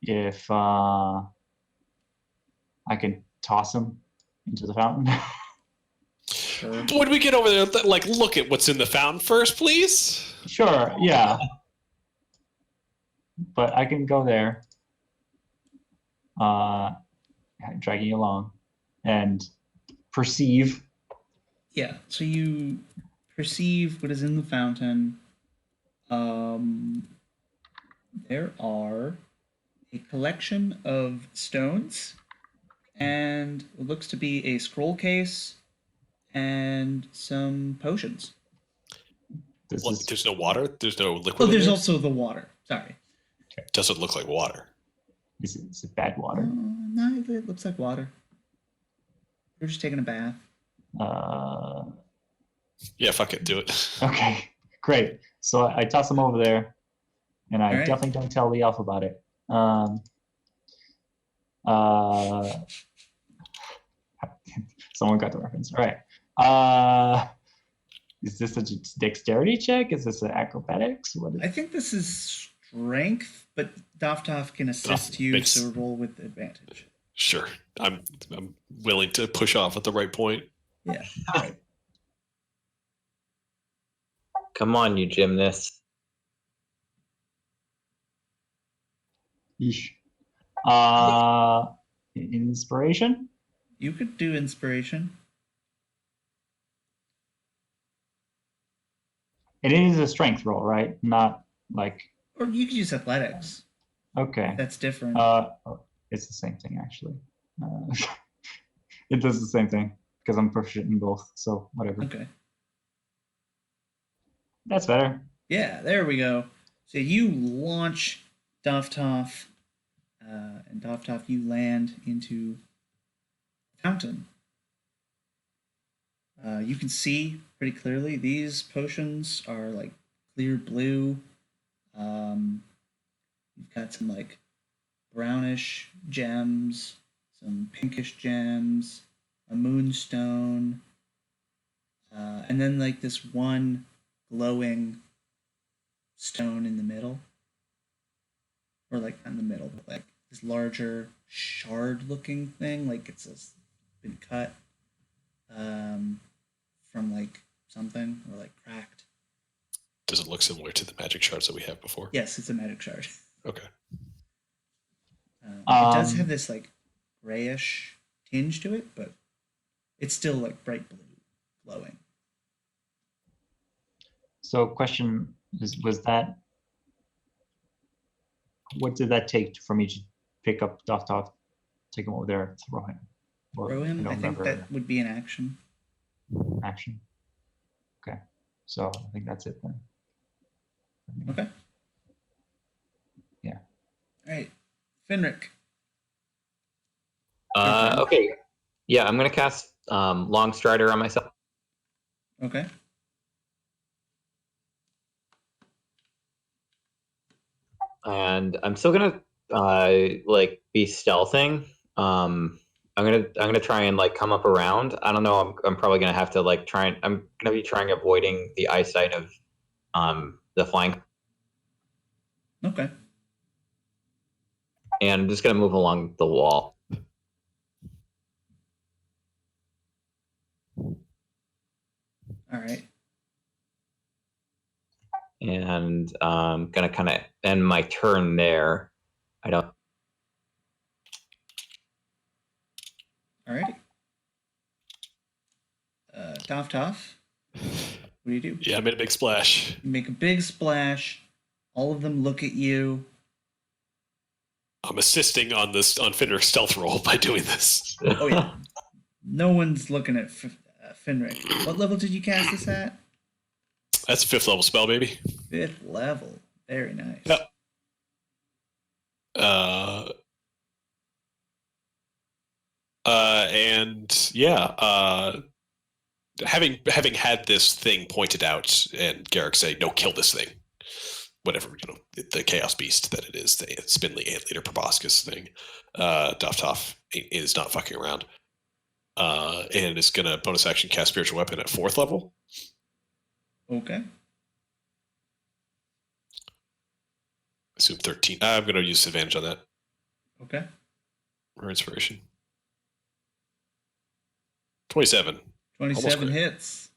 if I can toss him into the fountain. Sure. When we get over there, like, look at what's in the fountain first, please. Sure, yeah. But I can go there, dragging you along, and perceive. Yeah, so you perceive what is in the fountain. There are a collection of stones and what looks to be a scroll case and some potions. There's no water? There's no liquid? Oh, in there's there? also the water. Sorry. Doesn't look like water. Is it bad water? No, it looks like water. We're just taking a bath. Yeah, fuck it, do it. Okay, great. So I toss him over there, and I All right. definitely don't tell the elf about it. Someone got the reference. All right. Is this a dexterity check? Is this an acrobatics? What is I think this is strength, but Dovtov can assist you, makes- so roll with advantage. Sure. I'm willing to push off at the right point. Yeah. Come on, you gymnast. Yeesh. Inspiration? You could do inspiration. It is a strength roll, right? Not like, Or you could use athletics. okay. That's different. It's the same thing, actually. It does the same thing because I'm proficient in both, so whatever. Okay. That's better. Yeah, there we go. So you launch Dovtov, and Dovtov, you land into the fountain. You can see pretty clearly these potions are like clear blue. You've got some like brownish gems, some pinkish gems, a moonstone, and then like this one glowing stone in the middle, or like not in the middle, but like this larger shard-looking thing, like been cut from like something or like cracked. Does it look similar to the magic shards that we have before? Yes, it's a magic shard. Okay. It does have this like grayish tinge to it, but it's still like bright blue, glowing. So question was that, what did that take for me to pick up Doth, take him over there, throw him? Or, Throw him? I think remember that would be an action. action. Okay, so I think that's it then. Okay. Yeah. All right, Finric. Okay. Yeah, I'm gonna cast Long Strider on myself. Okay. And I'm still gonna like be stealthing. I'm gonna try and like come up around. I don't know. I'm probably gonna have to like try and I'm gonna be trying avoiding the eyesight of the flank, Okay. and I'm just gonna move along the wall. All right. And gonna kind of end my turn there. I don't. All right. Toff. What do you do? Yeah, I made a big splash. You make a big splash. All of them look at you. I'm assisting on Finric's stealth roll by doing this. Oh yeah. No one's looking at Finric. What level did you cast this at? That's a 5th level spell, baby. 5th level. Very nice. Yep. And yeah, having had this thing pointed out and Garrick say, "No, kill this thing." Whatever, the chaos beast that it is, the spindly antleader proboscis thing. Doth is not fucking around. And is gonna bonus action cast spiritual weapon at 4th level. Okay. Assume 13. I'm gonna use advantage on that. Okay. Or inspiration. 27. 27 hits.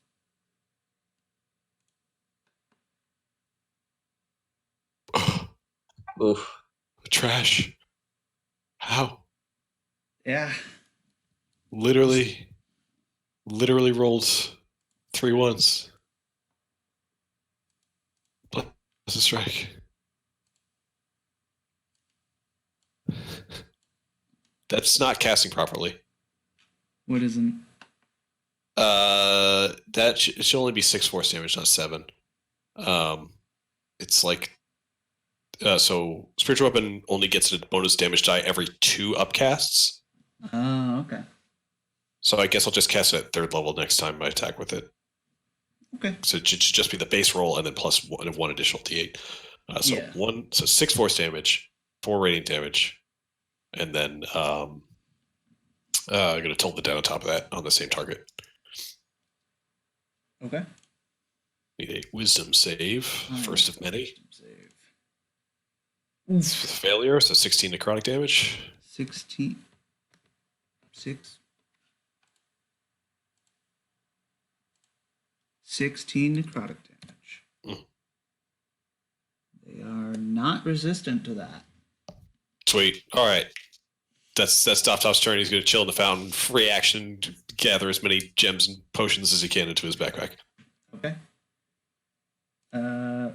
Oof. Trash. How? Yeah. Literally rolled 3 ones. Plus a strike. That's not casting properly. What isn't? It should only be 6 force damage, not 7. It's like so spiritual weapon only gets a bonus damage die every 2 upcasts. Oh, okay. So I guess I'll just cast it at 3rd level next time I attack with it. Okay. So it should just be the base roll and then plus one additional D8. Yeah. 6 force damage, 4 radiant damage, and then I'm gonna tilt it down on top of that on the same target. Okay. Need a wisdom save, first of many. Save. With failure, so 16 necrotic damage. 16. 6. 16 necrotic damage. Mm. They are not resistant to that. Sweet. All right. That's Doftop's turn. He's going to chill in the fountain. Free action, gather as many gems and potions as he can into his backpack. Okay.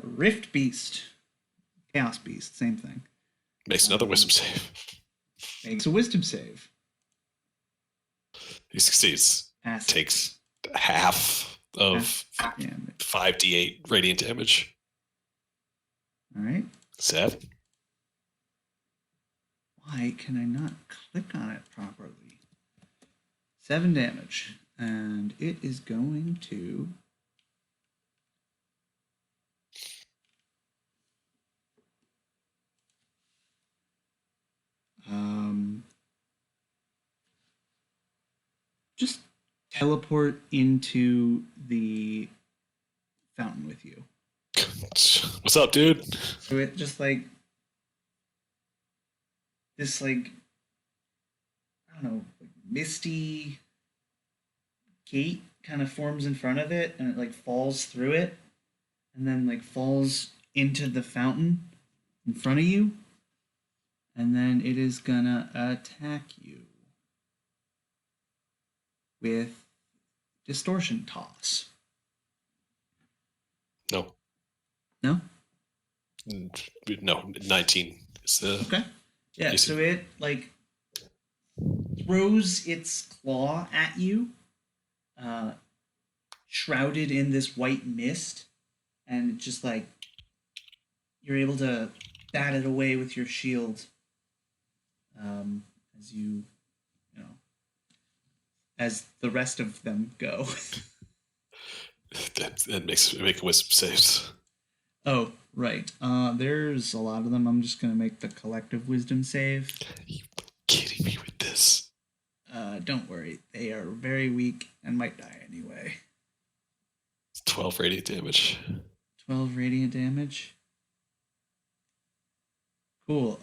Rift Beast. Chaos Beast, same thing. Makes another wisdom save. Makes a wisdom save. He succeeds. Pass. Takes half of Damage. 5d8 radiant damage. All right. 7. Why can I not click on it properly? 7 damage. And it is going to just teleport into the fountain with you. What's up, dude? So it just like this, like, I don't know, like misty gate kind of forms in front of it, and it like falls through it, and then like falls into the fountain in front of you, and then it is gonna attack you with distortion toss. No. No? No, 19. It's the Okay. Yeah, AC. so it like throws its claw at you, shrouded in this white mist, and it just like you're able to bat it away with your shield, as you know, as the rest of them go. That makes make wisdom saves. Oh, right. There's a lot of them. I'm just gonna make the collective wisdom save. Are you kidding me with this? Don't worry, they are very weak and might die anyway. It's 12 radiant damage. 12 radiant damage. Cool.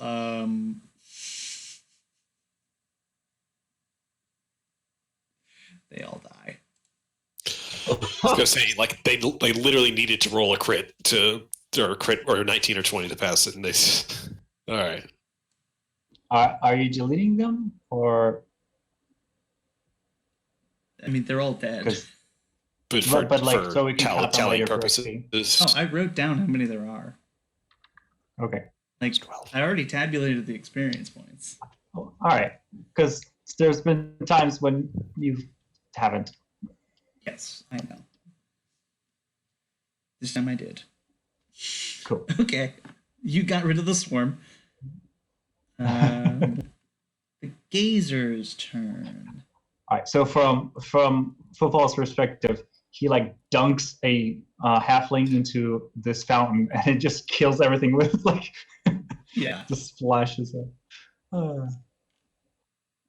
They all die. I was gonna say, like, they literally needed to roll a crit or 19 or 20 to pass it, and they. All right. Are you deleting them or? I mean, they're all dead. 'Cause- But like, for so we can count them tally later purposes. correctly. Oh, I wrote down how many there are. Okay. Like, 12. I already tabulated the experience points. Oh, all right. Because there's been times when you haven't. Yes, I know. This time I did. Cool. Okay, you got rid of the swarm. The gazer's turn. All right. So from Football's perspective, he like dunks a halfling into this fountain, and it just kills everything with like Yeah. just splashes up. All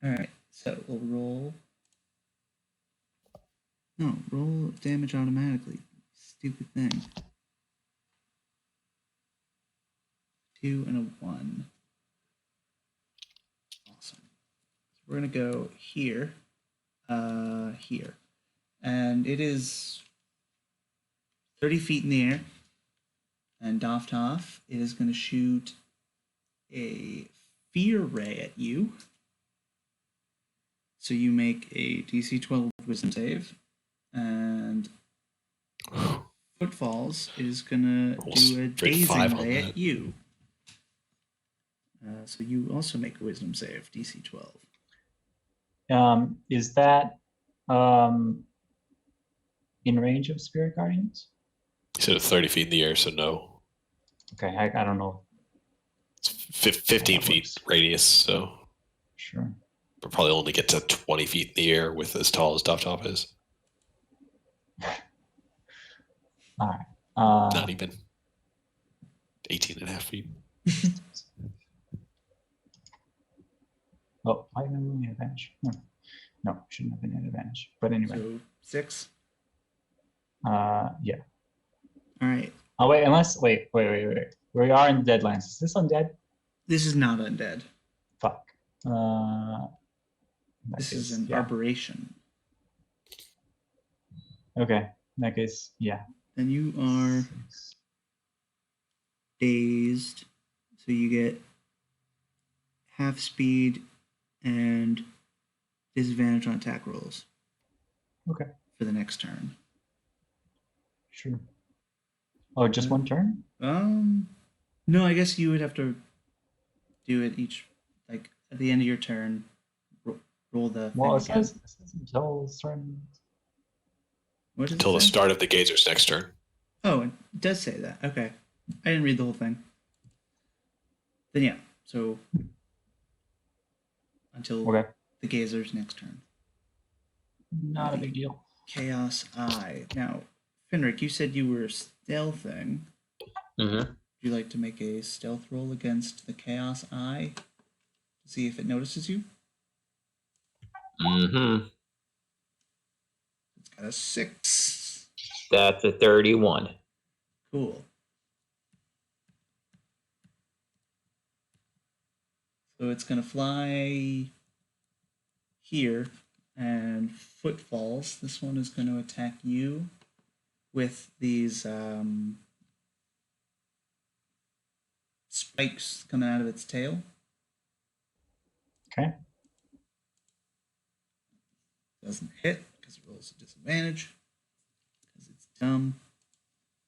right, so we'll roll. No, roll damage automatically. Stupid thing. 2 and a 1. Awesome. So we're gonna go here, here, and it is 30 feet in the air. And Doftoff is gonna shoot a fear ray at you. So you make a DC 12 wisdom save, and Footfalls is gonna do a Straight 5 dazing on ray that. at you. So you also make a wisdom save, DC 12. Is that in range of spirit guardians? You said 30 feet in the air, so no. Okay, I don't know. It's 15 That feet works. radius, so Sure. we'll probably only get to 20 feet in the air with as tall as Doftoff is. All right. Not even 18 and a half feet. Oh, I didn't really advantage. No, shouldn't have been an advantage. But anyway, So 6. yeah. All right. Oh wait, wait. We are in Deadlands. Is this undead? This is not undead. Fuck. In that This case, is an yeah. arboration. Okay. In that case, yeah. Then you are dazed, so you get half speed and disadvantage on attack rolls. Okay. For the next turn. Sure. Oh, just one turn? No, I guess you would have to do it each, like at the end of your turn. Roll the. Well, thing again. it says until certain. What does it Until the say? start of the gazer's next turn. Oh, it does say that. Okay, I didn't read the whole thing. Then yeah, so until Okay. the gazer's next turn. Not a big deal. Chaos Eye. Now, Finrick, you said you were stealthing. Mm-hmm. Would you like to make a stealth roll against the Chaos Eye to see if it notices you? Mm-hmm. It's got a 6. That's a 31. Cool. So it's going to fly here, and Footfalls. This one is going to attack you with these spikes coming out of its tail. Okay. Doesn't hit because it rolls a disadvantage because it's dumb.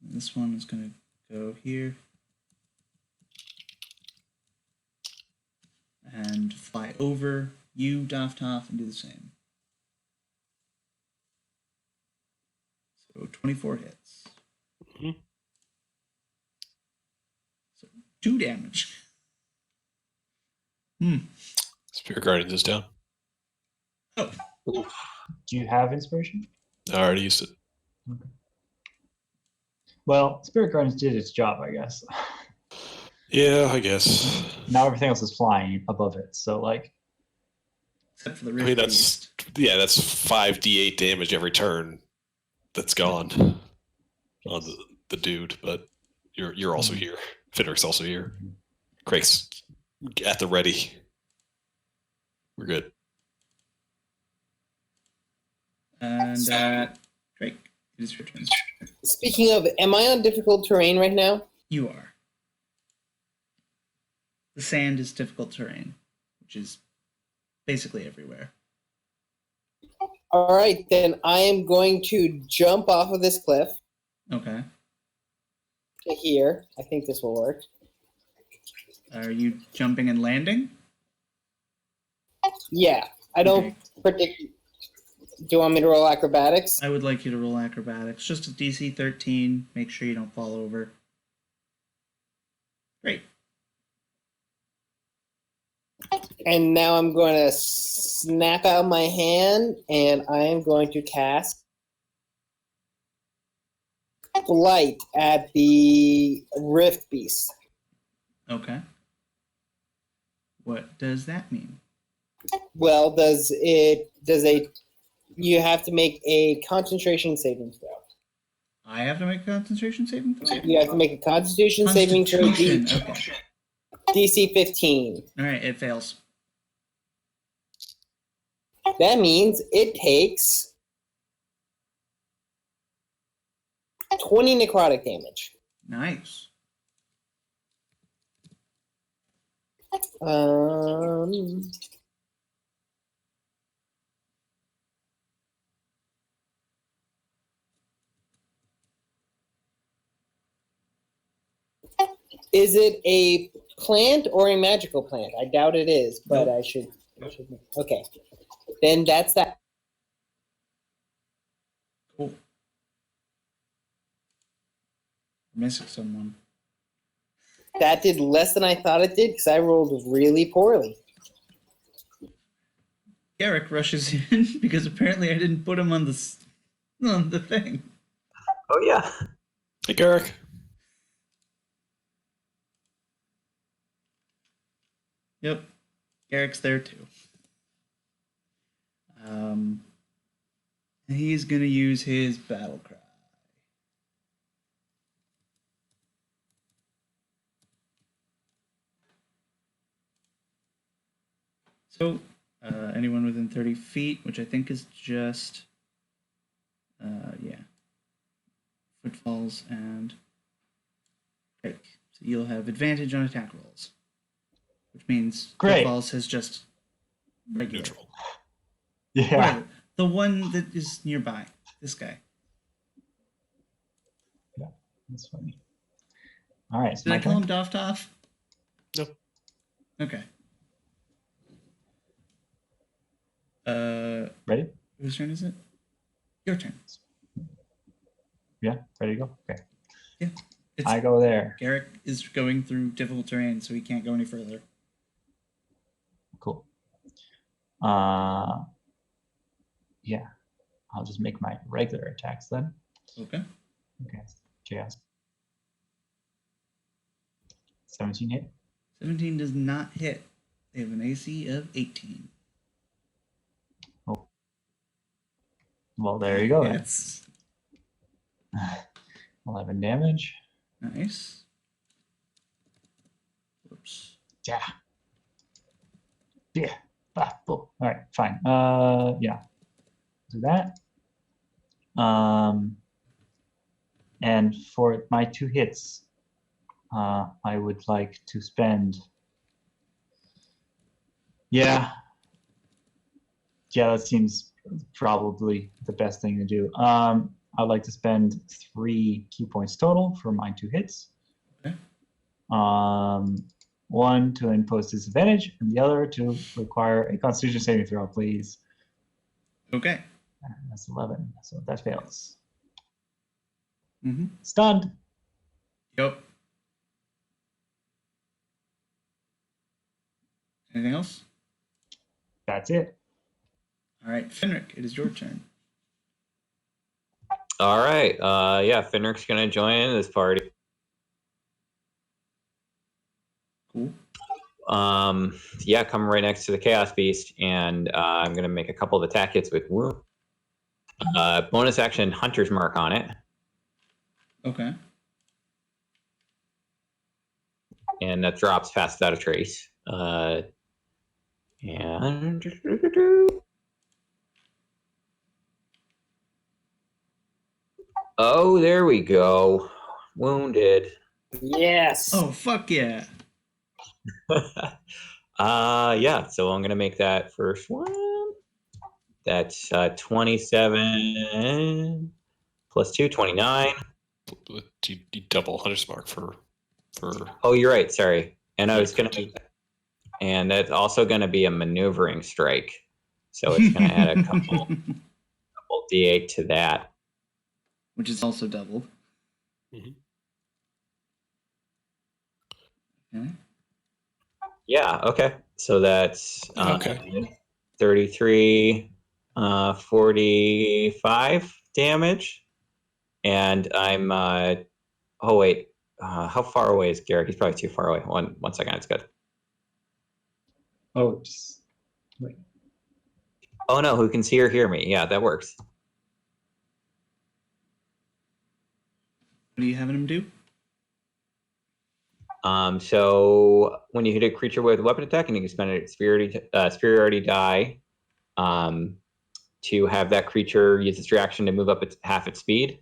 And this one is going to go here and fly over you, Daftoff, and do the same. So 24 hits. Mhm. So 2 damage. Spirit Guardians is down. Oh, Do you have inspiration? I already used it. Well, Spirit Guardians did its job, I guess. Yeah, I guess. Now everything else is flying above it. So, like, except for the I Rift mean, that's Beast. 5d8 damage every turn. That's gone on the dude, but you're also here. Finrick's also here. Craig's at the ready. We're good. And Drake, it is your turn. Speaking of, am I on difficult terrain right now? You are. The sand is difficult terrain, which is basically everywhere. All right, then I am going to jump off of this cliff Okay. to here. I think this will work. Are you jumping and landing? Yeah, I don't Okay. predict. Do you want me to roll acrobatics? I would like you to roll acrobatics. Just a DC 13. Make sure you don't fall over. Great. And now I'm going to snap out my hand, and I am going to cast Flight at the Rift Beast. Okay. What does that mean? Well, you have to make a concentration saving throw. I have to make a concentration saving throw? You have to make a constitution saving throw. Constitution, okay. DC 15. All right, it fails. That means it takes 20 necrotic damage. Nice. Is it a plant or a magical plant? I doubt it is, but Nope. I should. Okay, then that's that. Cool. Missing someone. That did less than I thought it did because I rolled really poorly. Garrick rushes in because apparently I didn't put him on the thing. Oh yeah. Hey, Garrick. Yep. Garrick's there too. He's gonna use his battle cry. So, anyone within 30 feet, which I think is just, yeah, Footfalls and Drake. So you'll have advantage on attack rolls, which means Great. Footfalls has just regular. Neutral. yeah. Whatever. The one that is nearby. This guy. That's funny. All right. Did I kill him Doftoff? No. Okay. Ready? Whose turn is it? Your turn. Yeah. Ready to go? Okay. Yeah. It's, I go there. Garrick is going through difficult terrain, so he can't go any further. Cool. Yeah. I'll just make my regular attacks then. Okay. Okay, chaos. 17 hit. 17 does not hit. They have an AC of 18. Oh. Well, there you go. Then. It's 11 damage. nice. Whoops. Yeah. Yeah. All right, fine. Yeah. Do that. And for my 2 hits, I would like to spend. Yeah, that seems probably the best thing to do. I'd like to spend 3 key points total for my 2 hits. Okay. One to impose disadvantage, and the other to require a Constitution saving throw, please. Okay. That's 11, so that fails. Mm-hmm. Stunned. Yep. Anything else? That's it. All right, Fenric, it is your turn. All right. Yeah, Fenric's gonna join this party. Cool. Yeah, come right next to the Chaos Beast, and I'm gonna make a couple of attack hits with Wound. Bonus action, Hunter's Mark on it, Okay. and that drops fast without a trace. And oh, there we go. Wounded. Yes. Oh, fuck yeah. Yeah, so I'm gonna make that first one. That's 27 plus 2, 29. You double Hunter's Mark for. Oh, you're right. Sorry. And I Yeah, was gonna make that. And that's also gonna be a maneuvering strike. So it's gonna add a couple D8 to that. Which is also doubled. Mhm. Okay. Yeah, okay. So that's Okay. 33, 45 damage. And I'm oh wait. How far away is Garrick? He's probably too far away. One second, it's good. Oh, just wait. Oh no, who can see or hear me? Yeah, that works. What are you having him do? So when you hit a creature with a weapon attack, and you can spend a superiority die to have that creature use its reaction to move up half its speed.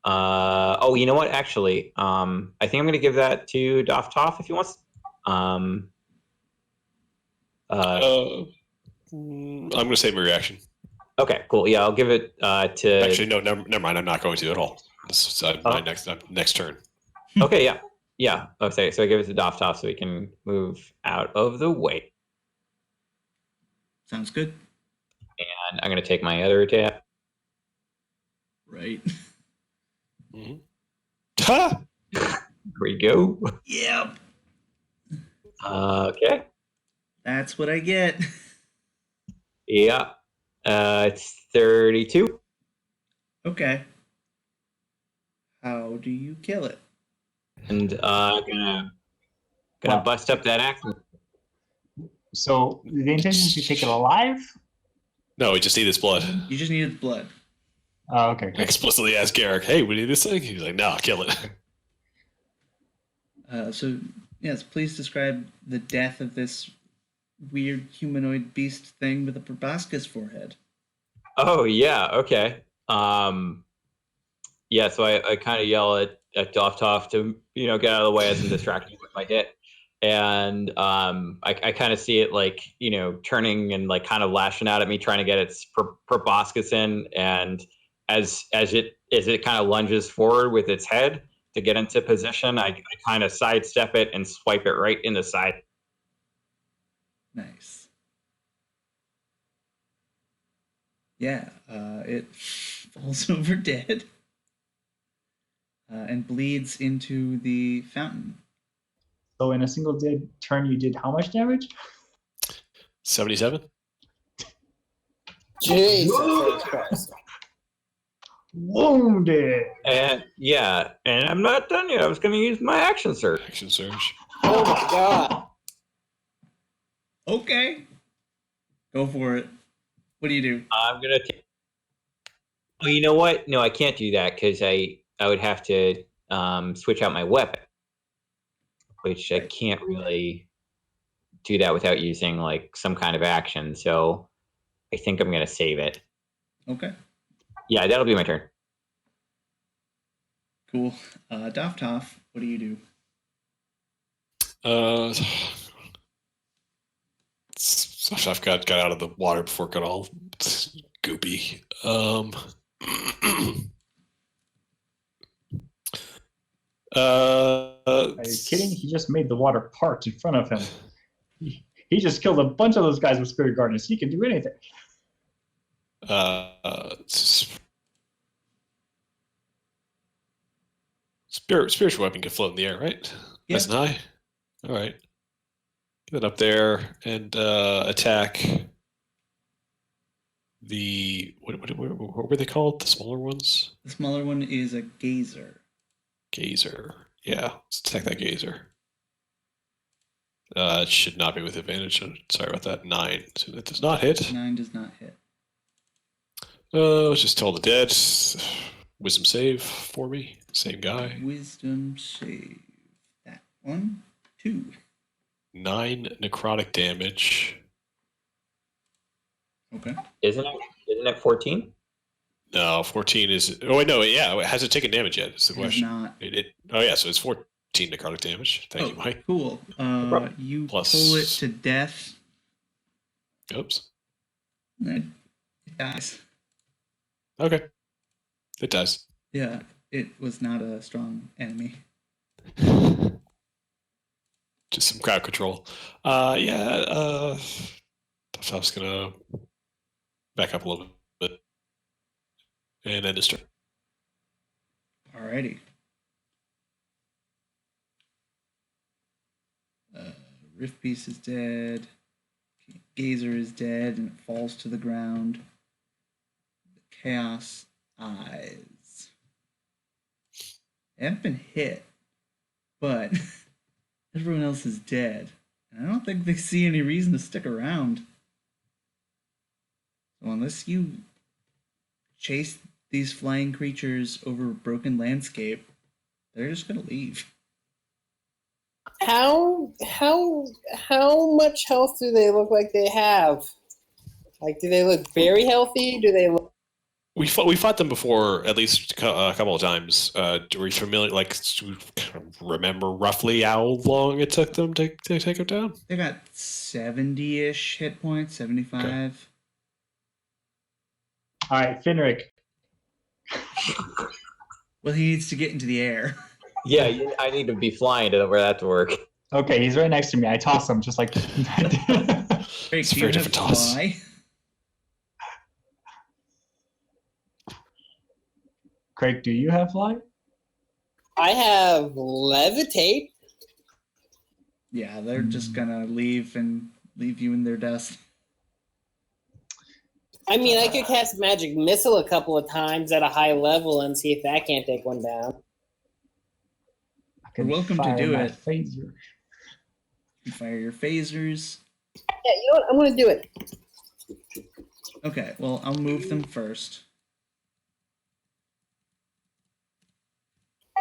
Oh, you know what? Actually, I think I'm going to give that to Doftov if he wants. I'm going to save my reaction. Okay, cool. Yeah, I'll give it to. Actually, no, never mind. I'm not going to at all. This is my next turn. Okay, yeah. Okay, so I give it to Doftov so he can move out of the way. Sounds good. And I'm going to take my other attack. Right. Mm-hmm. Ha! Here we go. Yep. Okay. That's what I get. Yeah. It's 32. Okay. How do you kill it? And gonna Wow. bust up that axe. So the intention is to take it alive? No, we just need his blood. You just needed blood. Oh, okay. I Good. explicitly asked Garrick, "Hey, we need this thing." He's like, "No, kill it." So, yes, please describe the death of this weird humanoid beast thing with a proboscis forehead. Oh yeah. Okay. Yeah. So I kind of yell at Doftov to get out of the way as I'm distracted with my hit, and I kind of see it like turning and like kind of lashing out at me, trying to get its proboscis in, and as it kind of lunges forward with its head to get into position, I kind of sidestep it and swipe it right in the side. Nice. Yeah, it falls over dead and bleeds into the fountain. So in a single turn, you did how much damage? 77. Jesus Christ. Wounded. And yeah, and I'm not done yet. I was going to use my action surge. Action surge. Oh my god. Okay. Go for it. What do you do? I'm going to. Well, you know what? No, I can't do that because I would have to switch out my weapon, which I can't really do that without using like some kind of action. So I think I'm going to save it. Okay. Yeah, that'll be my turn. Cool. Doftoff, what do you do? I've got out of the water before it got all goopy. Are you kidding? He just made the water part in front of him. He just killed a bunch of those guys with spirit guardians. He can do anything. Spiritual weapon can float in the air, right? Yeah. Nice and high. All right. Get up there and attack the what were they called? The smaller ones? The smaller one is a gazer. Gazer. Yeah, let's attack that gazer. It should not be with advantage. Sorry about that. 9. So that does not hit. 9 does not hit. Let's just tell the dead. Wisdom save for me. Same guy. Wisdom save. That one. 2. 9 necrotic damage. Okay. Isn't it 14? No, 14 is. Oh wait, no, yeah. It hasn't taken damage yet. It's the It is question. not. Oh yeah, so it's 14 necrotic damage. Thank you, Mike. Cool. You Plus- pull it to death. Oops. And it dies. Okay. It does. Yeah, it was not a strong enemy. Just some crowd control. Toughtop's gonna back up a little bit and end his turn. Alrighty. Rift Piece is dead. Gazer is dead and it falls to the ground. The Chaos Eyes. They haven't been hit, but everyone else is dead. And I don't think they see any reason to stick around. So unless you chase these flying creatures over a broken landscape, they're just gonna leave. How much health do they look like they have? Like, do they look very healthy? Do they look? We fought them before at least a couple of times. Do we familiar? Like, do we remember roughly how long it took them to take them down? They got 70-ish hit points, 75. Okay. All right, Finric. Well, he needs to get into the air. Yeah, I need to be flying for that to work. Okay, he's right next to me. I toss him just like. Craig, It's a do very you have different toss. fly? Craig, do you have fly? I have levitate. Yeah, they're just gonna leave and leave you in their dust. I mean, I could cast magic missile a couple of times at a high level and see if that can't take one down. I can You're welcome to fire do my it. Phaser. You fire your phasers. Yeah, you know what? I'm gonna do it. Okay, well, I'll move them first.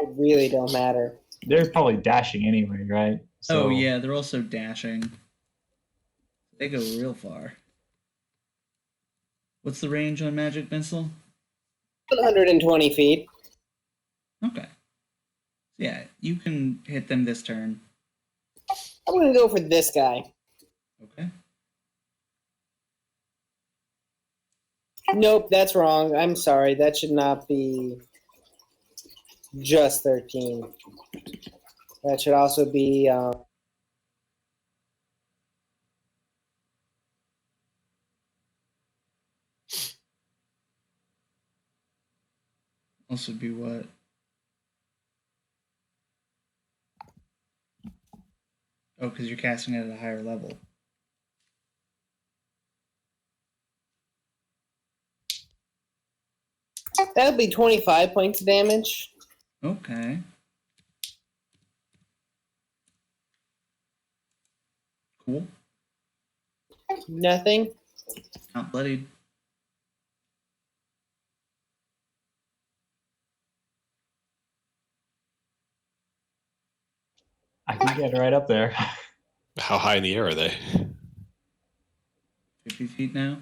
It really don't matter. They're probably dashing anyway, right? Oh, yeah, they're also dashing. They go real far. What's the range on Magic Missile? 120 feet. Okay. Yeah, you can hit them this turn. I'm gonna go for this guy. Okay. Nope, that's wrong. I'm sorry. That should not be just 13. That should also be. Also be what? Oh, because you're casting it at a higher level. That would be 25 points of damage. Okay. Cool. Nothing. Not bloodied. I can get right up there. How high in the air are they? 50 feet now.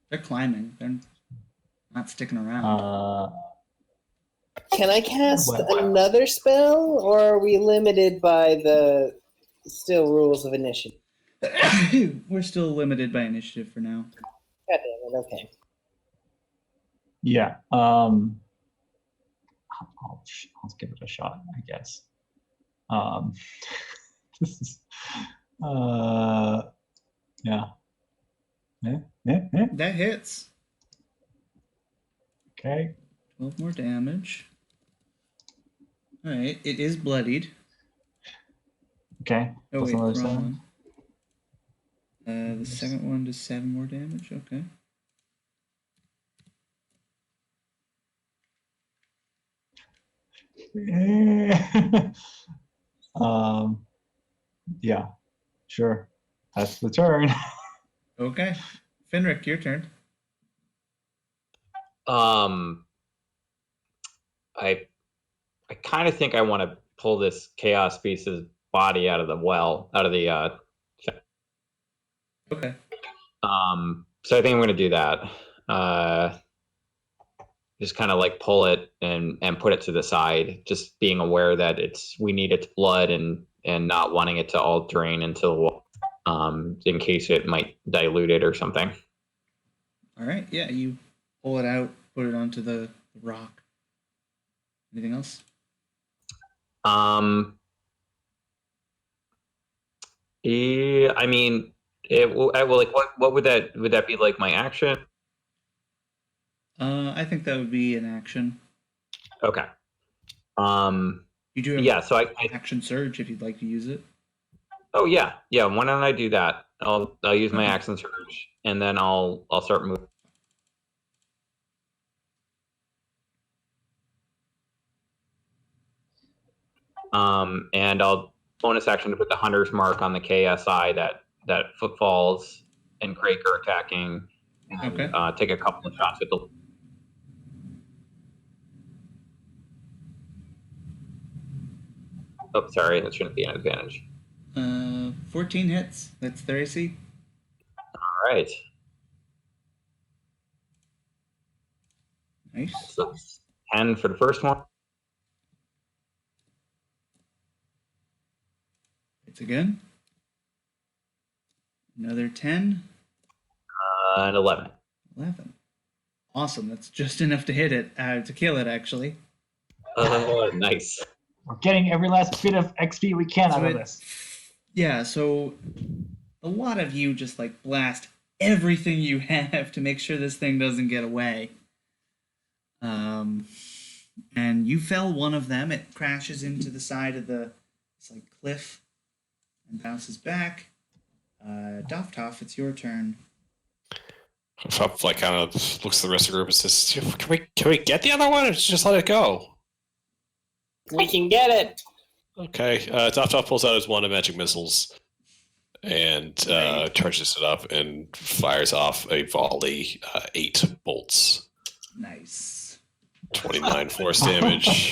They're climbing. They're not sticking around. Can I cast Well- another spell, or are we limited by the still rules of initiative? We're still limited by initiative for now. God damn it, okay. Yeah. I'll give it a shot, I guess. This is, yeah. That hits. Okay. 12 more damage. Alright, it is bloodied. Okay. Oh, Plus wait, another wrong 7. one. The second one does 7 more damage. Okay. Yeah, sure. That's the turn. Okay. Fenric, your turn. I kind of think I want to pull this chaos beast's body out of the Okay. so I think I'm going to do that. Just kind of like pull it and put it to the side, just being aware that we need its blood and not wanting it to all drain until in case it might dilute it or something. Alright, yeah, you pull it out, put it onto the rock. Anything else? Yeah, I mean, like what would that be like my action? I think that would be an action. Okay. You do have Yeah, so I action surge if you'd like to use it. oh yeah. Why don't I do that? I'll use my Okay. action surge, and then I'll start moving. And I'll bonus action to put the hunter's mark on the KSI that footfalls and Crake are attacking. And, Okay. take a couple of shots with the. Oh, sorry, that shouldn't be an advantage. 14 hits. That's their AC. All right. Nice. So 10 for the first one. Hits again. Another 10. And 11. 11. Awesome. That's just enough to hit it, to kill it, actually. Nice. We're getting every last bit of XP we can out of it- this. Yeah, so a lot of you just like blast everything you have to make sure this thing doesn't get away. And you fell one of them. It crashes into the side of this like cliff and bounces back. Doftoff, it's your turn. Puff like kind of looks at the rest of the group and says, "Can we get the other one, or just let it go?" We can get it. Okay. Top pulls out his wand of magic missiles and charges it up and fires off a volley, 8 bolts, Nice. 29 force damage.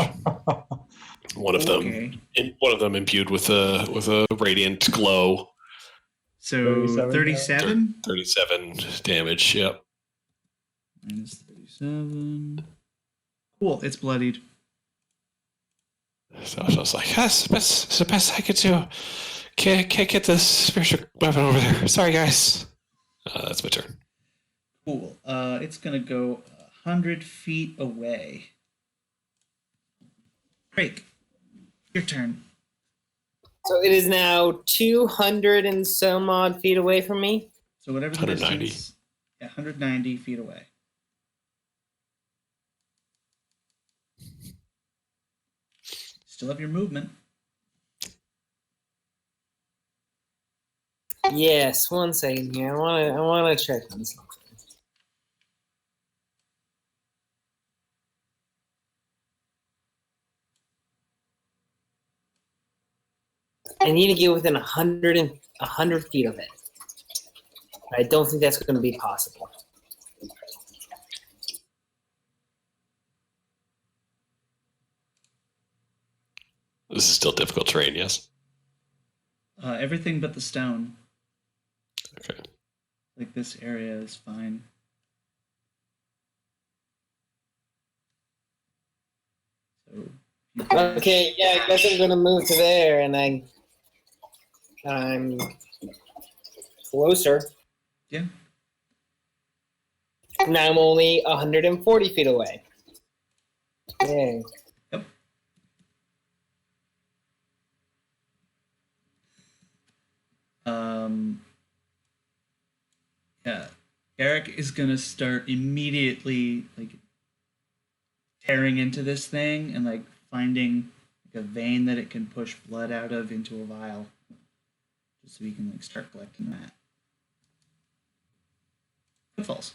One of them imbued with a radiant glow. So 37 37? 37 damage. Yep. Minus 37. Cool, it's bloodied. So I was like, that's the best I could do. Can't get this spiritual weapon over there. Sorry, guys. That's my turn. Cool. It's gonna go 100 feet away. Drake, your turn. So it is now 200 and some odd feet away from me. So whatever the 190. distance. Yeah, 190 feet away. Still have your movement. Yes, one second here. I wanna check on something. I need to get within 100 feet of it. I don't think that's going to be possible. This is still difficult terrain, yes? Everything but the stone. Okay. Like this area is fine. So you guys- Okay, yeah, I guess I'm going to move to there, and I'm closer. Yeah. Now I'm only 140 feet away. Yay. Yep. Yeah. Eric is gonna start immediately like tearing into this thing and like finding like a vein that it can push blood out of into a vial. Just so we can like start collecting that. Pitfalls.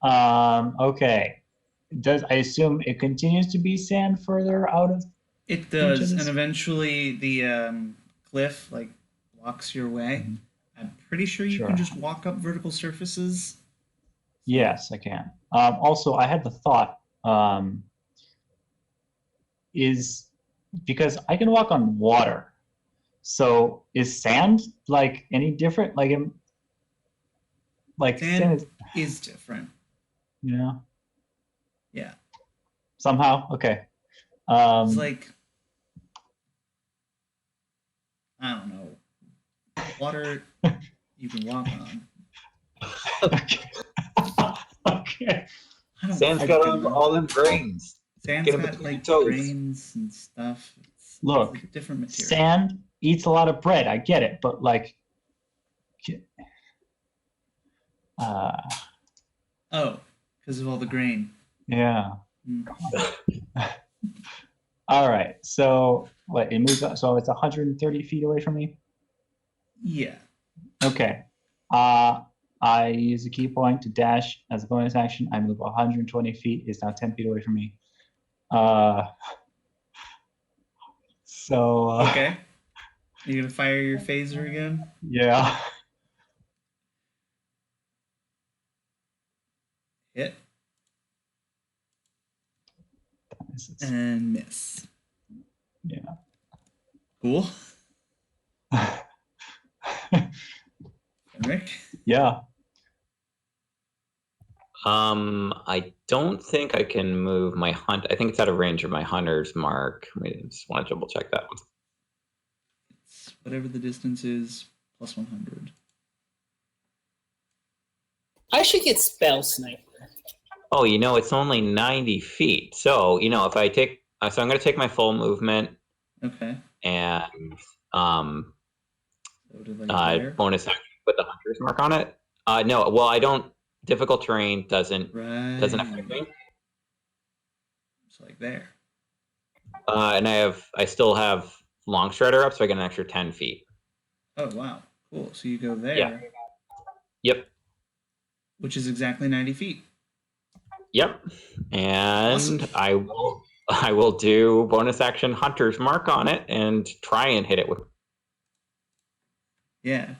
Okay. I assume it continues to be sand further out of? It does, Into and this- eventually the cliff like blocks your way. Mhm. I'm pretty sure you Sure. can just walk up vertical surfaces. Yes, I can. Also, I had the thought, is because I can walk on water. So is sand like any different? Like, sand Sand is, is different. you know, Yeah. somehow. Okay. It's like I don't know. Water you can walk on. okay. Okay. I don't Sand's fucking got know. all them grains. Sand's Get 'em got between like your toes. grains and stuff. It's Look, a different material. Sand eats a lot of bread. I get it, but like, Oh, because of all the grain. yeah. Mm. All right. So what? It moves up. So it's 130 feet away from me. Yeah. Okay. I use a key point to dash as a bonus action. I move 120 feet. It's now 10 feet away from me. So. Okay. You gonna fire your phaser again? Yeah. Hit and miss. Yeah. Cool. Rick. Yeah. I don't think I can move my hunt. I think it's out of range of my hunter's mark. I just want to double check that one. It's whatever the distance is plus 100. I should get Spell Sniper. Oh, it's only 90 feet. So, if I take, so I'm going to take my full movement Okay. and So to like there. bonus action with the hunter's mark on it. No, well, I don't. Difficult terrain doesn't Right. affect me. So like there. And I still have long strider up, so I get an extra 10 feet. Oh wow. Cool. So you go there. Yeah. Yep. Which is exactly 90 feet. Yep. And Awesome. I will do bonus action hunter's mark on it and try and hit it with. Yeah.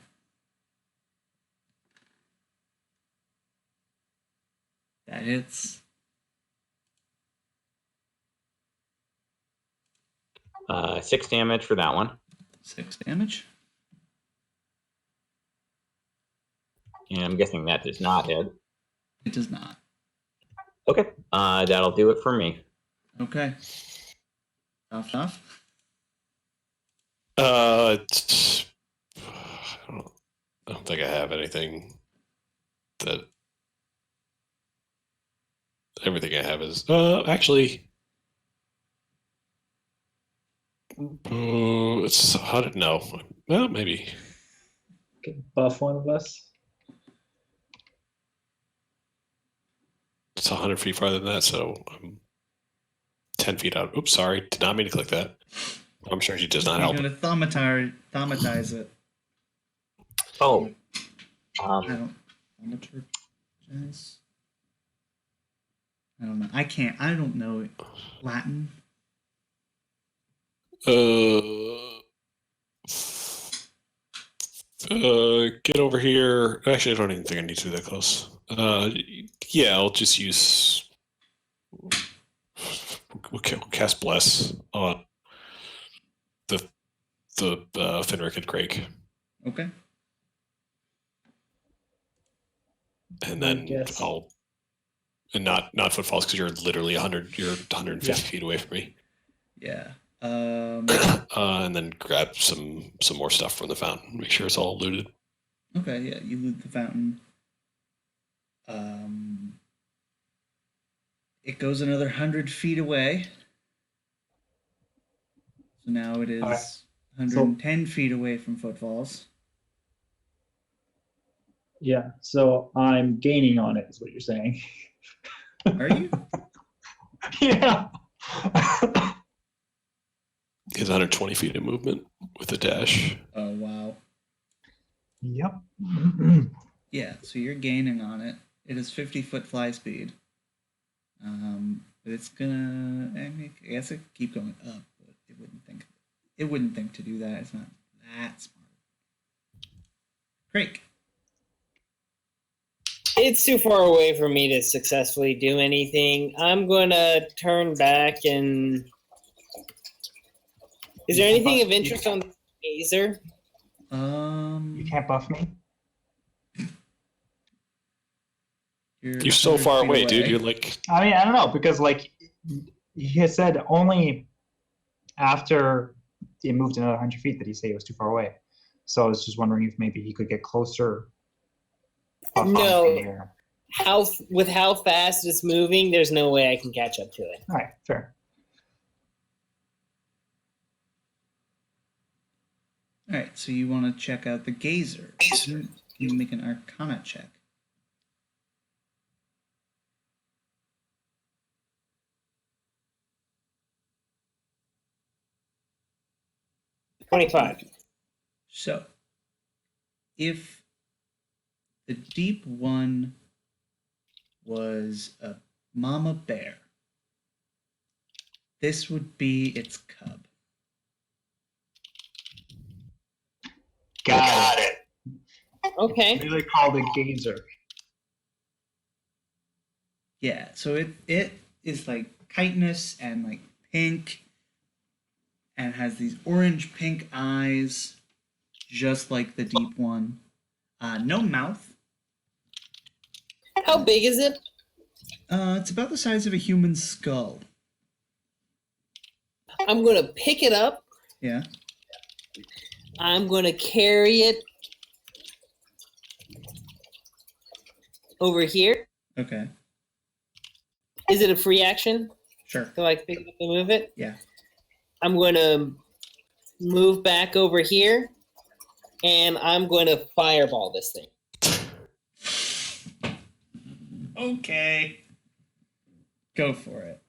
That hits. 6 damage for that one. 6 damage. And I'm guessing that does not hit. It does not. Okay. That'll do it for me. Okay. Off. I don't think I have anything that. Everything I have is actually. It's 100. No, well, maybe. Buff one of us. It's 100 feet farther than that, so I'm 10 feet out. Oops, sorry. Did not mean to click that. I'm sure she does not You're help. gonna thaumatize it. Oh. I don't. Thaumaturgize? I don't know. I don't know Latin. Get over here. Actually, I don't even think I need to be that close. Yeah, I'll just use. We'll cast Bless on the Fenric and Craig, Okay. and I then guess. I'll not footfalls because you're literally 100. You're 150 Yeah. feet away from me. Yeah. And then grab some more stuff from the fountain. Make sure it's all looted. Okay, yeah, you loot the fountain. It goes another 100 feet away. So now it is All right. 110 feet away from footfalls. Yeah, so I'm gaining on it, is what you're saying. Are you? Yeah. It's 120 feet of movement with a dash. Oh, wow. Yep. Yeah, so you're gaining on it. It is 50-foot fly speed. But it's gonna. I guess it could keep going up, but it wouldn't think. It wouldn't think to do that. It's not that smart. Craig. It's too far away for me to successfully do anything. I'm gonna turn back and. Is there anything of interest on the Gazer? You can't buff me? You're so 100 far feet away, dude. You're like. I mean, I don't know, because like he had said only after he moved another 100 feet that he said it was too far away. So I was just wondering if maybe he could get closer. No. With how fast it's moving, there's no way I can catch up to it. All right, fair. All right, so you want to check out the Gazer. You make an Arcana check. $25. So, if the deep one was a mama bear, this would be its cub. Got it. Okay. Really called it Gazer. Yeah, so it is like chitinous and like pink and has these orange pink eyes, just like the deep one. No mouth. How big is it? It's about the size of a human skull. I'm gonna pick it up. Yeah. I'm gonna carry it over here. Okay. Is it a free action? Sure. So I can pick it up and move it? Yeah. I'm gonna move back over here and I'm gonna fireball this thing. Okay. Go for it.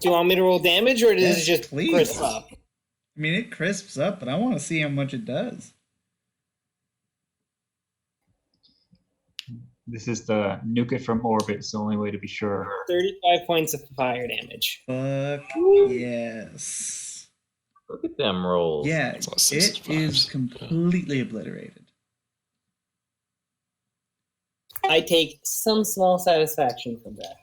Do you want me to roll damage or does Yes, it just please. crisp up? I mean, it crisps up, but I want to see how much it does. This is the nuke it from orbit. It's the only way to be sure. 35 points of fire damage. Fuck yes. Look at them rolls. Yeah, It's all it sixes and is fives. completely obliterated. I take some small satisfaction from that.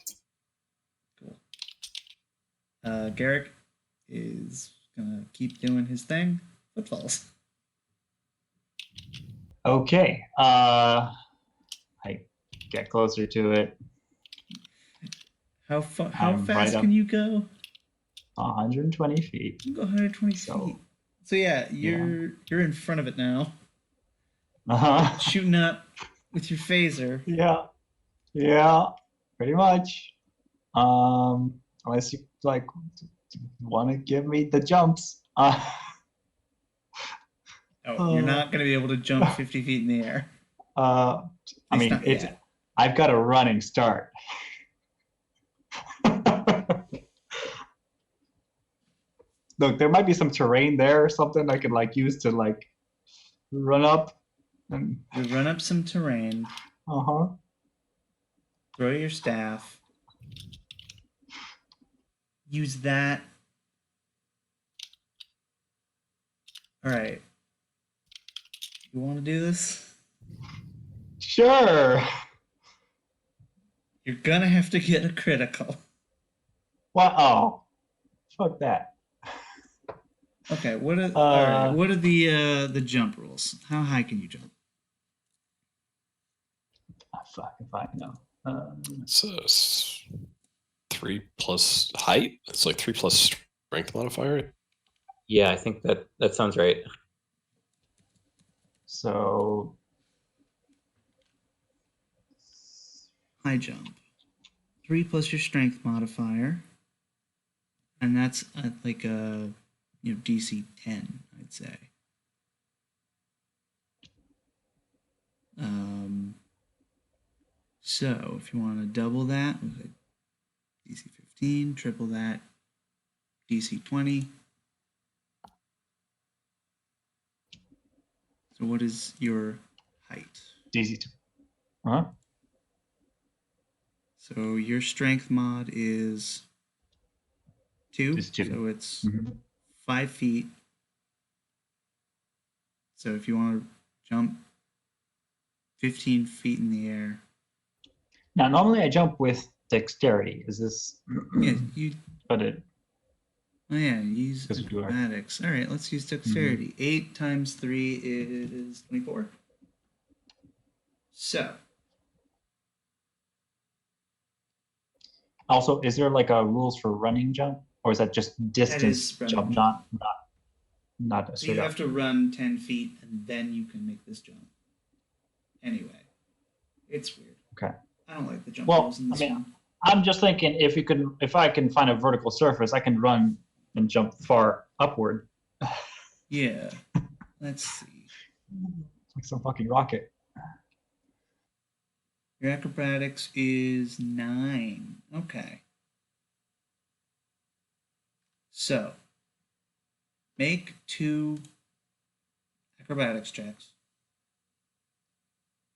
Garrick is gonna keep doing his thing. Footfalls. Okay. I get closer to it. How I'm right fast up. can you go? 120 feet. You can go 120 So- feet. So yeah, you're in front of it now, Uh-huh. shooting up with your phaser. Yeah. Yeah. Pretty much. Unless you like want to give me the jumps. Oh, you're not gonna be able to jump 50 feet in the air. I At least mean, not it's. yet. I've got a running start. Look, there might be some terrain there or something I could like use to like run up and You run up some terrain, uh-huh. throw your staff, use that. All right. You want to do this? Sure. You're gonna have to get a critical. What? Oh, fuck that. Okay, what are all right? What are the jump rules? How high can you jump? Fuck if I know. So it's 3 plus height. It's like 3 plus strength modifier. Yeah, I think that sounds right. So High jump. 3 plus your strength modifier, and that's like a DC 10, I'd say. So if you want to double that, DC 15, triple that, DC 20. So what is your height? DC2. Huh? So your strength mod is 2. It's 2. So it's Mhm. 5 feet. So if you want to jump 15 feet in the air. Now, normally I jump with dexterity. Is this? Yeah, you. But it. Oh yeah, use Because we do our- acrobatics. All right, let's use dexterity. 8 times 3 is 24. So Also, is there like a rules for running jump, or is that just distance running jump, jump. not a So straight you up? have to run 10 feet and then you can make this jump. Anyway, it's weird. Okay. I don't like the jump Well, rules in this I mean, one. I'm just thinking if I can find a vertical surface, I can run and jump far upward. Yeah. Let's see. It's like some fucking rocket. Your acrobatics is 9. Okay. So, make 2 acrobatics checks.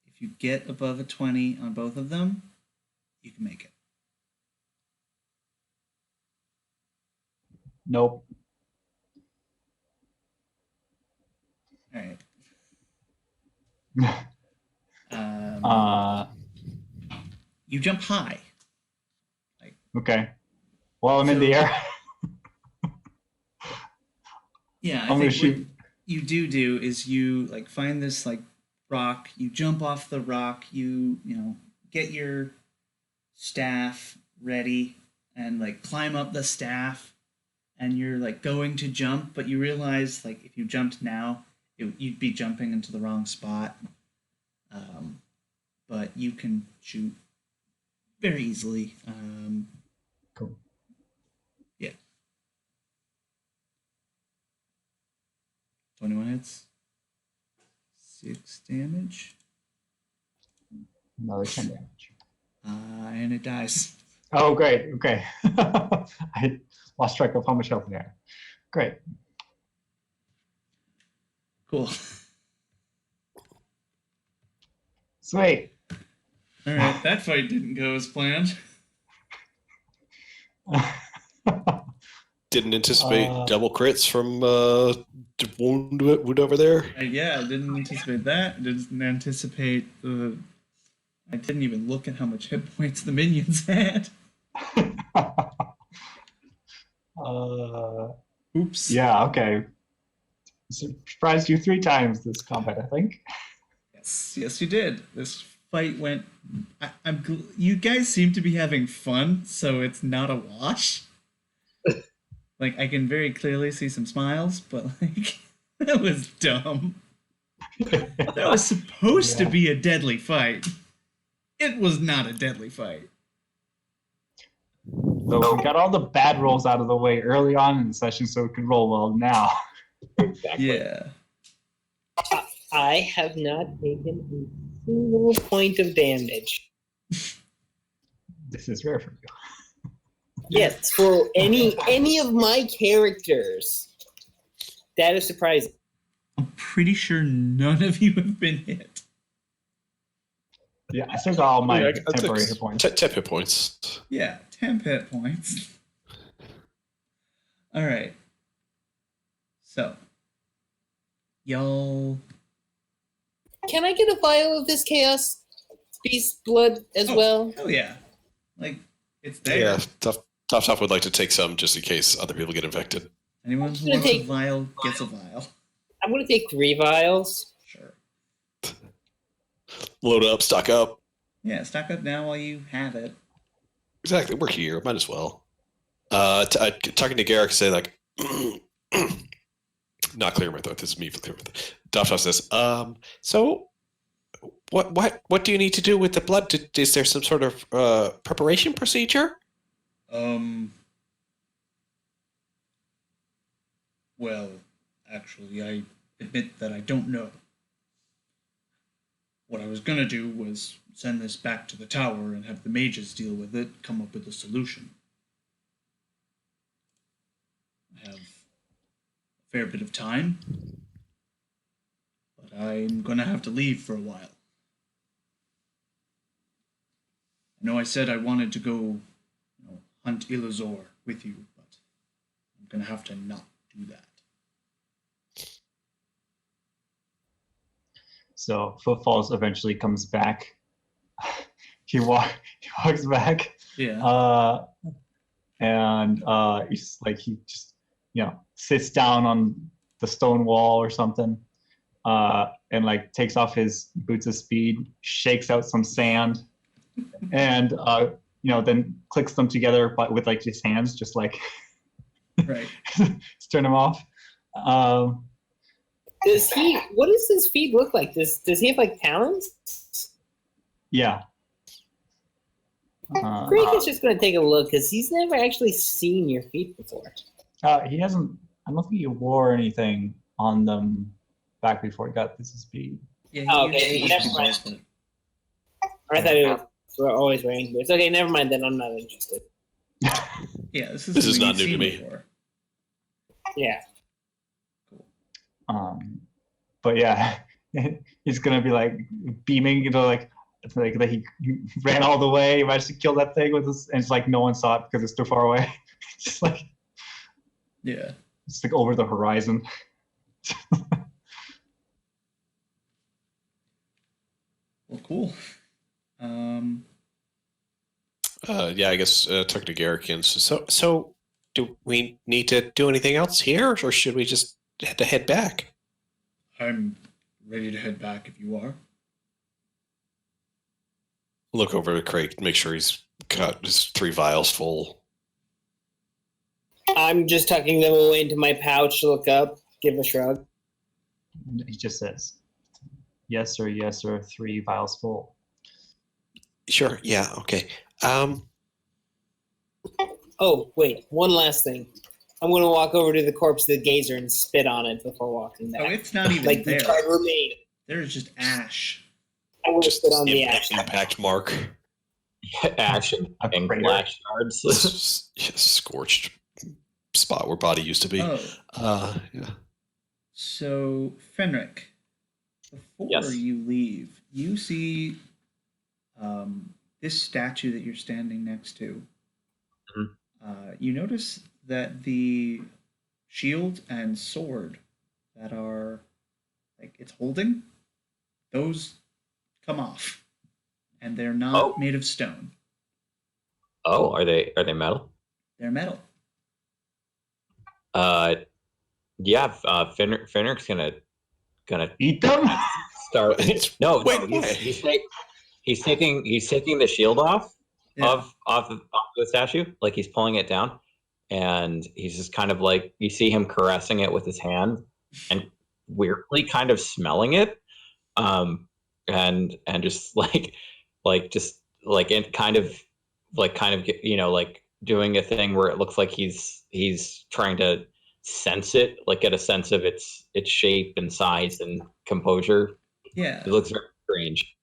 If you get above a 20 on both of them, you can make it. Nope. All right. You jump high. Okay. Well, I'm in the So- air. Yeah, I'm gonna shoot. what you do is you find this rock, you jump off the rock, you get your staff ready and climb up the staff, and you're going to jump, but you realize if you jumped now, you'd be jumping into the wrong spot. But you can shoot very easily. Cool. Yeah. 21 hits. 6 damage. Another 10 damage. And it dies. Oh, great. Okay. I lost track of how much health we had. Great. Cool. Sweet. All right, that fight didn't go as planned. Didn't anticipate Uh, double crits from Wood over there. Yeah, I didn't anticipate that. Didn't anticipate the. I didn't even look at how much hit points the minions had. Oops. Yeah, okay. Surprised you 3 times this combat, I think. Yes, you did. This fight went. You guys seem to be having fun, so it's not a wash. I can very clearly see some smiles, but that was dumb. That was supposed to be a deadly fight. It was not a deadly fight. So we got all the bad rolls out of the way early on in the session so we could roll well now. Exactly. Yeah. I have not taken a single point of damage. This is rare for you. Yes, for any of my characters. That is surprising. I'm pretty sure none of you have been hit. Yeah, I still got all my I took temporary hit points. 10 hit points. Yeah, 10 hit points. All right. So, y'all Can I get a vial of this chaos beast blood as well? Oh yeah, like it's there. Yeah, Top would like to take some just in case other people get infected. Anyone who wants a vial gets a vial. I'm gonna take 3 vials. Sure. Load up, stock up. Yeah, stock up now while you have it. Exactly, we're here. Might as well. Talking to Garrick, say like, not clear my throat. This is me for clear my throat. Top says, so what do you need to do with the blood? Is there some sort of preparation procedure? Well, actually, I admit that I don't know. What I was gonna do was send this back to the tower and have the mages deal with it, come up with a solution. I have a fair bit of time, but I'm gonna have to leave for a while. I know I said I wanted to go, hunt Ilazor with you, but I'm gonna have to not do that. So Footfalls eventually comes back. he walks back. Yeah. And he's like he just sits down on the stone wall or something, and like takes off his boots of speed, shakes out some sand, and then clicks them together but with like his hands, just like Right. just turn them off. What does his feet look like? Does he have like talons? Yeah. Greg is just going to take a look because he's never actually seen your feet before. He hasn't. I don't think he wore anything on them back before he got this speed. Yeah, Okay, never mind. I thought it was always wearing boots. Okay, never mind then. I'm not interested. Yeah, this is something not you've new to seen me. before. Yeah. But yeah, he's gonna be like beaming, like that he ran all the way, he managed to kill that thing with his, and it's like no one saw it because it's too far away. Just like Yeah. it's like over the horizon. Well, cool. Yeah, I guess talking to Garrick again. So do we need to do anything else here, or should we just have to head back? I'm ready to head back if you are. Look over to Craig, make sure he's got his 3 vials full. I'm just tucking them away into my pouch, look up, give a shrug. He just says, yes sir, 3 vials full. Sure. Yeah. Okay. Oh, wait, one last thing. I'm going to walk over to the corpse of the gazer and spit on it before walking back. Oh, it's not even like there. the tried remain. There's just ash. I want to Just spit on the ash. impact mark. Ash and crater. black shards. Scorched spot where body used to be. Oh, Yeah. so Fenric, before Yes. you leave, you see this statue that you're standing next to. You notice that the shield and sword that are like it's holding, those come off, and they're not made of stone. Oh, are they metal? They're metal. Yeah. Fenric's gonna Eat them? start. No, Wait, he's taking the shield off Yeah. off the statue, like he's pulling it down, and he's just kind of like, you see him caressing it with his hand and weirdly kind of smelling it, and just like and kind of like doing a thing where it looks like he's trying to sense it, like get a sense of its shape and size and composure. Yeah. It looks very strange.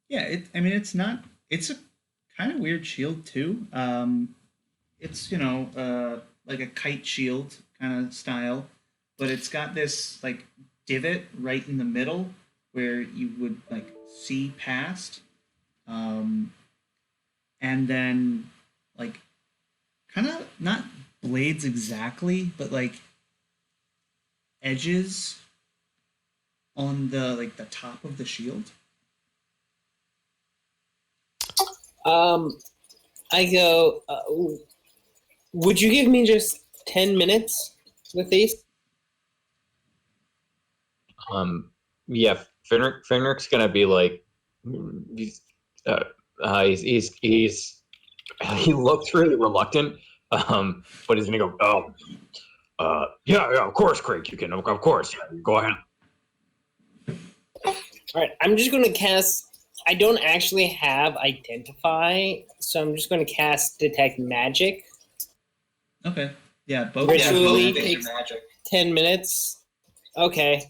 Yeah, it's not. It's a kind of weird shield too. It's like a kite shield kind of style, but it's got this like divot right in the middle where you would like see past, and then like kind of not blades exactly, but like edges on the top of the shield. I go. Would you give me just 10 minutes with these? Yeah, Fenric's gonna be like, he looks really reluctant, but he's gonna go, yeah, of course, Craig, you can, of course, go ahead. All right, I'm just going to cast. I don't actually have Identify, so I'm just going to cast Detect Magic. Okay. Yeah, both Ritually of them. takes 10 minutes. Okay.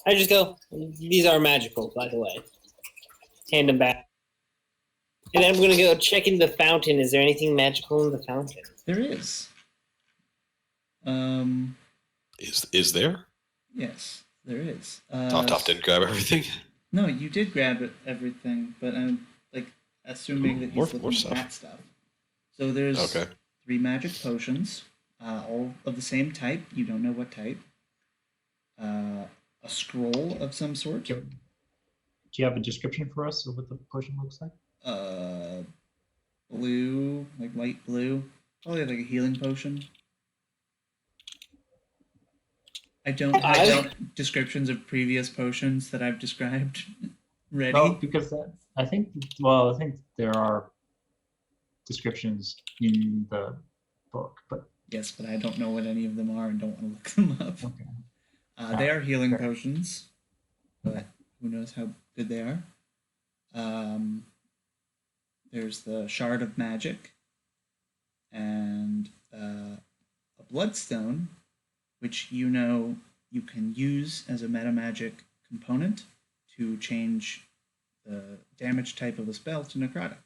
I just go, these are magical, by the way. Hand them back. And then I'm going to go check in the fountain. Is there anything magical in the fountain? There is. Is there? Yes, there is. Top didn't grab everything. No, you did grab everything, but I'm assuming that he's looking stuff. at stuff. So there's Okay. 3 magic potions, all of the same type. You don't know what type. A scroll of some sort. Do you have a description for us of what the potion looks like? Blue, like light blue. Probably like a healing potion. I don't descriptions of previous potions that I've described ready. No, because I think there are descriptions in the book, but Yes, but I don't know what any of them are and don't want to look them up. okay. They are healing fair. potions, but who knows how good they are. There's the Shard of Magic and a Bloodstone, which you can use as a meta magic component to change the damage type of a spell to necrotic.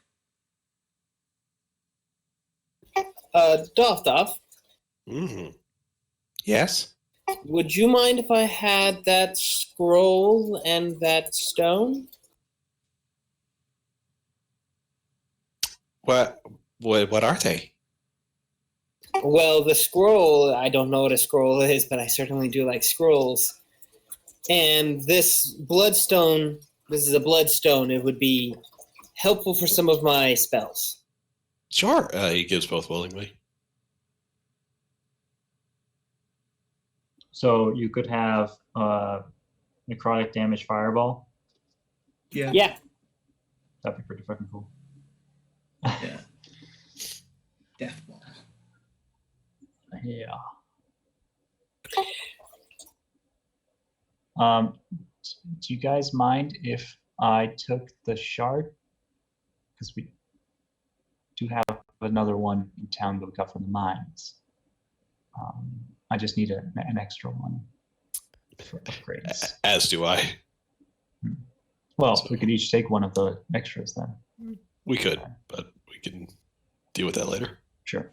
Doff, Mm-hmm. Yes. would you mind if I had that scroll and that stone? What are they? Well, the scroll, I don't know what a scroll is, but I certainly do like scrolls. And this bloodstone, this is a bloodstone. It would be helpful for some of my spells. Sure. He gives both willingly. So you could have necrotic damage fireball. Yeah. Yeah. That'd be pretty fucking cool. Yeah. Death ball. Yeah. Do you guys mind if I took the shard? Because we do have another one in town that we got from the mines. I just need an extra one for upgrades. As do I. Well, So- we could each take one of the extras then. We could, but we can deal with that later. Sure.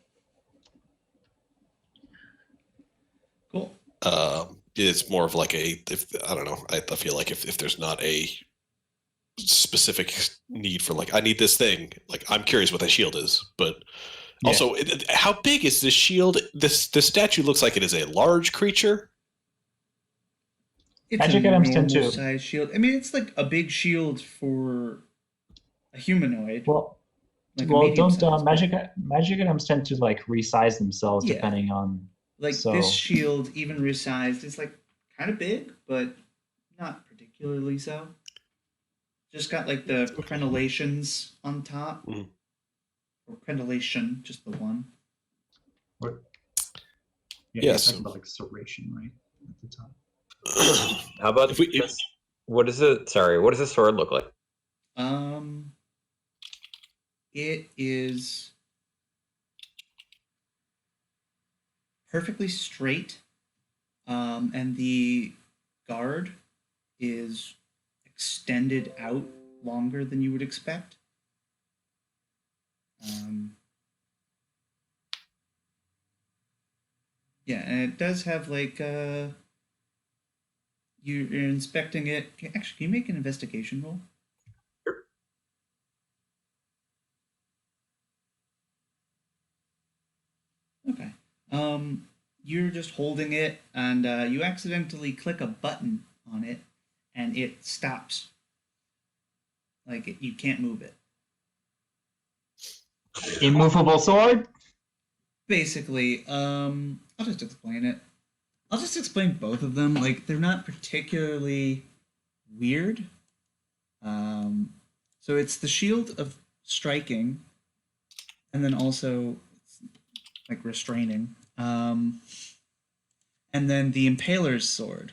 Cool. It's more of like I don't know. I feel like if there's not a specific need for I need this thing. I'm curious what that shield is, but Yeah. also how big is this shield? The statue looks like it is a large creature. It's Magic a items tend normal to- size shield. I mean, it's like a big shield for a humanoid. Well, like a well, medium don't size, but- magic items tend to resize themselves Yeah. depending on. So- this shield, even resized, is kind of big, but not particularly so. Just got the crenellations on top. Mhm. Or crenellation, just the one. Yeah, Yes. Talking about serration, right? At the top. How about If we- if- this? What is it? Sorry, what does this sword look like? It is perfectly straight, and the guard is extended out longer than you would expect. Yeah, and it does have you're inspecting it. Actually, can you make an investigation roll? Okay. You're just holding it, and you accidentally click a button on it, and it stops. You can't move it. Immovable sword? Basically, I'll just explain it. I'll just explain both of them. They're not particularly weird. So it's the shield of striking, and then also restraining. And then the Impaler's sword.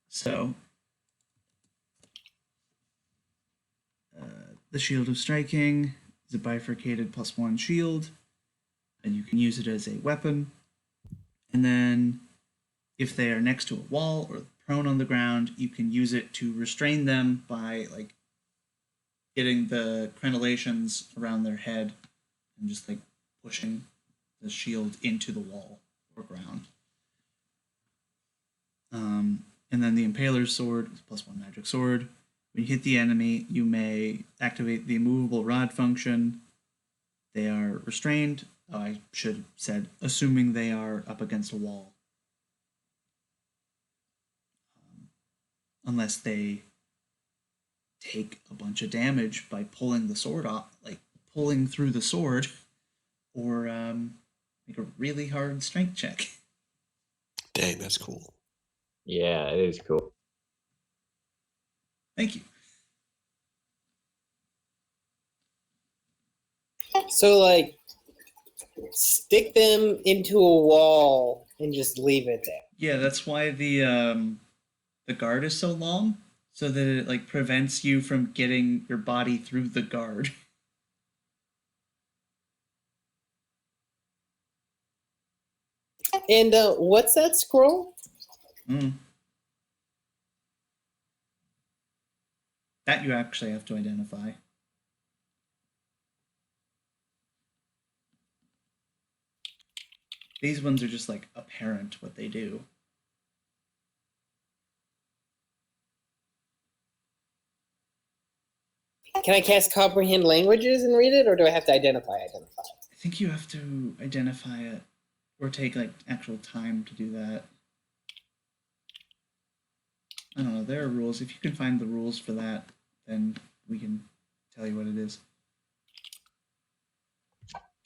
So the shield of striking is a bifurcated +1 shield, and you can use it as a weapon. And then if they are next to a wall or prone on the ground, you can use it to restrain them by getting the crenellations around their head and just pushing the shield into the wall or ground. And then the Impaler's sword is +1 magic sword. When you hit the enemy, you may activate the immovable rod function. They are restrained. Oh, I should have said, assuming they are up against a wall. Unless they take a bunch of damage by pulling the sword off, pulling through the sword, or make a really hard strength check. Dang, that's cool. Yeah, it is cool. Thank you. So, stick them into a wall and just leave it there. Yeah, that's why the guard is so long, so that it prevents you from getting your body through the guard. And what's that scroll? That you actually have to identify. These ones are just apparent what they do. Can I cast comprehend languages and read it, or do I have to identify? I think you have to identify it, or take actual time to do that. I don't know. There are rules. If you can find the rules for that, then we can tell you what it is.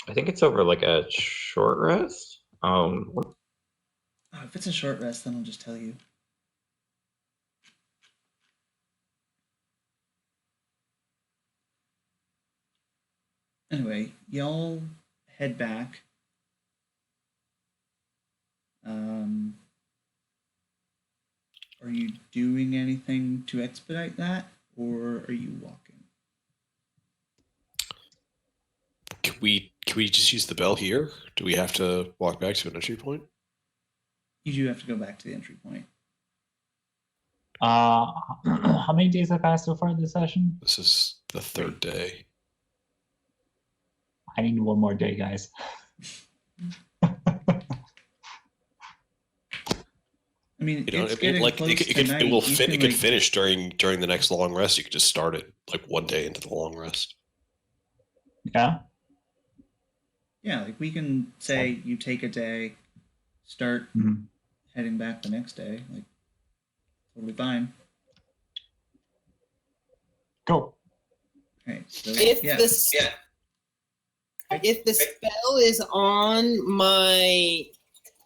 I think it's over a short rest. If it's a short rest, then I'll just tell you. Anyway, y'all head back. Are you doing anything to expedite that, or are you walking? Can we just use the bell here? Do we have to walk back to an entry point? You do have to go back to the entry point. How many days have passed so far this session? This is the third day. I need one more day, guys. I mean, it's it, getting close to night. It could finish during the next long rest. You could just start it one day into the long rest. Yeah. Yeah, we can say you take a day, start heading back the next day. Totally fine. Go. Right. So, If the spell is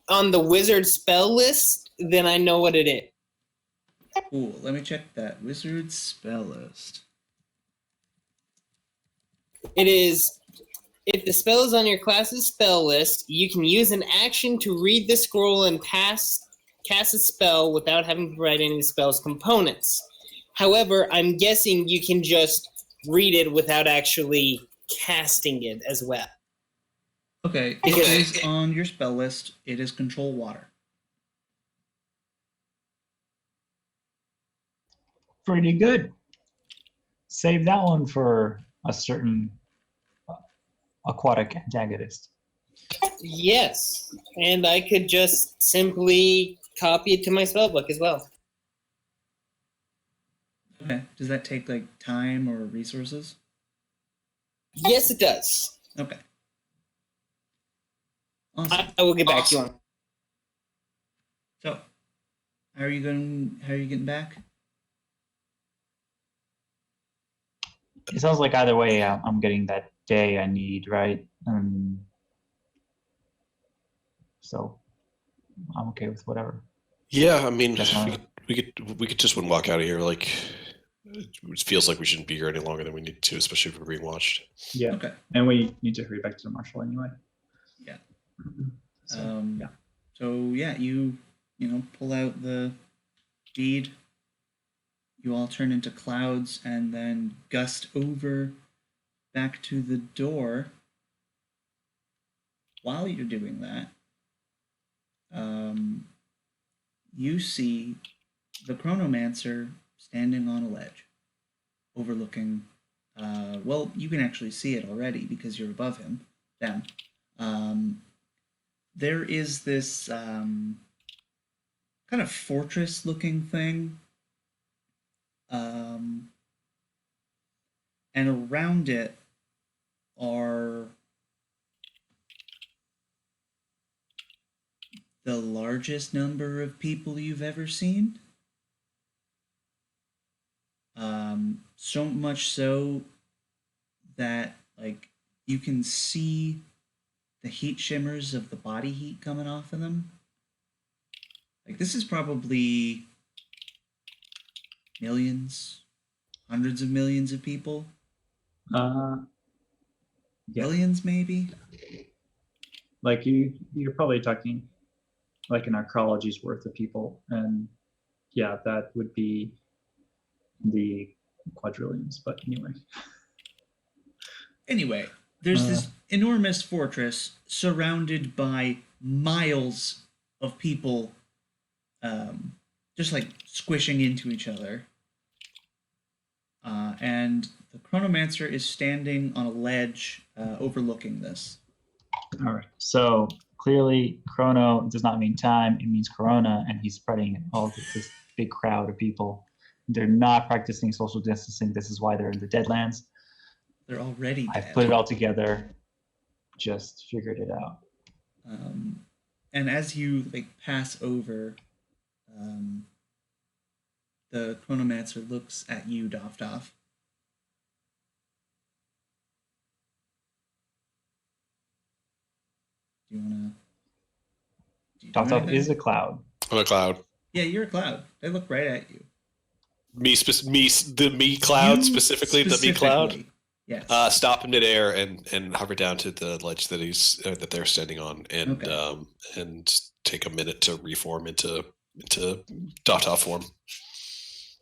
on the wizard spell list, then I know what it is. Cool. Let me check that wizard spell list. It is. If the spell is on your class's spell list, you can use an action to read the scroll and cast a spell without having to write any of the spell's components. However, I'm guessing you can just read it without actually casting it as well. Okay, it is on your spell list. It is control water. Pretty good. Save that one for a certain aquatic antagonist. Yes, and I could just simply copy it to my spellbook as well. Okay. Does that take time or resources? Yes, it does. Okay. Awesome. I will get back to you on. So How are you getting back? It sounds like either way, I'm getting that day I need, right? So I'm okay with whatever. Yeah, I mean, That's fine. we could just walk out of here. Like, it feels like we shouldn't be here any longer than we need to, especially if we're being watched. Yeah. Okay. And we need to hurry back to the marshal anyway. Yeah. So, yeah. So yeah, you pull out the bead. You all turn into clouds and then gust over back to the door. While you're doing that, you see the Chronomancer standing on a ledge, overlooking. Well, you can actually see it already because you're above them. There is this kind of fortress-looking thing, and around it are the largest number of people you've ever seen. So much so that like you can see the heat shimmers of the body heat coming off of them. Like this is probably millions, hundreds of millions of people. Yeah. Billions maybe. Like you're probably talking like an archaeology's worth of people, and yeah, that would be the quadrillions. But anyway, there's this enormous fortress surrounded by miles of people, just like squishing into each other. And the Chronomancer is standing on a ledge overlooking this. all right. So clearly, chrono does not mean time; it means corona, and he's spreading all this big crowd of people. They're not practicing social distancing. This is why they're in the Deadlands. They're already dead. I've put it all together. Just figured it out. And as you like pass over, the Chronomancer looks at you, Doftoff. Do you wanna? Doftoff is a cloud. I'm a cloud. Yeah, you're a cloud. They look right at you. The me cloud You specifically. The me cloud. Yes. Stop in midair and hover down to the ledge that that they're standing on, and and take a minute to reform into Doftoff form.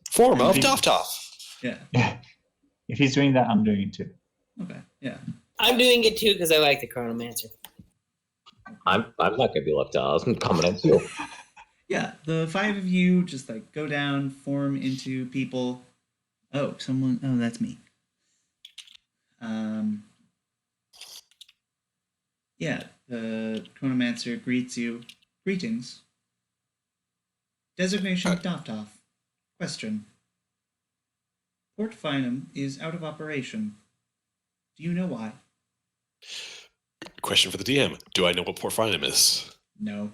Form of Doftoff. Yeah. If he's doing that, I'm doing it too. Okay. Yeah. I'm doing it too because I like the Chronomancer. I'm not gonna be left out. I'm coming in too. Yeah, the five of you just like go down, form into people. Oh, someone. Oh, that's me. Yeah, the Chronomancer greets you. Greetings. Designation Doftoff. Question. Port Finum is out of operation. Do you know why? Question for the DM. Do I know what Port Finum is? No.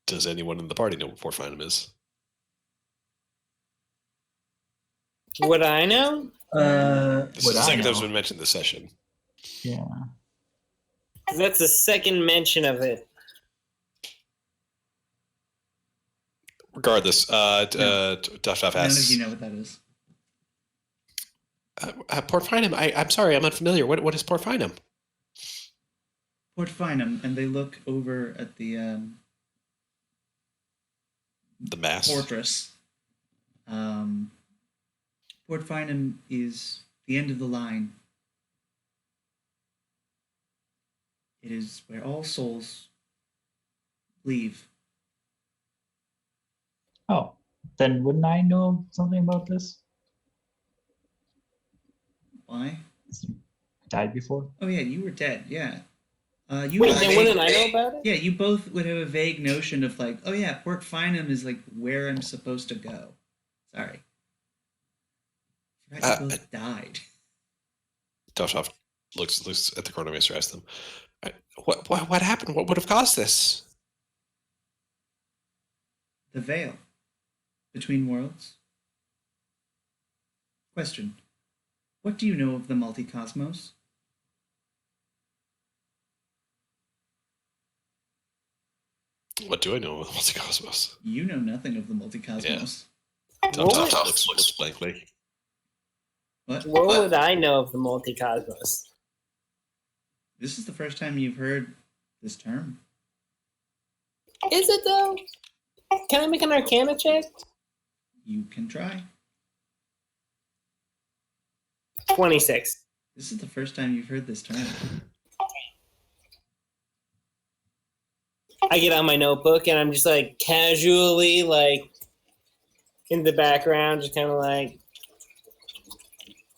Does anyone in the party know what Port Finum is? Would I know? This is the second time it's been mentioned this session. Yeah. That's the second mention of it. Regardless, Doftoff None of asks. you know what that is. Port Finum. I'm sorry, I'm unfamiliar. What is Port Finum? Port Finum, and they look over at the mass fortress. Port Finum is the end of the line. It is where all souls leave. Oh, then wouldn't I know something about this? Why? I died before. Oh yeah, you were dead. Yeah. Wait, then wouldn't I know about it? Yeah, you both would have a vague notion of like, oh yeah, Port Finum is like where I'm supposed to go. Sorry. I forgot you both died. Doftoff looks at the Chronomancer, asks them, "What happened? What would have caused this?" The veil between worlds. Question. What do you know of the multicosmos? What do I know of the multicosmos? You know nothing of the multicosmos. Top looks blankly. What? What would I know of the multicosmos? This is the first time you've heard this term. Is it though? Can I make an Arcana check? You can try. 26. This is the first time you've heard this term. I get out my notebook and I'm just like casually like in the background, just kind of like.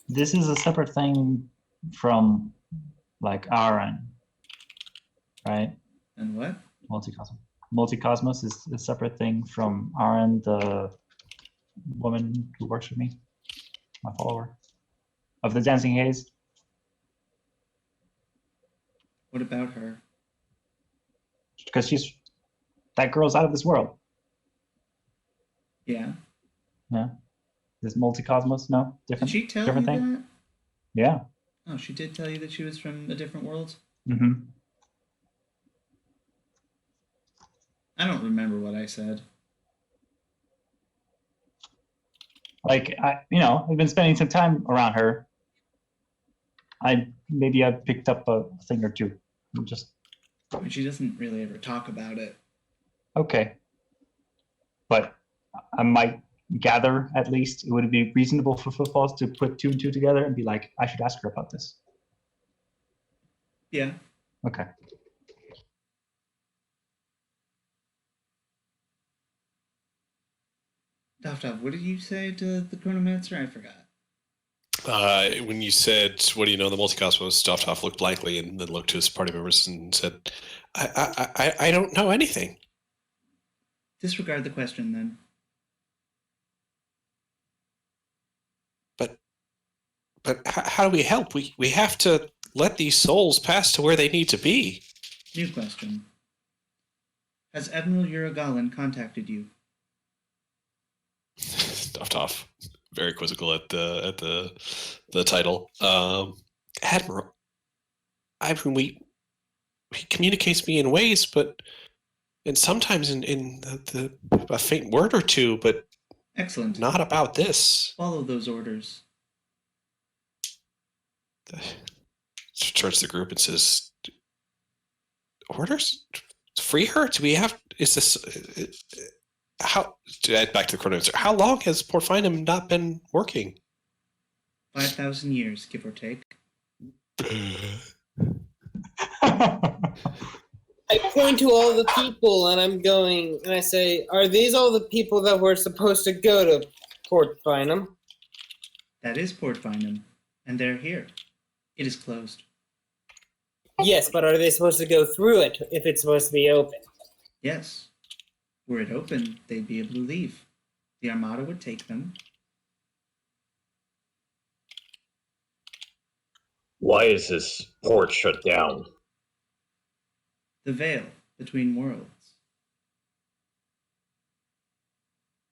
This is a separate thing from like Aaron, right? And what? Multicosmos. Multicosmos is a separate thing from Aaron, the woman who works with me, my follower, of the Dancing Haze. What about her? Because that girl's out of this world. Yeah. Yeah. This multicosmos, no? Did Different. she tell you different thing? that? Yeah. Oh, she did tell you that she was from a different world? Mm-hmm. I don't remember what I said. Like I've been spending some time around her. I picked up a thing or two. Just I mean, she doesn't really ever talk about it. okay. But I might gather at least it would be reasonable for footballs to put 2 and 2 together and be like, I should ask her about this. Yeah. Okay. Dov, what did you say to the Chronomancer? I forgot. When you said, "What do you know of the multicosmos?" Dovtov looked blankly and then looked to his party members and said, "I don't know anything." Disregard the question then. But how do we help? We have to let these souls pass to where they need to be. New question. Has Admiral Uragalin contacted you? Dovtov, very quizzical at the title. Admiral. I mean, he communicates me in ways, and sometimes in a faint word or two, but Excellent. not about this. Follow those orders. Turns to the group and says, "Orders? Free her? Do we have? Is this how?" Back to the chronometer. How long has Porphinum not been working? 5,000 years, give or take. I point to all the people and I'm going and I say, "Are these all the people that were supposed to go to Port Bynum?" That is Port Bynum, and they're here. It is closed. Yes, but are they supposed to go through it if it's supposed to be open? Yes. Were it open, they'd be able to leave. The Armada would take them. Why is this port shut down? The veil between worlds.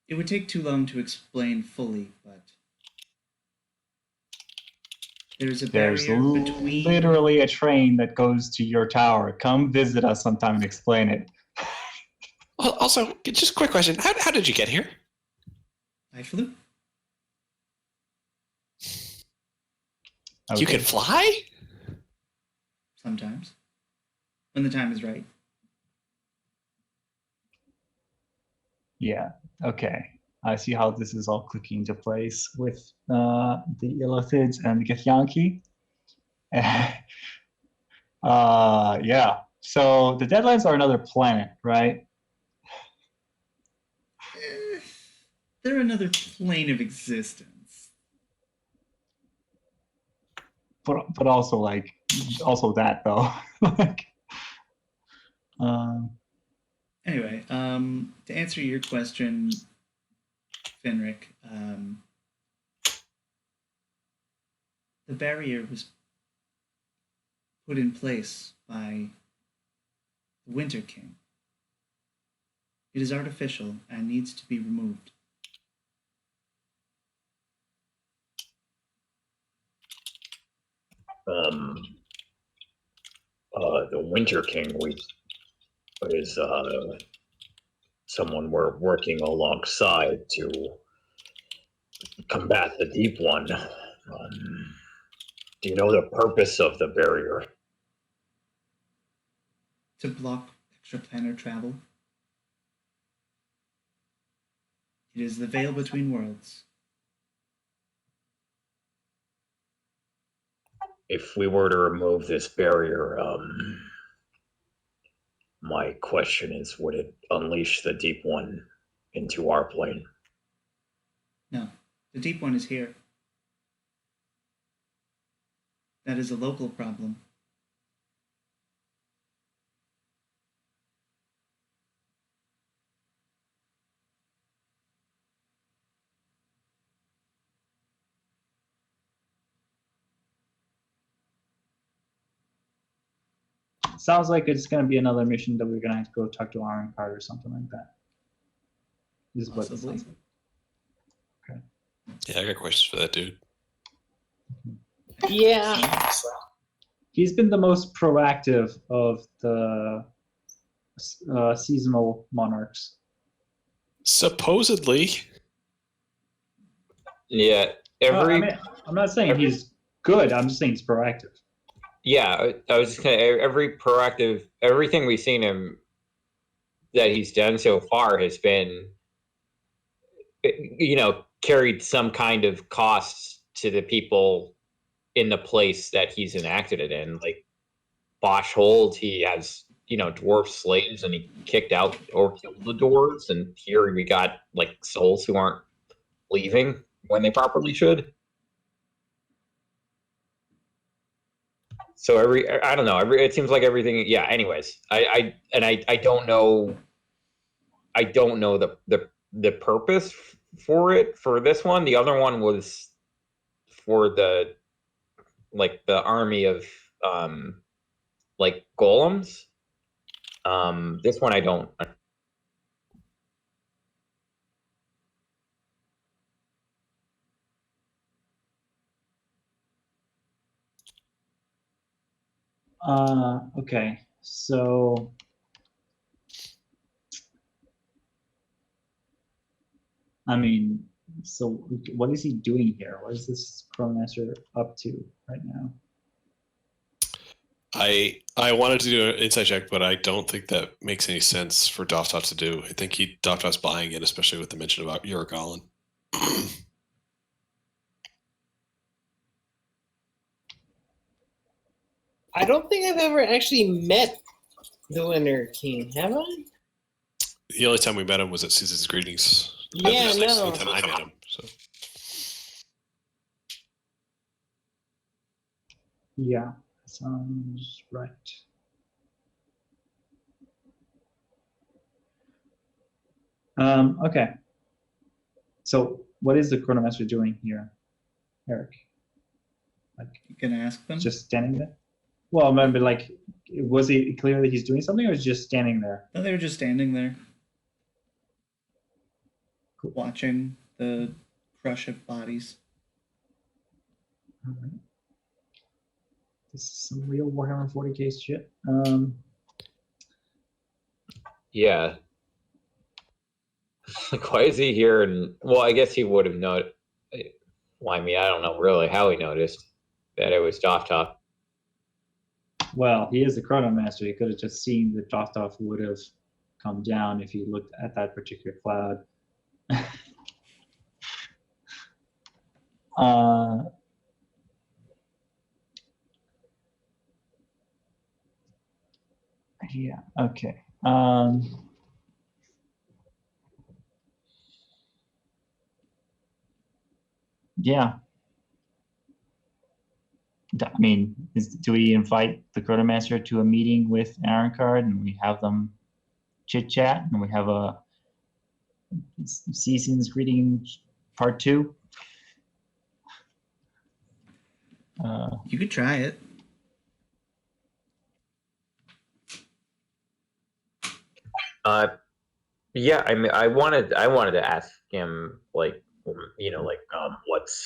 It would take too long to explain fully, but there's a There's barrier between... literally a train that goes to your tower. Come visit us sometime and explain it. Also, just a quick question. How did you get here? I flew. You can fly? Sometimes. When the time is right. Yeah, okay. I see how this is all clicking into place with the Illithids and the Githyanki. Yeah, so the Deadlands are another planet, right? They're another plane of existence. But also also that though. Anyway, to answer your question, Fenric, the barrier was put in place by the Winter King It is artificial and needs to be removed. The Winter King is someone we're working alongside to combat the Deep One. Do you know the purpose of the barrier? To block extraplanar travel. It is the veil between worlds. If we were to remove this barrier, my question is, would it unleash the Deep One into our plane? No, the Deep One is here. That is a local problem. Sounds like it's going to be another mission that we're going to have to go talk to Iron Card or something like that. This is what it Possibly. sounds like. Yeah, I got questions for that dude. Yeah. He's been the most proactive of the seasonal monarchs. Supposedly. Yeah. I'm not saying he's good. I'm just saying he's proactive. Yeah, I was just gonna everything we've seen him that he's done so far has been, carried some kind of costs to the people in the place that he's enacted it in. Like Bosch Hold, he has, dwarf slaves and he kicked out or killed the dwarves, and here we got like souls who aren't leaving when they properly should. So I don't know. It seems like everything. Yeah. Anyways, I don't know. I don't know the purpose for it for this one. The other one was for the army of golems. This one I don't. Okay, so so what is he doing here? What is this Chronomancer up to right now? I wanted to do an insight check, but I don't think that makes any sense for Doftoff to do. I think Doftoff's buying it, especially with the mention about Uragolin. I don't think I've ever actually met the Winter King, have I? The only time we met him was at Season's Greetings. Yeah, That's the no. only time I met him. So. Yeah, sounds right. Okay. So what is the Chronomancer doing here, Eric? You gonna ask them? Just standing there? Well, maybe was it clear that he's doing something, or is just standing there? No, they were just standing there, watching the crush of bodies. All right. This is some real Warhammer 40K shit. Yeah. Like, why is he here? And well, I guess he would have known. Well, I mean, I don't know really how he noticed that it was Doftoff. Well, he is the Chronomancer. He could have just seen that Doftoff would have come down if he looked at that particular cloud. Yeah, okay. Yeah. I mean, do we invite the Chronomancer to a meeting with Aaron Card and we have them chit chat and we have a Season's Greetings Part 2? You could try it. Yeah, I mean, I wanted to ask him, like, what's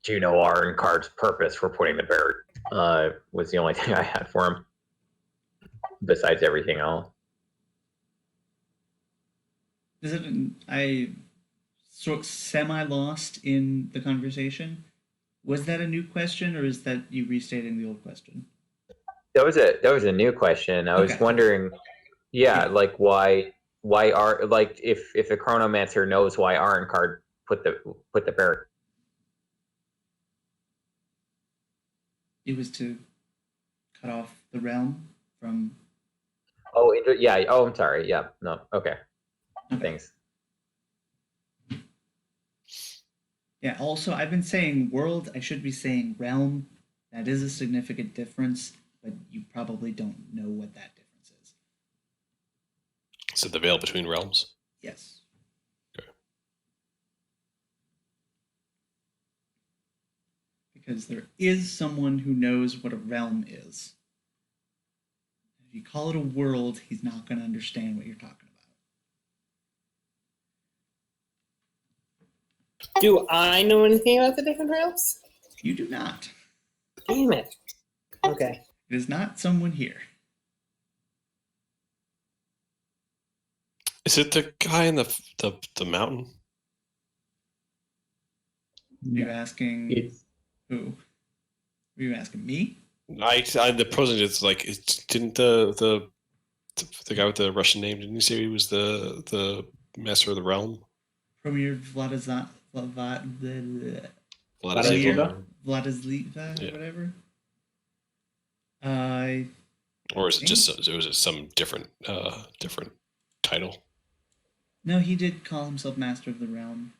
Juno Card's purpose for putting the bear? Was the only thing I had for him, besides everything else. Is it? I sort semi lost in the conversation. Was that a new question, or is that you restating the old question? That was a new question. I was Okay. wondering, Yeah. like why are like if the Chronomancer knows why Card put the bear. It was to cut off the realm from. Oh, yeah. Oh, I'm sorry. Yeah. No. Okay. Okay. Thanks. Yeah. Also, I've been saying world. I should be saying realm. That is a significant difference, but you probably don't know what that difference is. Is it the veil between realms? Yes. Okay. Because there is someone who knows what a realm is. If you call it a world, he's not going to understand what you're talking about. Do I know anything about the different realms? You do not. Damn it. Okay. It is not someone here. Is it the guy in the mountain? Are you asking It's who? Are you asking me? The president is like, didn't the guy with the Russian name, didn't he say he was the master of the realm? Premier Vladisliva, Yeah. or whatever. Or is it just some different title? No, he did call himself Master of the Realm.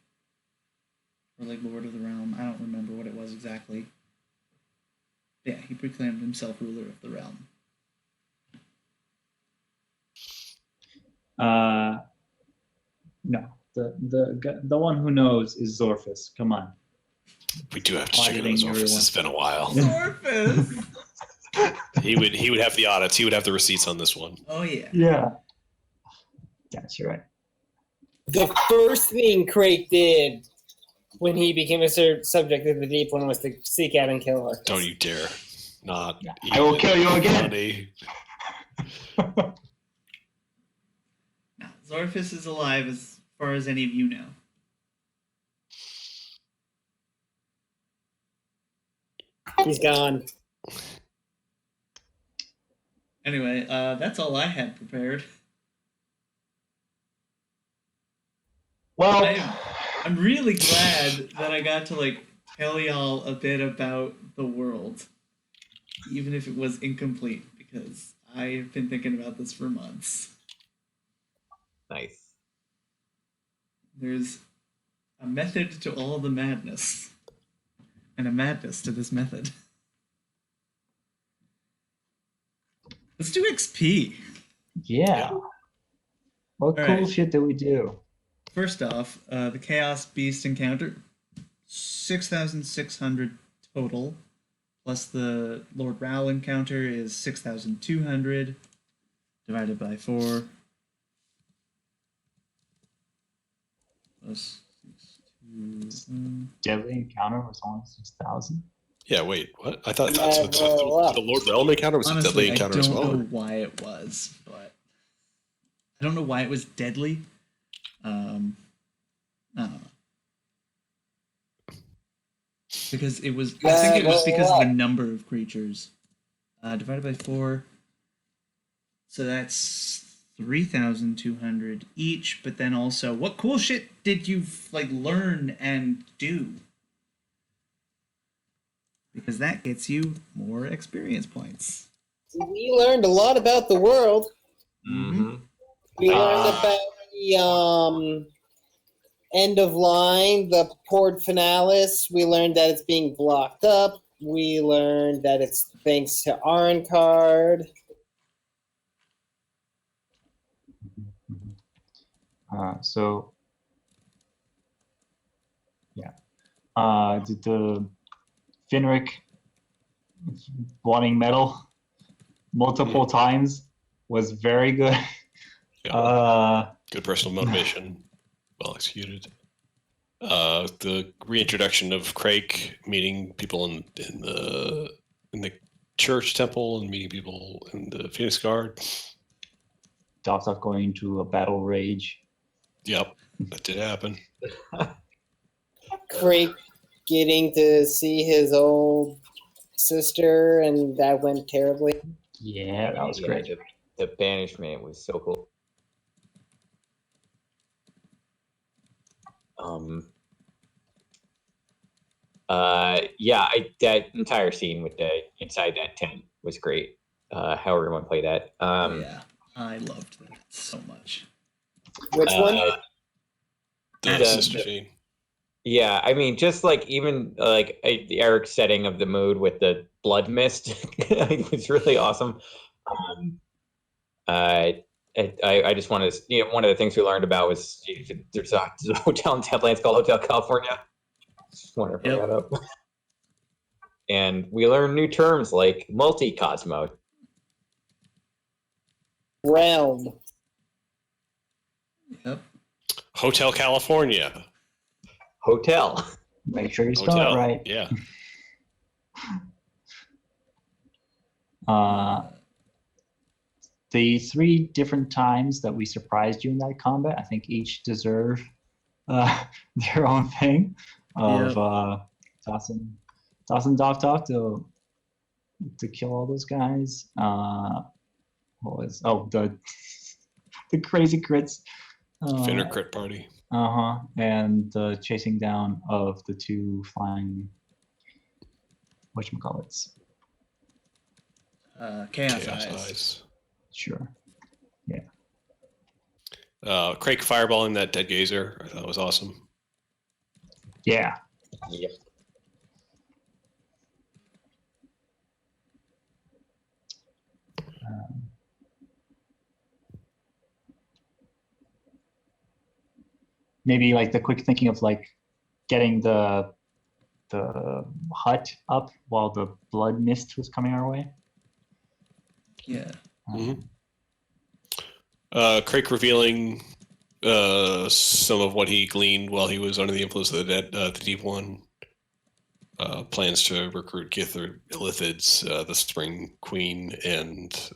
Or like Lord of the Realm. I don't remember what it was exactly. Yeah, he proclaimed himself ruler of the realm. No, the one who knows is Zorphus. Come on. We do have to check it out. Auditing Zorphus. everyone. It's been a while. Zorphus! He would have the audits. He would have the receipts on this one. Oh yeah. Yeah. That's right. The first thing Crate did when he became a subject of the Deep One was to seek out and kill her. Don't you dare! Not. I will kill you again. Funny. No, Zorphus is alive as far as any of you know. He's gone. Anyway, that's all I had prepared. Well, I'm really glad that I got to like tell y'all a bit about the world, even if it was incomplete, because I've been thinking about this for months. Nice. There's a method to all the madness, and a madness to this method. Let's do XP. yeah. What All cool right. shit did we do? First off, the Chaos Beast encounter, 6,600 total, plus the Lord Ral encounter is 6,200, divided by 4, plus 6, 2, Deadly encounter was only 6,000. Yeah. Wait. What? I thought that's what the Lord Realm encounter was. Honestly, a deadly encounter I as don't well. know why it was, but I don't know why it was deadly. I don't know. Because it was, I think it was because of the number of creatures. Divided by 4. So that's 3,200 each, but then also, what cool shit did you, like, learn and do? Because that gets you more experience points. We learned a lot about the world. Mm-hmm. We learned about the end of line, the port finalis. We learned that it's being blocked up. We learned that it's thanks to Card. So, yeah. The Finric wanting metal multiple times was very good. Yeah. Good personal motivation, well executed. The reintroduction of Craig meeting people in the church temple and meeting people in the Phoenix Guard. Dothraki going into a battle rage. Yep, that did happen. Craig getting to see his old sister, and that went terribly. Yeah, that was Yeah, great. The banishment was so cool. That entire scene with the inside that tent was great. How everyone played that. Oh yeah, I loved that so much. Which one? The sister scene. Yeah, I mean, just like even like Eric's setting of the mood with the blood mist was really awesome. I just wanted to, one of the things we learned about was there's a hotel in Deadland called Hotel California. Just wanted to bring that up. And we learned new terms like multi-cosmo. Realm. Yep. Hotel California. Hotel. Make sure you spell it right. Yeah. The 3 different times that we surprised you in that combat, I think each deserve their own thing of tossing Dothraki to kill all those guys. What was the crazy crits? Finner crit party. And the chasing down of the 2 flying whatchamacallits. Chaos Eyes. Sure. Yeah. Craig fireballing that dead gazer, I thought was awesome. Yeah. Yep. Maybe like the quick thinking of like getting the hut up while the blood mist was coming our way. Yeah. Craig revealing some of what he gleaned while he was under the influence of the Deep One. Plans to recruit Illithids, the Spring Queen, and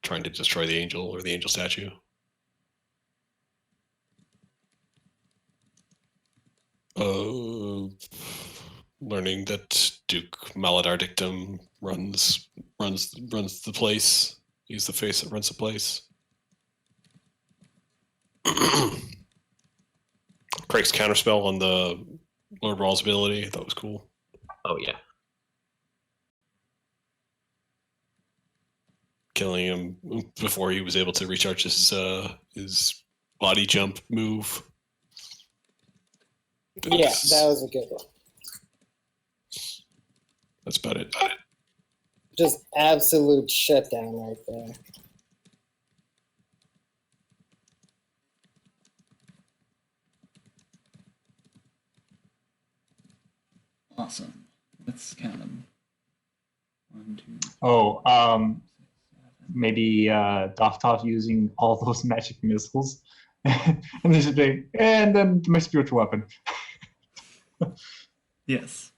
trying to destroy the angel or the angel statue. Learning that Duke Maladar Dictum runs the place. He's the face that runs the place. Craig's counterspell on the Lord Rawl's ability, I thought was cool. Oh yeah. Killing him before he was able to recharge his body jump move. Yeah, that was a good one. That's about it. Just absolute shutdown right there. Awesome. Let's count them. 1, 2. Oh, maybe Dothraki using all those magic missiles, and there's a big, and then my spiritual weapon. Yes.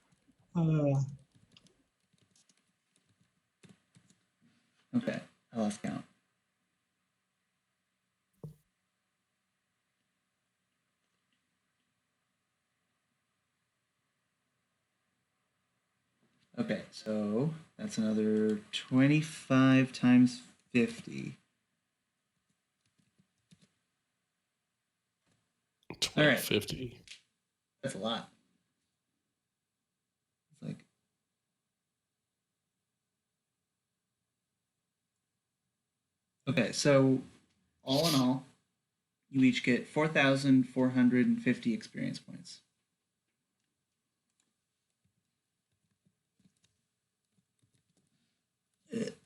Okay, I lost count. Okay, so that's another 25 times 50. All right. 50. That's a lot. It's like okay, so all in all, you each get 4,450 experience points.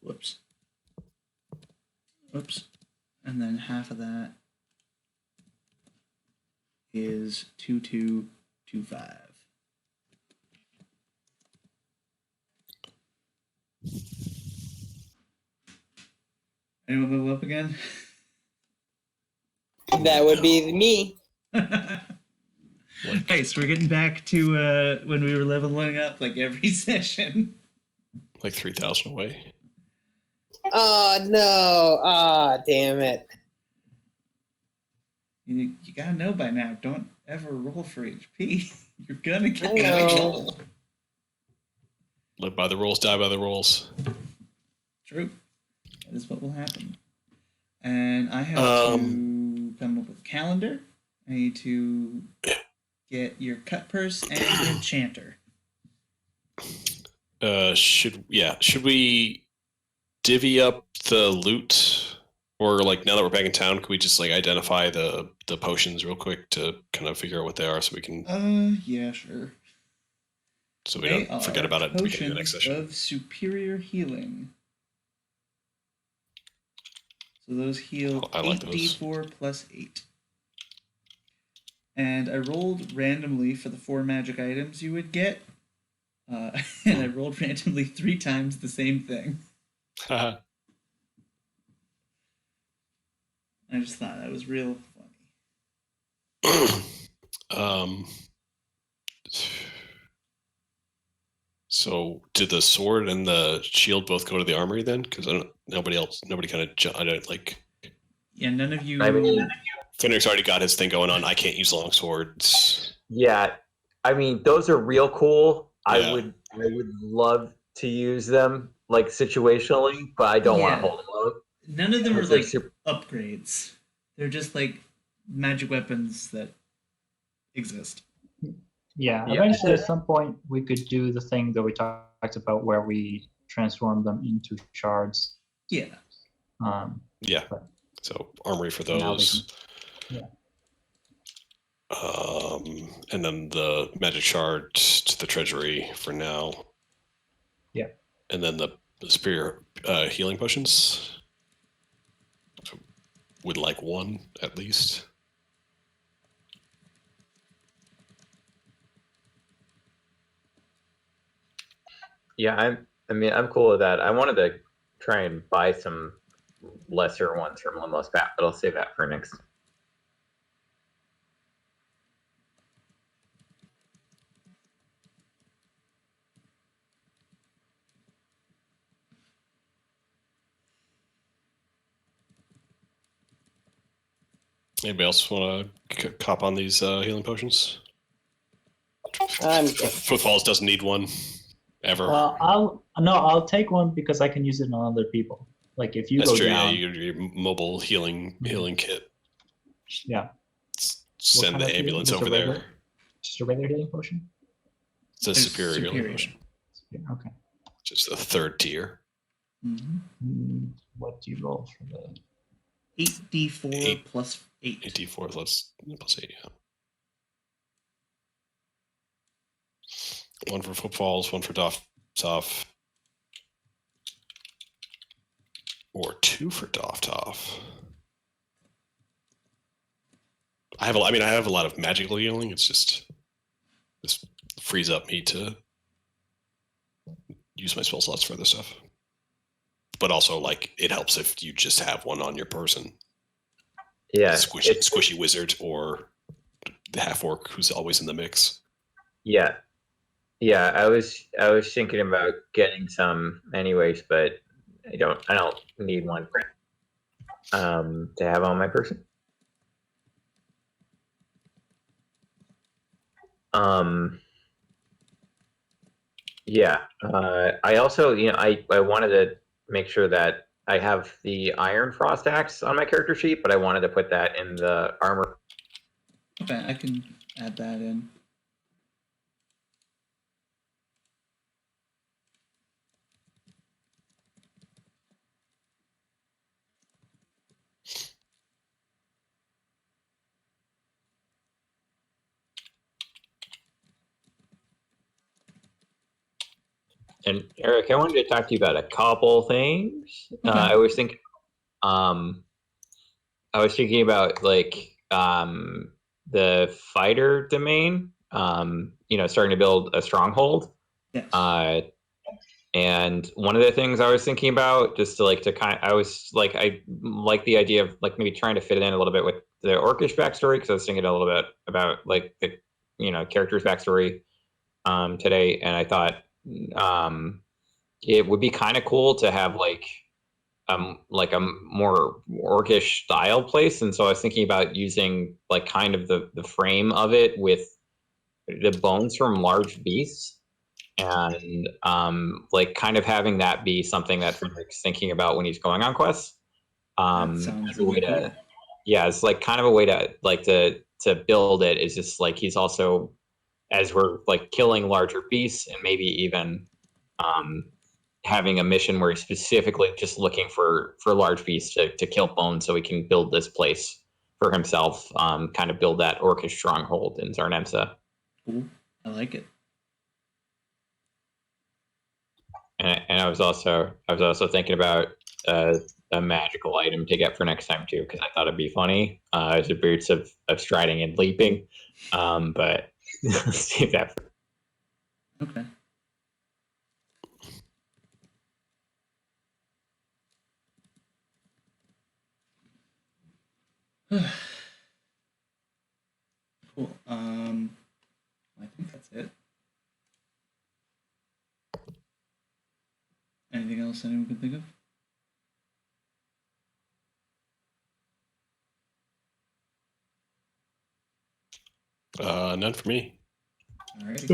Whoops. And then half of that is 2225. Anyone level up again? That would be me. Nice. We're getting back to when we were leveling up like every session. Like 3,000 away. Oh no! Ah, damn it! You gotta know by now. Don't ever roll for HP. You're gonna get I know. roll. Live by the rules, die by the rules. True. That is what will happen. And I have to come up with a calendar. I need to get your cut purse and your enchanter. Should we divvy up the loot, or like now that we're back in town, could we just like identify the potions real quick to kind of figure out what they are, so we can Yeah, sure. so we They don't forget about it at the beginning of the next potions session. of superior healing. So those heal I like those. 8d4 plus 8. And I rolled randomly for the 4 magic items you would get. And I rolled randomly 3 times the same thing. I just thought that was real funny. So did the sword and the shield both go to the armory then? Because nobody kind of, I don't like. Yeah, none of you. I mean, Fenric's already got his thing going on. I can't use long swords. yeah, I mean, those are real cool. Yeah. I would love to use them like situationally, but I don't want to hold them up. None of them are Because they're like super- upgrades. They're just like magic weapons that exist. Yeah, Yeah. eventually at some point we could do the thing that we talked about where we transform them into shards. Yeah. Yeah. But- So armory for Now they those. yeah. And then the magic shard to the treasury for now. Yeah. And then the superior healing potions. Would like 1 at least. Yeah, I'm cool with that. I wanted to try and buy some lesser ones from Limos Bat, but I'll save that for next. Anybody else want to cop on these healing potions? Footfalls doesn't need one ever. I'll take one because I can use it on other people. Like if you That's go true. down, Yeah, your mobile healing kit. yeah. Send kind the of healing? ambulance Just a over there. regular- Just a regular healing potion. It's a There's superior healing potion. Yeah, okay. Just the 3rd tier. What do you roll for the? 8d4 8. plus 8. 8d4 plus 8, yeah. 1 for footfalls, 1 for Doftoff. Or 2 for Doftoff. I have a lot of magical healing. It's just this frees up me to use my spell slots for other stuff. But also, like, it helps if you just have one on your person. Yeah, Squishy wizard or the half orc who's always in the mix. yeah. I was thinking about getting some anyways, but I don't need one to have on my person. Yeah. I also, I wanted to make sure that I have the Iron Frost Axe on my character sheet, but I wanted to put that in the armor. Okay, I can add that in. And Eric, I wanted to talk to you about a couple things. Okay. I was thinking about like the fighter domain. Starting to build a stronghold. Yes. And one of the things I was thinking about, just to like to kind of, I like the idea of like maybe trying to fit it in a little bit with the orcish backstory, because I was thinking a little bit about like the character's backstory today, and I thought it would be kind of cool to have like a more orcish style place. And so I was thinking about using like kind of the frame of it with the bones from large beasts, and like kind of having that be something that Frederick's thinking about when he's going on quests. That sounds As a way really to, cool. yeah, it's like kind of a way to like to build it is just like he's also, as we're like killing larger beasts, and maybe even having a mission where he's specifically just looking for large beasts to kill bones, so he can build this place for himself, kind of build that orcish stronghold in Zarnemsa. Cool. I like it. And I was also thinking about a magical item to get for next time too, because I thought it'd be funny. As the boots of striding and leaping, but save that. Okay. Cool. I think that's it. Anything else anyone can think of? None for me. Alrighty.